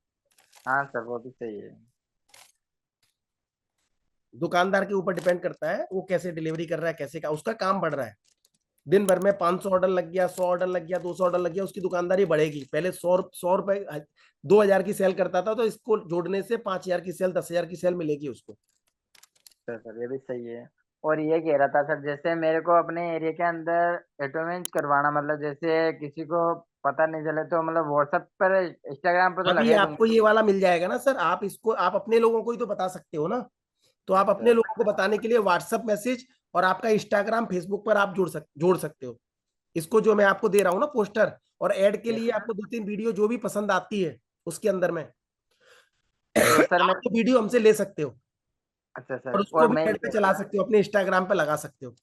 हाँ सर वो भी सही है। दुकानदार के ऊपर डिपेंड करता है वो कैसे डिलीवरी कर रहा है, कैसे का उसका काम बढ़ रहा है। दिन भर में 500 ऑर्डर लग गया, 100 ऑर्डर लग गया, 200 ऑर्डर लग गया, उसकी दुकानदारी बढ़ेगी। पहले 100 रुपए 2,000 की सेल करता था, तो इसको जोड़ने से 5,000 की सेल, 10,000 की सेल मिलेगी उसको। सर ये भी सही है। और ये कह रहा था सर, जैसे मेरे को अपने एरिया के अंदर ऑटोमेंट करवाना, मतलब जैसे किसी को पता नहीं चले तो मतलब व्हाट्सएप पर, इंस्टाग्राम पर तो अभी लगा ही आपको दूंगा। ये वाला मिल जाएगा ना सर, आप इसको आप अपने लोगों को ही तो बता सकते हो ना, तो यस आप अपने सर। लोगों को बताने के लिए व्हाट्सएप मैसेज और आपका इंस्टाग्राम, फेसबुक पर आप जोड़ सकते हो। इसको जो मैं आपको दे रहा हूँ ना पोस्टर, और ऐड के यस लिए सर। आपको 2-3 वीडियो जो भी पसंद आती है उसके अंदर में तो सर मैं, आप वो वीडियो हमसे ले सकते हो अच्छा और सर, उसको और भी मैं ये ऐड पे कह चला रहा था। सकते हो, अपने इंस्टाग्राम पे लगा सकते हो।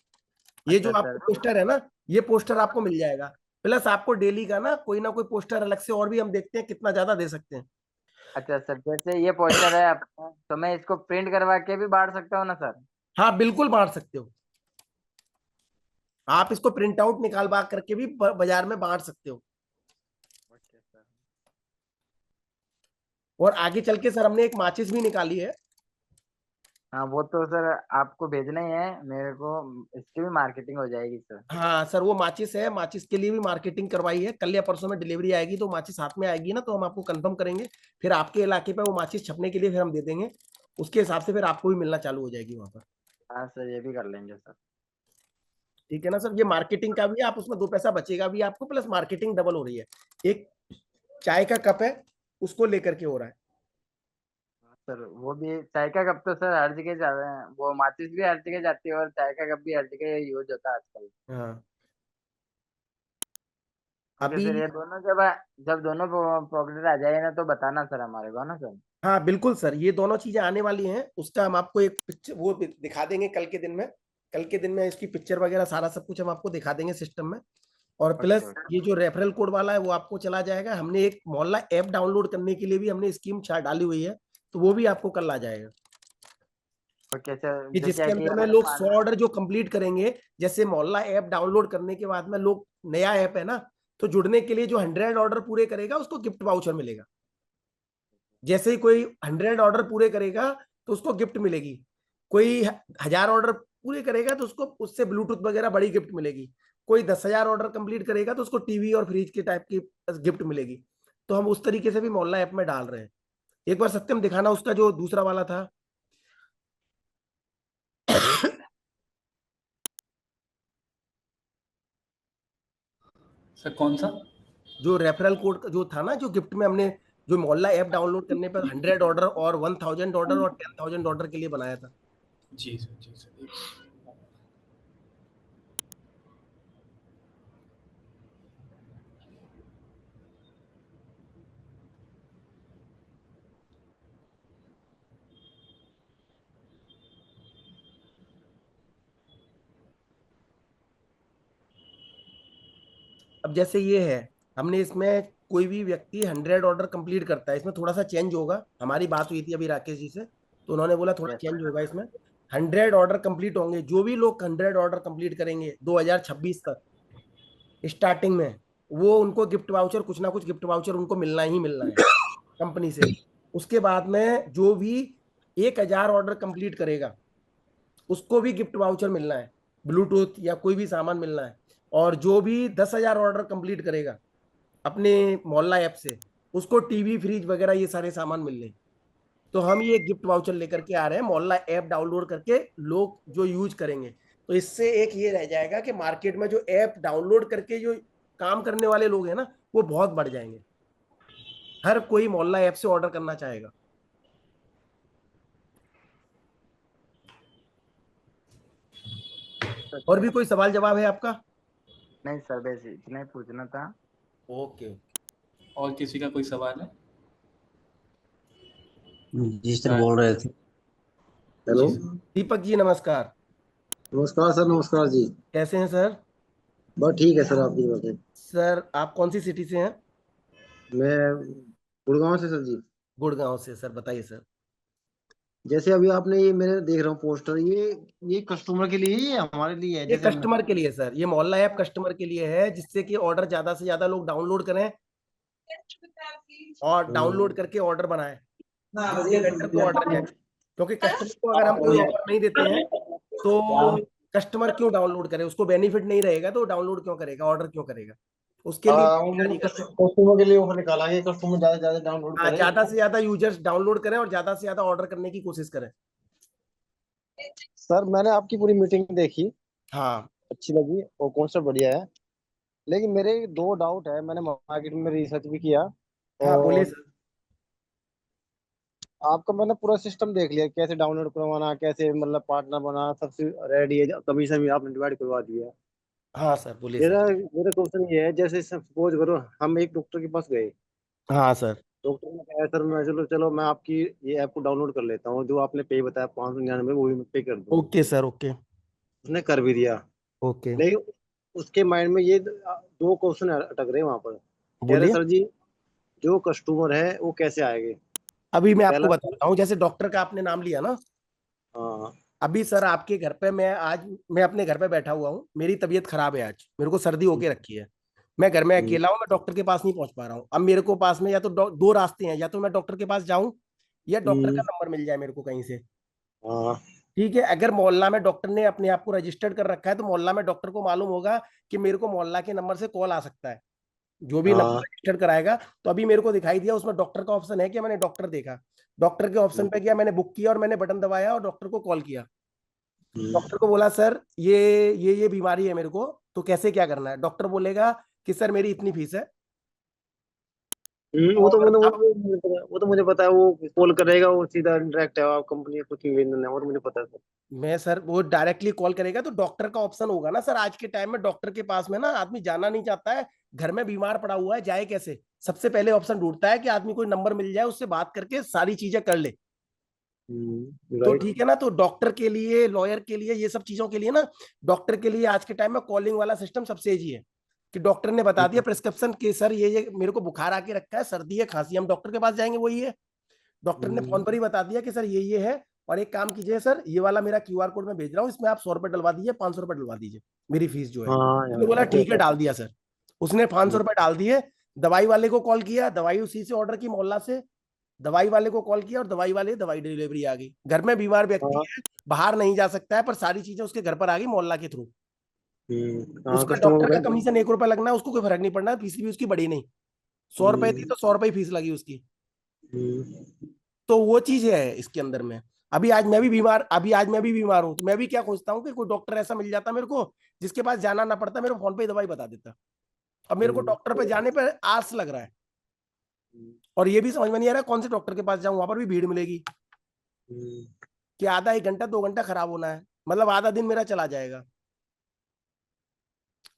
ये जो अच्छा आपको सर। पोस्टर है ना, ये पोस्टर आपको मिल जाएगा। प्लस आपको डेली का ना कोई ना कोई पोस्टर अलग से और भी हम देखते हैं कितना ज्यादा दे सकते हैं। अच्छा सर, जैसे ये पोस्टर है आपका, तो मैं इसको प्रिंट करवा के भी बांट सकता हूँ ना सर? हाँ बिल्कुल बांट सकते हो, आप इसको प्रिंट आउट निकाल बाग करके भी बाजार में बांट सकते हो। Okay sir. और आगे चल के सर हमने एक माचिस भी निकाली है। हाँ वो तो सर आपको भेजना ही है मेरे को, इसकी भी मार्केटिंग हो जाएगी सर। हाँ सर, वो माचिस है, माचिस के लिए भी मार्केटिंग करवाई है। कल या परसों में डिलीवरी आएगी, तो माचिस हाथ में आएगी ना तो हम आपको कंफर्म करेंगे, फिर आपके इलाके पे वो माचिस छपने के लिए फिर हम दे देंगे, उसके हिसाब से फिर आपको भी मिलना चालू हो जाएगी वहां पर। हाँ सर ये भी कर लेंगे सर। ठीक है ना सर, ये मार्केटिंग का भी है, आप उसमें 2 पैसा बचेगा भी आपको, प्लस मार्केटिंग डबल हो रही है। एक चाय का कप है, उसको लेकर के हो रहा है। हाँ सर वो भी चाय का कप तो सर हर जगह जा रहे हैं, वो माचिस भी हर जगह जाती है और चाय का कप भी हर जगह यूज होता है आजकल। हाँ ठीक है अभी, सर, ये दोनों जब जब दोनों प्रोडक्ट आ जाए ना तो बताना सर हमारे को ना सर। हाँ बिल्कुल सर, ये दोनों चीजें आने वाली हैं, उसका हम आपको एक पिक्चर वो दिखा देंगे कल के दिन में। कल के दिन में इसकी पिक्चर वगैरह सारा सब कुछ हम आपको दिखा देंगे सिस्टम में। और ओके प्लस ओके। ये जो रेफरल कोड वाला है वो आपको चला जाएगा। हमने एक मोहल्ला ऐप डाउनलोड करने के लिए भी हमने स्कीम डाली हुई है, तो वो भी आपको कल आ जाएगा। ओके सर, कि जो क्या जिसके कि अंदर में हमारे लोग 100 पार्टनर। ऑर्डर जो कंप्लीट करेंगे, जैसे मोहल्ला ऐप डाउनलोड करने के बाद में लोग, नया ऐप है ना, तो जुड़ने के लिए जो 100 ऑर्डर पूरे करेगा उसको गिफ्ट वाउचर मिलेगा। जैसे ही कोई 100 ऑर्डर पूरे करेगा तो उसको गिफ्ट मिलेगी। कोई 1000 ऑर्डर पूरे करेगा तो उसको उससे ब्लूटूथ वगैरह बड़ी गिफ्ट मिलेगी। कोई 10,000 ऑर्डर कंप्लीट करेगा तो उसको टीवी और फ्रिज के टाइप की गिफ्ट मिलेगी। तो हम उस तरीके से भी मोहल्ला ऐप में डाल रहे हैं। एक बार सत्यम दिखाना उसका जो दूसरा वाला था। सर कौन सा? जो रेफरल कोड जो था ना, जो गिफ्ट में हमने, जो मोहल्ला ऐप डाउनलोड करने पर 100 ऑर्डर और 1000 ऑर्डर और 10,000 ऑर्डर के लिए बनाया था। जी सर, जी सर। अब जैसे ये है, हमने इसमें कोई भी व्यक्ति 100 ऑर्डर कंप्लीट करता है, इसमें थोड़ा सा चेंज होगा। हमारी बात हुई थी अभी राकेश जी से, तो उन्होंने बोला थोड़ा चेंज होगा इसमें। 100 ऑर्डर कंप्लीट होंगे, जो भी लोग 100 ऑर्डर कंप्लीट करेंगे 2026 तक स्टार्टिंग में, वो उनको गिफ्ट वाउचर, कुछ ना कुछ गिफ्ट वाउचर उनको मिलना ही मिलना है कंपनी से। उसके बाद में जो भी 1000 ऑर्डर कंप्लीट करेगा उसको भी गिफ्ट वाउचर मिलना है, ब्लूटूथ या कोई भी सामान मिलना है। और जो भी 10,000 ऑर्डर कंप्लीट करेगा अपने मोहल्ला ऐप से, उसको टीवी फ्रिज वगैरह ये सारे सामान मिल रहे हैं। तो हम ये गिफ्ट वाउचर लेकर के आ रहे हैं, मोहल्ला ऐप डाउनलोड करके लोग जो यूज करेंगे, तो इससे एक ये रह जाएगा कि मार्केट में जो ऐप डाउनलोड करके जो काम करने वाले लोग हैं ना, वो बहुत बढ़ जाएंगे। हर कोई मोहल्ला ऐप से ऑर्डर करना चाहेगा। और भी कोई सवाल जवाब है आपका? नहीं सर, बस इतना ही पूछना था। ओके। और किसी का कोई सवाल है? जी सर, बोल रहे थे। हेलो, दीपक जी नमस्कार। नमस्कार सर। नमस्कार जी। कैसे हैं सर? बस ठीक है सर, आप भी बताएं। सर आप कौन सी सिटी से हैं? मैं गुड़गांव से सर जी। गुड़गांव से। सर बताइए सर। जैसे अभी आपने ये मेरे देख रहा हूँ पोस्टर, ये कस्टमर के लिए ही है, हमारे लिए है? ये जैसे हम कस्टमर के लिए सर, ये मोहल्ला ऐप कस्टमर के लिए है, जिससे कि ऑर्डर ज्यादा से ज्यादा लोग डाउनलोड करें और डाउनलोड करके ऑर्डर बनाएं, जिससे वेंडर को ऑर्डर जाए। क्योंकि कस्टमर को अगर हम कोई ऑफर नहीं देते हैं तो कस्टमर क्यों डाउनलोड करे, उसको बेनिफिट नहीं रहेगा तो डाउनलोड क्यों करेगा, ऑर्डर क्यों करेगा? उसके लिए जारी कर रहे हैं। कस्टमर के लिए ऑफर निकाला है, कस्टमर ज्यादा से ज्यादा डाउनलोड हाँ, करे। ज्यादा से ज्यादा यूजर्स डाउनलोड करें और ज्यादा से ज्यादा ऑर्डर करने की कोशिश करें। सर मैंने आपकी पूरी मीटिंग देखी, हाँ अच्छी लगी और कॉन्सेप्ट बढ़िया है। लेकिन मेरे दो डाउट है, मैंने मार्केट में रिसर्च भी किया हाँ, बोलिए और सर। आपका मैंने पूरा सिस्टम देख लिया, कैसे डाउनलोड करवाना, कैसे मतलब पार्टनर बना, सबसे रेडी है, कमीशन भी आपने डिवाइड करवा दिया। हाँ सर, बोलिए मेरा सर। मेरा क्वेश्चन ये है, जैसे सपोज करो हम एक डॉक्टर के पास गए, हाँ सर। डॉक्टर ने कहा सर मैं चलो चलो मैं आपकी ये ऐप को डाउनलोड कर लेता हूँ, जो आपने पे बताया 599, वो भी मैं पे कर दूँ। Okay sir. ओके। उसने कर भी दिया। ओके। लेकिन उसके माइंड में ये दो क्वेश्चन अटक रहे हैं वहां पर। कह रहे बोलिए। सर जी, जो कस्टमर है वो कैसे आएंगे? अभी मैं आपको पहला। बताता हूँ, जैसे डॉक्टर का आपने नाम लिया ना, हाँ। अभी सर आपके घर पे मैं अपने घर पे बैठा हुआ हूँ, मेरी तबीयत खराब है, आज मेरे को सर्दी होके रखी है, मैं घर में हम्म, अकेला हूँ, मैं डॉक्टर के पास नहीं पहुंच पा रहा हूँ। अब मेरे को पास में या तो दो रास्ते हैं, या तो मैं डॉक्टर के पास जाऊं या डॉक्टर का हम्म, नंबर मिल जाए मेरे को कहीं से। हाँ। ठीक है, अगर मोहल्ला में डॉक्टर ने अपने आप को रजिस्टर्ड कर रखा है तो मोहल्ला में डॉक्टर को मालूम होगा कि मेरे को मोहल्ला के नंबर से कॉल आ सकता है, जो भी नंबर हाँ। रजिस्टर्ड कराएगा। तो अभी मेरे को दिखाई दिया उसमें डॉक्टर का ऑप्शन है, कि मैंने डॉक्टर देखा, डॉक्टर के ऑप्शन पे गया, मैंने बुक किया और मैंने बटन दबाया और डॉक्टर को कॉल किया। डॉक्टर को बोला सर ये बीमारी है मेरे को, तो कैसे क्या करना है? डॉक्टर बोलेगा कि सर मेरी इतनी फीस है। वो तो और मैंने अब वो तो मुझे पता है, वो कॉल करेगा, वो सीधा डायरेक्ट है, आप कंपनी को कुछ भी लेना है, वो तो मुझे पता है सर। मैं सर वो डायरेक्टली कॉल करेगा तो डॉक्टर का ऑप्शन होगा ना सर। आज के टाइम में डॉक्टर के पास में ना आदमी जाना नहीं चाहता है, घर में बीमार पड़ा हुआ है, जाए कैसे? सबसे पहले ऑप्शन ढूंढता है कि आदमी कोई नंबर मिल जाए, उससे बात करके सारी चीजें कर ले। तो राइट। ठीक है ना, तो डॉक्टर के लिए, लॉयर के लिए, ये सब चीजों के लिए ना, डॉक्टर के लिए आज के टाइम में कॉलिंग वाला सिस्टम सबसे इजी है। कि डॉक्टर ने बता दिया प्रिस्क्रिप्शन कि सर ये मेरे को बुखार आके रखा है, सर्दी है, खांसी, हम डॉक्टर के पास जाएंगे, वही है। डॉक्टर ने फोन पर ही बता दिया कि सर ये है, और एक काम कीजिए सर, ये वाला मेरा क्यूआर कोड मैं भेज रहा हूँ, इसमें आप 100 रुपए डलवा दीजिए, 500 रुपए डलवा दीजिए, मेरी फीस जो है। हाँ उसने यार, बोला ऐसे ठीक है, होता डाल दिया सर। उसने 500 रुपए डाल दिए। दवाई वाले को कॉल किया, दवाई उसी से ऑर्डर की मोहल्ला से, दवाई वाले को कॉल किया और दवाई डिलीवरी आ गई। घर में बीमार है। व्यक्ति हाँ। है, बाहर नहीं जा सकता है, पर सारी चीजें उसके घर पर आ गई मोहल्ला के थ्रू। हाँ, उसका कस्टमर डॉक्टर का को। कमीशन 1 रुपया लगना है, उसको कोई फर्क नहीं पड़ना, फीस भी उसकी बढ़ी नहीं। 100 रुपए थी तो 100 रुपए फीस लगी उसकी। तो वो चीज है इसके अंदर में। अभी आज मैं भी बीमार हूँ, तो मैं भी क्या खोजता हूँ कि कोई डॉक्टर ऐसा मिल जाता मेरे को जिसके पास जाना ना पड़ता, मेरे फोन पे दवाई बता देता। अब मेरे को डॉक्टर पे जाने पर आस लग रहा है, और ये भी समझ में नहीं आ रहा कौन से डॉक्टर के पास जाऊं, वहां पर भी भीड़ मिलेगी कि आधा 1 घंटा 2 घंटा खराब होना है, मतलब आधा दिन मेरा चला जाएगा।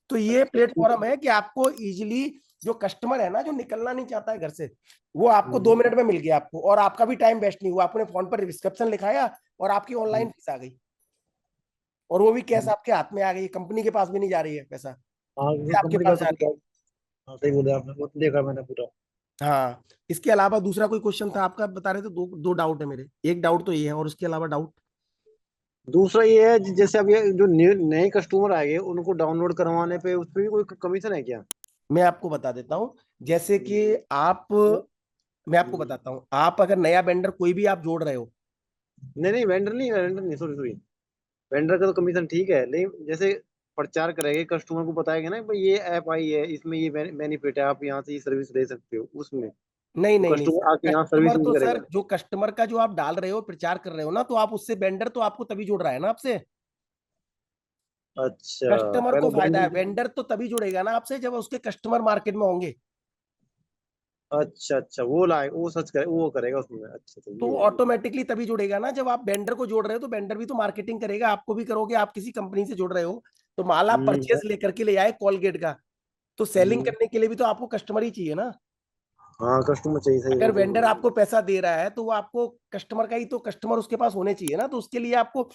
तो ये प्लेटफॉर्म है कि आपको इजीली, जो कस्टमर है ना, जो निकलना नहीं चाहता है घर से, वो आपको 2 मिनट में मिल गया आपको, और आपका भी टाइम वेस्ट नहीं हुआ, आपने फोन पर रिस्क्रिप्शन लिखाया और आपकी ऑनलाइन फीस आ गई, और वो भी कैश आपके हाथ में आ गई, कंपनी के पास भी नहीं जा रही है पैसा, हाँ, आपके कंपनी का पास तो जा रही है। हाँ सही बोले आपने, वो तो देखा मैंने पूरा। हाँ, इसके अलावा दूसरा कोई क्वेश्चन था आपका? बता रहे थे दो दो डाउट है मेरे, एक डाउट तो ये है और उसके अलावा डाउट? दूसरा ये है जैसे अब ये जो नए कस्टमर आएंगे उनको डाउनलोड करवाने पे उस पे भी कोई कमीशन है क्या? मैं आपको बता देता हूँ। जैसे कि आप, मैं आपको बताता हूँ, आप अगर नया वेंडर कोई भी आप जोड़ रहे हो, नहीं नहीं, वेंडर नहीं, सॉरी सॉरी। वेंडर का तो कमीशन ठीक है, लेकिन जैसे प्रचार करेंगे, कस्टमर को बताएंगे ना भाई ये ऐप आई है, इसमें ये बेनिफिट है, आप यहाँ से ये सर्विस ले सकते हो, उसमें नहीं तो नहीं नहीं सर, कस्टमर आके यहाँ सर्विस कस्टमर यूज तो सर, करेगा। जो कस्टमर का जो आप डाल रहे हो, प्रचार कर रहे हो ना, तो आप उससे वेंडर तो आपको तभी जुड़ रहा है ना आपसे। अच्छा, कस्टमर को पहले फायदा है, वेंडर। वेंडर तो तभी जुड़ेगा ना आपसे जब उसके कस्टमर मार्केट में होंगे। अच्छा अच्छा, वो लाए, वो सच करे, वो करेगा उसमें। अच्छा अच्छा, तो ये है। ऑटोमेटिकली तभी जुड़ेगा ना जब आप वेंडर को जोड़ रहे हो, तो वेंडर भी तो मार्केटिंग करेगा, आपको भी करोगे। आप किसी कंपनी से जुड़ रहे हो तो माल आप हम्म परचेज लेकर के ले आए कोलगेट का, तो सेलिंग हम्म, करने के लिए भी तो आपको कस्टमर ही चाहिए ना। हाँ कस्टमर चाहिए, सही अगर सही वेंडर बोल आपको पैसा दे रहा है तो वो आपको कस्टमर का ही, तो कस्टमर उसके पास होने चाहिए ना। तो उसके लिए आपको,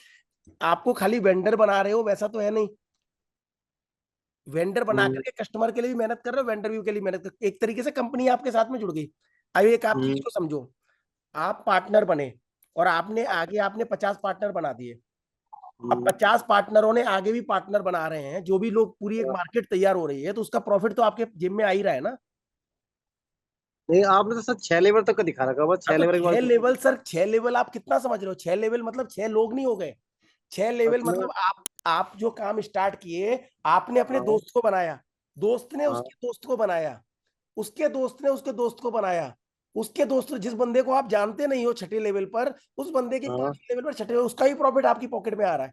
आपको खाली वेंडर बना रहे हो वैसा तो है नहीं। वेंडर बना हम्म करके कस्टमर के लिए भी मेहनत कर रहे हो, वेंडर भी के लिए मेहनत कर, एक तरीके से कंपनी आपके साथ में जुड़ गई। अब एक आप चीज हम्म को समझो, आप पार्टनर बने और आपने आगे आपने 50 पार्टनर बना दिए। अब हम्म। 50 पार्टनरों ने आगे भी पार्टनर बना रहे हैं, जो भी लोग, पूरी एक मार्केट तैयार हो रही है, तो उसका प्रॉफिट तो आपके जिम में आ ही रहा है ना। नहीं, आपने तो सर 6 लेवल तक का दिखा रखा, बस हाँ, छह तो लेवल के बाद 6 लेवल सर, 6 लेवल आप कितना समझ रहे हो? 6 लेवल मतलब 6 लोग नहीं हो गए। 6 लेवल मैं। मतलब आप जो काम स्टार्ट किए, आपने अपने हाँ दोस्त को बनाया, दोस्त ने हाँ उसके दोस्त को बनाया, उसके दोस्त ने उसके दोस्त को बनाया, उसके दोस्त, जिस बंदे को आप जानते नहीं हो 6 लेवल पर, उस बंदे के हाँ। 5 लेवल पर, 6 उसका ही प्रॉफिट आपकी पॉकेट में आ रहा है।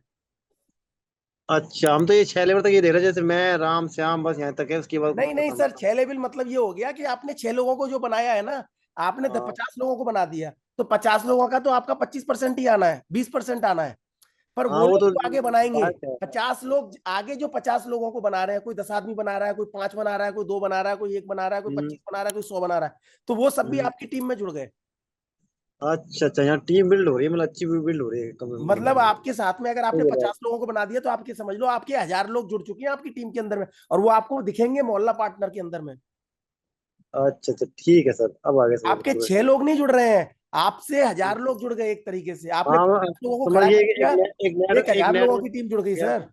अच्छा, हम तो ये 6 लेवल तक ये देख रहे हैं, जैसे मैं राम श्याम बस यहाँ तक है, उसके बाद नहीं नहीं खत्म। सर, 6 लेवल मतलब ये हो गया कि आपने 6 लोगों को जो बनाया है ना, आपने हाँ 50 लोगों को बना दिया, तो 50 लोगों का तो आपका 25% ही आना है, 20% आना है। पर हाँ, वो वो लोग तो जो आगे बनाएंगे, बात है। 50 लोग आगे, जो 50 लोगों को बना रहे हैं, कोई 10 आदमी बना रहा है, कोई 5 बना रहा है, कोई 2 बना रहा है, कोई 1 बना रहा है, कोई हम्म 25 बना रहा है, कोई 100 बना रहा है, तो वो सब भी हम्म। आपकी टीम में जुड़ गए। अच्छा अच्छा, यहाँ टीम बिल्ड हो रही है, मतलब अच्छी बिल्ड हो रही है मतलब कंपनी। आपके साथ में अगर सही आपने बोल रहा 50 लोगों को बना दिया, तो आपके समझ लो आपके 1000 लोग जुड़ चुके हैं आपकी टीम के अंदर में, और वो आपको दिखेंगे मोहल्ला पार्टनर के अंदर में। है। अच्छा अच्छा, ठीक है सर, अब आगे समझ आपके पूरा। 6 लोग नहीं जुड़ रहे हैं, आपसे 1000 लोग जुड़ गए। एक तरीके से आपने हाँ 50 लोगों को खड़ा समझिए, कर दिया, एक एक 1000 लोगों की नेटवर्क टीम जुड़ गई गया, सर।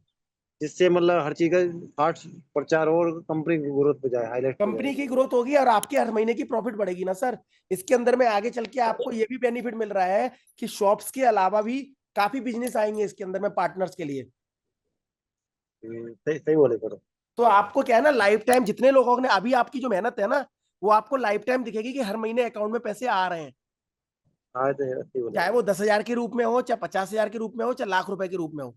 जिससे मतलब हर चीज का फास्ट प्रचार हो और कंपनी की ग्रोथ पे जाए, हाईलाइट पे कंपनी जाए। की ग्रोथ होगी और आपके हर महीने की प्रॉफिट बढ़ेगी ना सर। इसके अंदर में आगे चल के आपको ये भी बेनिफिट मिल रहा है कि शॉप्स के अलावा भी काफी बिजनेस आएंगे इसके अंदर में पार्टनर्स के लिए। सही सही बोले सर। तो आपको क्या है ना, लाइफ टाइम जितने लोगों ने अभी आपकी जो मेहनत है ना, वो आपको लाइफ टाइम दिखेगी कि हर महीने अकाउंट में पैसे आ रहे हैं। हाँ तो सही बोले। चाहे वो 10,000 के रूप में हो, चाहे 50,000 के रूप में हो, चाहे लाख रुपए के रूप में हो।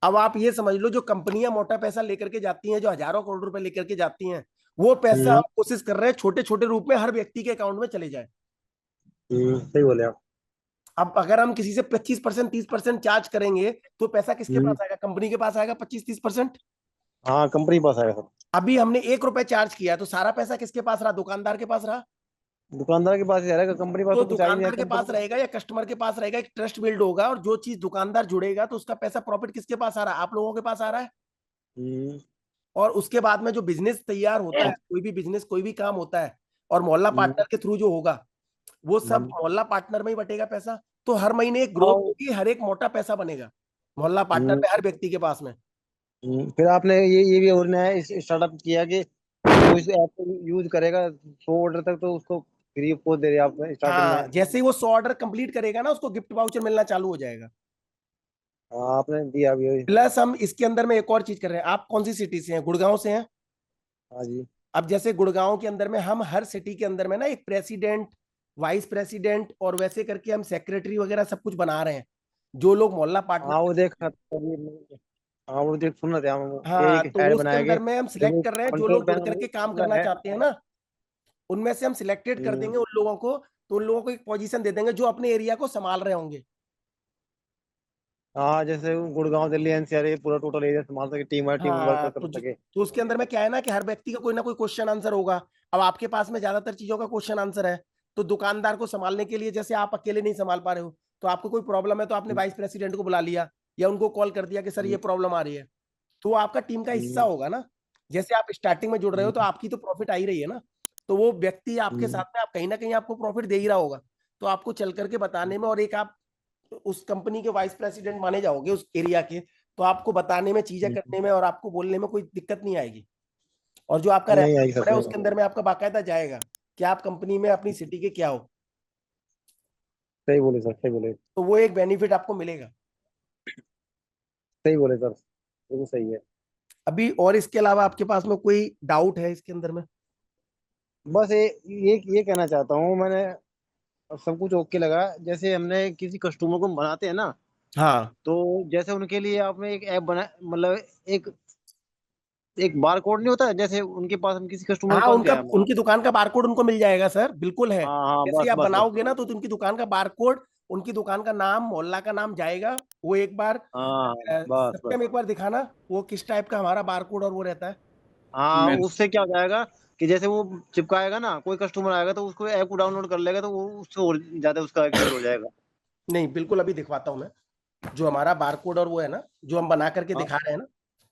अब आप ये समझ लो, जो कंपनियां मोटा पैसा लेकर के जाती हैं, जो हजारों करोड़ रुपए लेकर के जाती हैं, वो पैसा हम्म हम कोशिश कर रहे हैं छोटे छोटे रूप में हर व्यक्ति के अकाउंट में चले जाए। सही बोले आप। अब अगर हम किसी से 25%, 30% चार्ज करेंगे, तो पैसा किसके हम्म पास आएगा? कंपनी के पास आएगा 25-30%। हाँ, कंपनी पास आएगा सर। अभी हमने 1 रुपए चार्ज किया, तो सारा पैसा किसके पास रहा? दुकानदार के पास रहा। दुकानदार के पास ही रहेगा, कंपनी पास तो तो कुछ आ ही नहीं है दुकानदार के पास कंपनी। रहेगा या कस्टमर के पास रहेगा, एक ट्रस्ट बिल्ड होगा, और जो चीज दुकानदार जुड़ेगा तो उसका पैसा प्रॉफिट किसके पास आ रहा है? आप लोगों के पास आ रहा है। हम्म और उसके बाद में जो बिजनेस तैयार होता है, कोई भी बिजनेस, कोई भी काम होता है, और मोहल्ला हम्म पार्टनर के थ्रू जो होगा, वो सब हम्म। मोहल्ला पार्टनर में ही बटेगा पैसा। तो हर महीने एक ग्रोथ हाँ। होगी, हर एक मोटा पैसा बनेगा मोहल्ला पार्टनर हम्म में, हर व्यक्ति के पास में। फिर आपने ये भी और नया स्टार्टअप किया कि जो इस ऐप को यूज करेगा 100 ऑर्डर तक, तो उसको फ्री ऑफ कॉस्ट दे रहे हैं आप स्टार्टिंग में। हाँ, जैसे ही वो 100 ऑर्डर कंप्लीट करेगा ना, उसको गिफ्ट वाउचर मिलना चालू हो जाएगा। हाँ, आपने दिया अभी अभी। प्लस हम इसके अंदर में एक और चीज कर रहे हैं। आप कौन सी सिटी से हैं? गुड़गांव से हैं? हाँ जी। अब जैसे गुड़गांव के अंदर में हम हर सिटी के अंदर में ना एक प्रेसिडेंट, वाइस प्रेसिडेंट, और वैसे करके हम सेक्रेटरी वगैरह सब कुछ बना रहे हैं, जो लोग मोहल्ला हाँ पार्टनर। वो देखा था अभी हाँ, वो देख सुन रहे थे हम, हाँ, एक तो ऐड उसके बनाया अंदर कि में हम जो सिलेक्ट कर रहे हैं, जो कंट्रोल लोग जुड़ पैनल करके काम मतलब करना है। चाहते हैं ना, उनमें से हम सिलेक्टेड कर हम्म, देंगे उन लोगों को। तो उन लोगों को एक पोजीशन दे देंगे जो अपने एरिया को संभाल रहे होंगे। हाँ जैसे गुड़गांव दिल्ली एनसीआर ये पूरा टोटल एरिया संभाल सके, टीम वर्क हाँ, कर तो सके। तो उसके अंदर में क्या है ना कि हर व्यक्ति का कोई ना कोई क्वेश्चन आंसर होगा। अब आपके पास में ज्यादातर चीजों का क्वेश्चन आंसर है, तो दुकानदार को संभालने के लिए, जैसे आप अकेले नहीं संभाल पा रहे हो, तो आपको कोई प्रॉब्लम है, तो आपने हम्म, वाइस प्रेसिडेंट को बुला लिया, या उनको कॉल कर दिया कि सर ये हम्म, प्रॉब्लम आ रही है, तो वो आपका टीम का हिस्सा हम्म, होगा ना। जैसे आप स्टार्टिंग में जुड़ रहे हो तो आपकी तो प्रॉफिट आ ही रही है ना, तो वो व्यक्ति आपके साथ में आप कहीं ना कहीं आपको प्रॉफिट दे ही रहा होगा, तो आपको चल करके बताने में, और एक आप उस कंपनी के वाइस प्रेसिडेंट माने जाओगे उस एरिया के, तो आपको बताने में, चीजें करने में और आपको बोलने में कोई दिक्कत नहीं आएगी। और जो आपका नहीं आई रेफरेंस सर, कोड है सही उसके अंदर में आपका बाकायदा जाएगा कि आप कंपनी में अपनी सिटी के क्या हो, सही बोले सर, सही बोले, तो वो एक बेनिफिट आपको मिलेगा। सही बोले सर, बिल्कुल सही है। अभी और इसके अलावा आपके पास में कोई डाउट है इसके अंदर में? बस ये कहना चाहता हूँ मैंने, सब कुछ ओके लगा। जैसे हमने किसी कस्टमर को बनाते हैं ना, हाँ तो जैसे उनके लिए आपने एक ऐप बना, मतलब एक एक बार कोड नहीं होता, जैसे उनके पास, हम किसी कस्टमर के हाँ, पास उनका गया मैं। उनकी दुकान का बारकोड उनको मिल जाएगा सर, बिल्कुल है। हाँ हाँ, जैसे ही बस आप बस बस। बनाओगे ना तो उनकी दुकान का बारकोड, उनकी दुकान का नाम, मोहल्ला का नाम जाएगा। वो एक बार हाँ बस बस। सत्यम एक बार दिखाना वो किस टाइप का हमारा बारकोड और वो रहता है। हाँ, मैं उससे क्या हो जाएगा कि जैसे वो चिपकाएगा ना, कोई कस्टमर आएगा तो उसको ऐप को डाउनलोड कर लेगा, तो वो उससे और ज्यादा उसका एक्टिवेट हो जाएगा। नहीं बिल्कुल, अभी दिखवाता हूँ मैं, जो हमारा बारकोड और वो है ना, जो हम बना करके हाँ दिखा रहे हैं ना,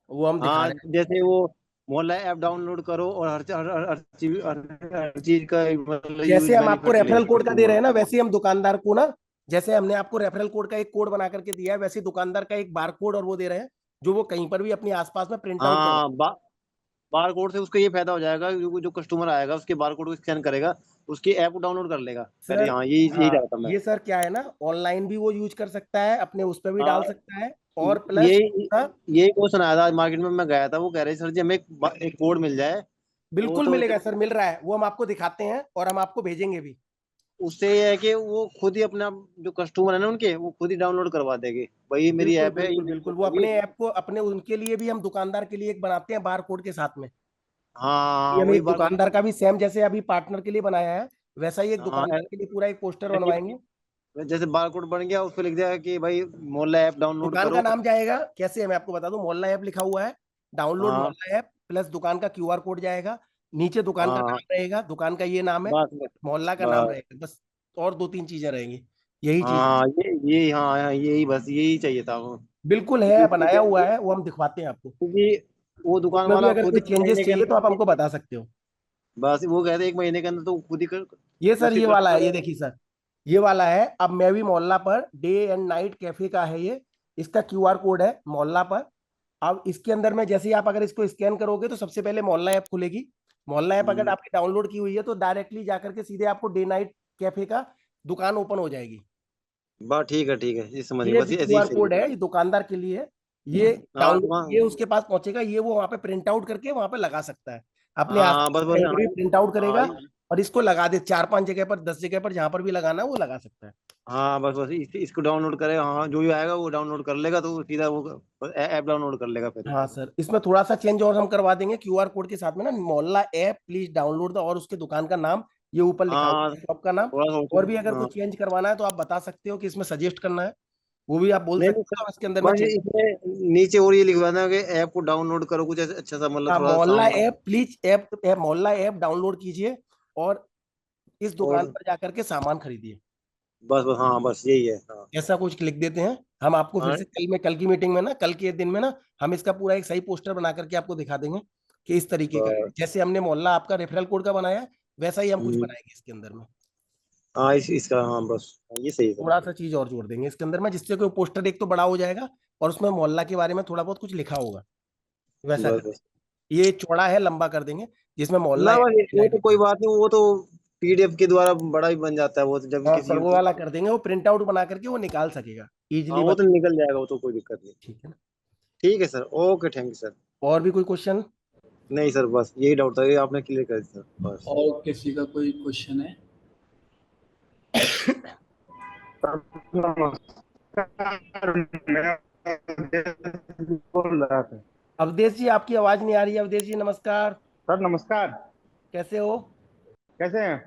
वो हम दिखा हाँ, रहे हैं। जैसे वो मोहल्ला ऐप डाउनलोड करो और हर चीज का मतलब यूज जैसे हम आपको बेनिफिट ले रेफरल कोड का दे रहे कस्टमर। हैं ना, वैसे ही हम दुकानदार को ना, जैसे हमने आपको रेफरल कोड का एक कोड बना करके दिया है, वैसे ही दुकानदार का एक बारकोड और वो दे रहे हैं, जो वो कहीं पर भी अपने आसपास में प्रिंट आउट करवा। हाँ, बार कोड से उसको ये फायदा हो जाएगा, जो कस्टमर आएगा उसके बार कोड को स्कैन करेगा, उसकी ऐप को डाउनलोड कर लेगा। अरे सर हाँ, यही हाँ, चाहता मैं। ये सर क्या है ना, ऑनलाइन भी वो यूज कर सकता है, अपने उस पर भी डाल हाँ, सकता है, और ये प्लस ये क्वेश्चन आया था आज मार्केट में, मैं गया था, वो कह रहे सर जी हमें एक कोड मिल जाए। वो बिल्कुल तो मिलेगा सर, मिल रहा है, वो हम आपको दिखाते हैं और हम आपको भेजेंगे भी। उससे ये है कि वो खुद ही अपना, जो कस्टमर है ना उनके, वो खुद ही डाउनलोड करवा देंगे, भाई ये मेरी बिल्कुल ऐप है, ये बिल्कुल बिल्कुल, डाउनलोड वो होगी। अपने ऐप को अपने उनके लिए भी हम दुकानदार के लिए एक बनाते हैं बार कोड के साथ में। हाँ ये हम वही एक बार कोड। दुकानदार का भी सेम, जैसे अभी पार्टनर के लिए बनाया है, वैसा ही एक हाँ, दुकानदार के लिए पूरा एक पोस्टर बनवाएंगे। जैसे बार कोड बन गया, उस पर लिख दिया कि भाई मोहल्ला ऐप डाउनलोड दुकान का करो। नाम जाएगा, कैसे है मैं आपको बता दूं, मोहल्ला ऐप लिखा हुआ है, डाउनलोड हाँ मोहल्ला ऐप, प्लस दुकान का क्यूआर कोड जाएगा, नीचे दुकान का हाँ, नाम रहेगा, दुकान का ये नाम है, बस बस मोहल्ला का नाम बस। रहेगा, बस। और दो तीन चीजें रहेंगी, यही चीज। हाँ, ये हाँ हाँ, यही बस यही चाहिए था वो। बिल्कुल है, क्योंकि बनाया हुआ है, वो हम दिखवाते हैं आपको। क्योंकि वो दुकान उसमें भी वाला अगर खुद कोई ही चेंजेस महीने के चाहिए तो आप अंदर, हमको बता सकते हो। बस वो कहते हैं 1 महीने के अंदर तो खुद ही ये सर उसके ये वाला है, कस्टमर। ये देखिए सर, ये वाला है। अब मैं भी मोहल्ला per day and night cafe का है ये, इसका क्यूआर कोड है मोहल्ला पर। अब इसके अंदर में जैसे ही आप अगर इसको स्कैन करोगे तो सबसे पहले मोहल्ला ऐप खुलेगी। मोहल्ला ऐप अगर आपकी डाउनलोड की हुई है तो डायरेक्टली जाकर के सीधे आपको डे नाइट कैफे का दुकान ओपन हो जाएगी। बस ठीक है, ठीक है, ये समझ गए, ये बस जो ये ऐसे ही क्यूआर सही कोड है। है ये दुकानदार के लिए है, ये हाँ डाउनलोड, दुकान। ये उसके पास पहुंचेगा, ये वो वहां पे प्रिंट आउट करके वहां पे लगा सकता है, अपने हाँ आसपास बस बस, कहीं हाँ पर भी प्रिंट आउट हाँ करेगा और इसको लगा दे, 4-5 जगह पर, 10 जगह पर, जहां पर भी लगाना है वो लगा सकता है। हाँ, बस बस इसको डाउनलोड करे, हाँ जो भी आएगा वो डाउनलोड कर लेगा, तो सीधा वो ऐप डाउनलोड कर लेगा फिर। हाँ सर, इसमें थोड़ा सा चेंज और हम करवा देंगे, क्यूआर कोड के साथ में ना, मोहल्ला ऐप प्लीज डाउनलोड द, और उसके दुकान का नाम ये ऊपर लिखा हुआ हाँ, है, शॉप का नाम। थोड़ा सा और भी अगर हाँ। कुछ चेंज करवाना है तो आप बता सकते हो कि इसमें सजेस्ट करना है, वो भी आप बोल नहीं सकते नहीं हो, सर, तो इसके अंदर में बस चेंज। इसमें नीचे और ये लिखवाना कि ऐप को डाउनलोड करो, कुछ अच्छा सा, मतलब हाँ, थोड़ा मोहल्ला साउंड। ऐप प्लीज, ऐप मोहल्ला ऐप डाउनलोड कीजिए और इस दुकान और पर जाकर के सामान खरीदिए, बस बस, हाँ बस यही है, हाँ ऐसा कुछ लिख देते हैं। हम आपको फिर हाँ। से कल की मीटिंग में ना, कल के दिन में ना, हम इसका पूरा एक सही पोस्टर बना करके आपको दिखा देंगे कि इस तरीके का है, बस, जैसे हमने मोहल्ला आपका रेफरल कोड का बनाया है, वैसा ही हम कुछ हम्म, बनाएंगे इसके अंदर में। हाँ इसका, हाँ बस ये सही है सर। थोड़ा सा चीज और जोड़ देंगे इसके अंदर में, जिससे कोई पोस्टर एक तो बड़ा हो जाएगा और उसमें मोहल्ला के बारे में थोड़ा बहुत कुछ लिखा होगा, वैसा बस कर बस, देंगे। ये चौड़ा है, लंबा कर देंगे, जिसमें मोहल्ला ना बस वो तो हाईलाइट कोई है। बात नहीं, वो तो पीडीएफ के द्वारा बड़ा भी बन जाता है, वो तो जब हाँ किसी। सर, वो वाला कर देंगे, वो प्रिंट आउट बना करके वो निकाल सकेगा हाँ इजिली, वो बता। तो निकल जाएगा, वो तो कोई दिक्कत नहीं। ठीक है ना? ठीक है sir, okay, thank you sir. और भी कोई क्वेश्चन? नहीं सर, बस यही डाउट था, ये आपने क्लियर कर दिया सर, बस। और किसी का कोई क्वेश्चन है? बोल रहा था। अवधेश जी, आपकी आवाज नहीं आ रही है। अवधेश जी नमस्कार, सर नमस्कार, कैसे हो? कैसे हैं?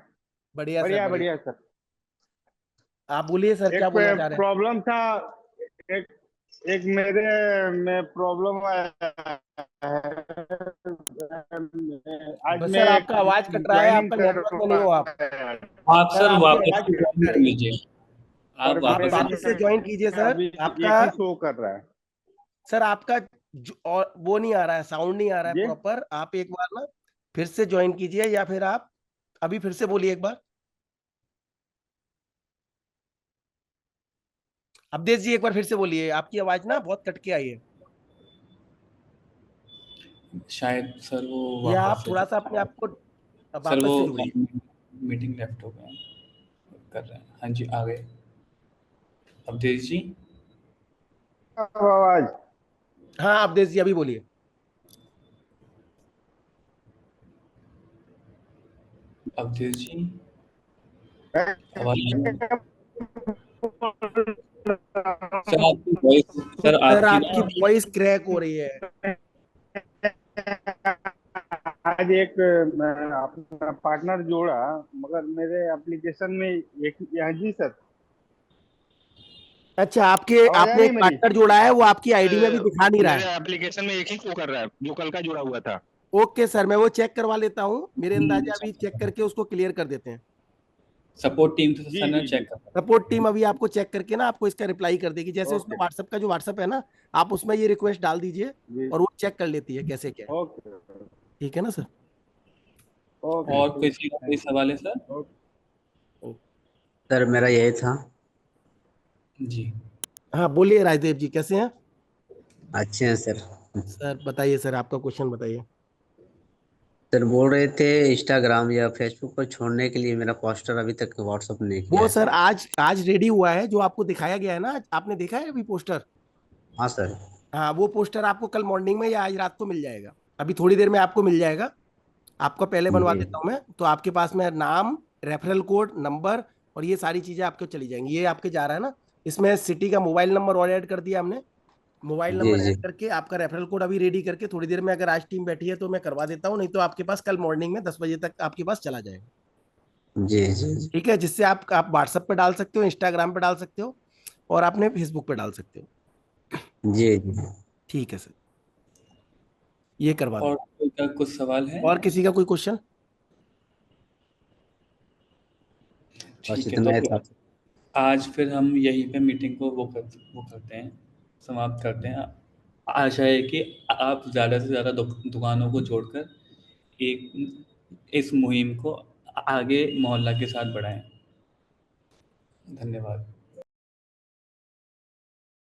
बढ़िया सर, बढ़िया बढ़िया। बढ़िया सर। आप बोलिए सर, क्या एक बोलना चाह रहे हैं? प्रॉब्लम था, एक एक मेरे में प्रॉब्लम आया है। आज बस मैं सर, एक आपका आवाज कट रहा है, ज्वाइनिंग आपका नेटवर्क में नहीं हो आप। करवाया आप सर सर आपकी वापस आवाज से कट ज्वाइन आ कर रही है, लीजिए। और आप आप वापस मेरे से वापस से ज्वाइन कीजिए में सर। अभी आपका एक ही शो कर रहा है। सर आपका और वो नहीं आ रहा है, साउंड नहीं आ रहा है जी प्रॉपर। आप एक बार ना फिर से ज्वाइन कीजिए, या फिर आप अभी फिर से बोलिए एक बार। अवधेश जी एक बार फिर से बोलिए, आपकी आवाज ना बहुत कट के आई है। शायद सर वो या वापस आप से थोड़ा सा अपने आप को सर वापस वो से जोड़िए। मीटिंग लेफ्ट हो गए कर रहे हैं। हाँ जी, आ गए अवधेश जी। आवाज हाँ अवधेश जी अभी बोलिए। अवधेश जी आवाज आ रही है? सर आपकी वॉइस, सर सर आपकी आपकी ना वॉइस क्रैक हो रही है। आज एक अपना पार्टनर जोड़ा, मगर मेरे एप्लीकेशन में एक यहाँ जी सर, अच्छा, आपके आवाज आ आपने रही एक है मेरी? पार्टनर जोड़ा है, वो आपकी आईडी में अभी दिखा नहीं रहा मेरे है। एप्लीकेशन में एक ही शो कर रहा है जो कल का जुड़ा हुआ था। ओके सर, मैं वो चेक करवा लेता हूँ, मेरे अंदाजा अभी चेक करके उसको क्लियर कर देते हैं। सपोर्ट टीम से जी सर ने जी जी। चेक कर। सपोर्ट टीम अभी आपको चेक करके ना आपको इसका रिप्लाई कर देगी। जैसे उसमें ओके व्हाट्सएप का जो व्हाट्सएप है ना, आप उसमें ये रिक्वेस्ट डाल दीजिए जी। और वो चेक कर लेती है कैसे क्या है। ओके ठीक है ना सर? ओके और ठीक, किसी का कोई थैंक सवाल है सर? यू। ओके। सर मेरा यही था। जी हाँ बोलिए राजदेव जी, कैसे हैं? अच्छे हैं सर। सर बताइए सर, आपका क्वेश्चन बताइए। सर बोल रहे थे इंस्टाग्राम या फेसबुक पर छोड़ने के लिए, मेरा पोस्टर अभी तक व्हाट्सअप नहीं किया वो है। सर आज आज रेडी हुआ है, जो आपको दिखाया गया है ना, आपने देखा है अभी पोस्टर? हाँ सर। हाँ वो पोस्टर आपको कल मॉर्निंग में या आज रात को मिल जाएगा। अभी थोड़ी देर में आपको मिल जाएगा। आपको पहले बनवा जी देता हूँ मैं, तो आपके पास में नाम, रेफरल कोड, नंबर और ये सारी चीजें आपको चली जाएंगी। ये आपके जा रहा है ना, इसमें सिटी का मोबाइल नंबर और ऐड कर दिया हमने। मोबाइल जी नंबर जी। ऐड करके आपका रेफरल कोड अभी रेडी करके थोड़ी देर में, अगर आज टीम बैठी है तो मैं करवा देता हूँ, नहीं तो आपके पास कल मॉर्निंग में 10 बजे तक आपके पास चला जाएगा। जी जी जी। ठीक है, जिससे आप व्हाट्सएप पे डाल सकते हो, इंस्टाग्राम पे डाल सकते हो और आपने फेसबुक पे डाल सकते हो। जी जी। ठीक है सर, ये करवा और दो। कोई का कुछ सवाल है? और किसी का कोई क्वेश्चन? बस ठीक है, तो इतना ही था। आज फिर हम यहीं पे मीटिंग को वो करते हैं, समाप्त करते हैं। आशा है कि आप ज़्यादा से ज़्यादा दुकानों को जोड़कर एक इस मुहिम को आगे मोहल्ला के साथ बढ़ाएं। धन्यवाद।